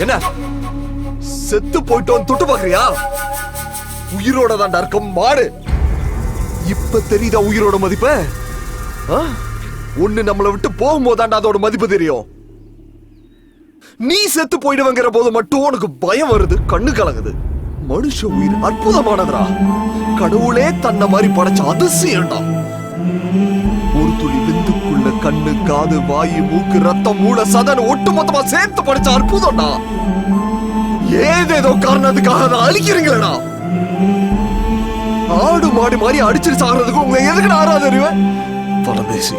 என்ன செத்து போயிட்டோம் தொட்டு பாக்குறியா? உயிரோட தான் இருக்கும் மாடு. இப்ப தெரியுதா உயிரோட மதிப்பு? ஒண்ணு நம்மளை விட்டு போகும்போதாண்டா அதோட மதிப்பு தெரியும். நீ செத்து போயிடுவங்கிற போது மட்டும் உனக்கு பயம் வருது, கண்ணு கலங்குது. மனுஷ உயிர் அற்புதமானதுடா. கடவுளே தன்னை மாதிரி படைச்ச அதிசயம்டா. ஒரு துளி விந்துக்குள்ள கண்ணு, காது, வாயு, மூக்கு, ரத்தம், மூளை, சதன் ஒட்டு மொத்தமா சேர்த்து படைச்ச அற்புதம்டா. ஏதேதோ காரணத்துக்காக அதை அழிக்கிறீங்களா? ஆடு மாடு மாதிரி அடிச்சிட்டு சாகிறதுக்கு உங்களை எதுக்கு ஆறாது அறிவேன் பரதேசி.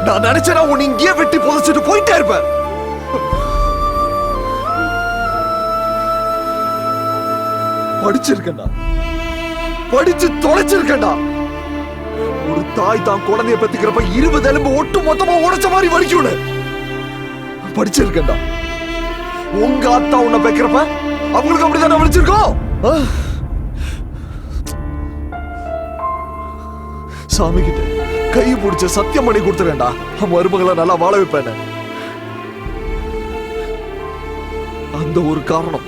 நான் நினைச்சேன்னா உன்னை இங்கேயே வெட்டி புதைச்சிட்டு போயிட்டே இருப்பேன். படிச்சிருக்கேன்டா, படிச்சு தொலைச்சிருக்கேன்டா. ஒரு தாய் தான் குழந்தைய பெத்துக்கிறப்ப 20 எலும்பு ஒட்டு மொத்தமா உடைச்ச மாதிரி வலிக்கும்னு படிச்சிருக்கேன்டா. உங்க அத்தா உன்னை பெக்கிறப்ப அவங்களுக்கு அப்படிதான் வலிச்சிருக்கோம். சாமி கிட்ட கை பிடிச்ச சத்தியம் பண்ணி கொடுத்துறேன்டா, மருமகளை நல்லா வாழ வைப்பேன். அந்த ஒரு காரணம்.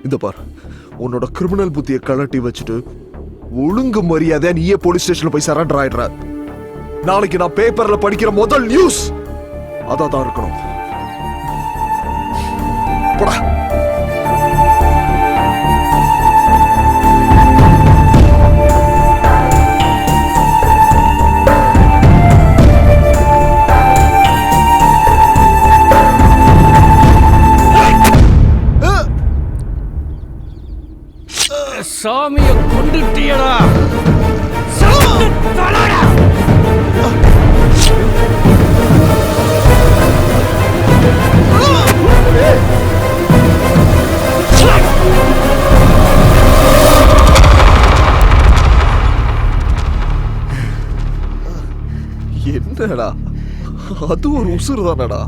இந்த பார், உன்னோட கிரிமினல் புத்தியை கழட்டி வச்சுட்டு ஒழுங்கு மரியாதை நீயே போலீஸ் ஸ்டேஷன்ல போய் சரண்டர் ஆயிடுற. நாளைக்கு நான் பேப்பர்ல படிக்கிற முதல் நியூஸ் அதான் இருக்கணும். போடா. சாமியை கொண்டுட்டியடா. என்னடா அது ஒரு உசுறு தானடா.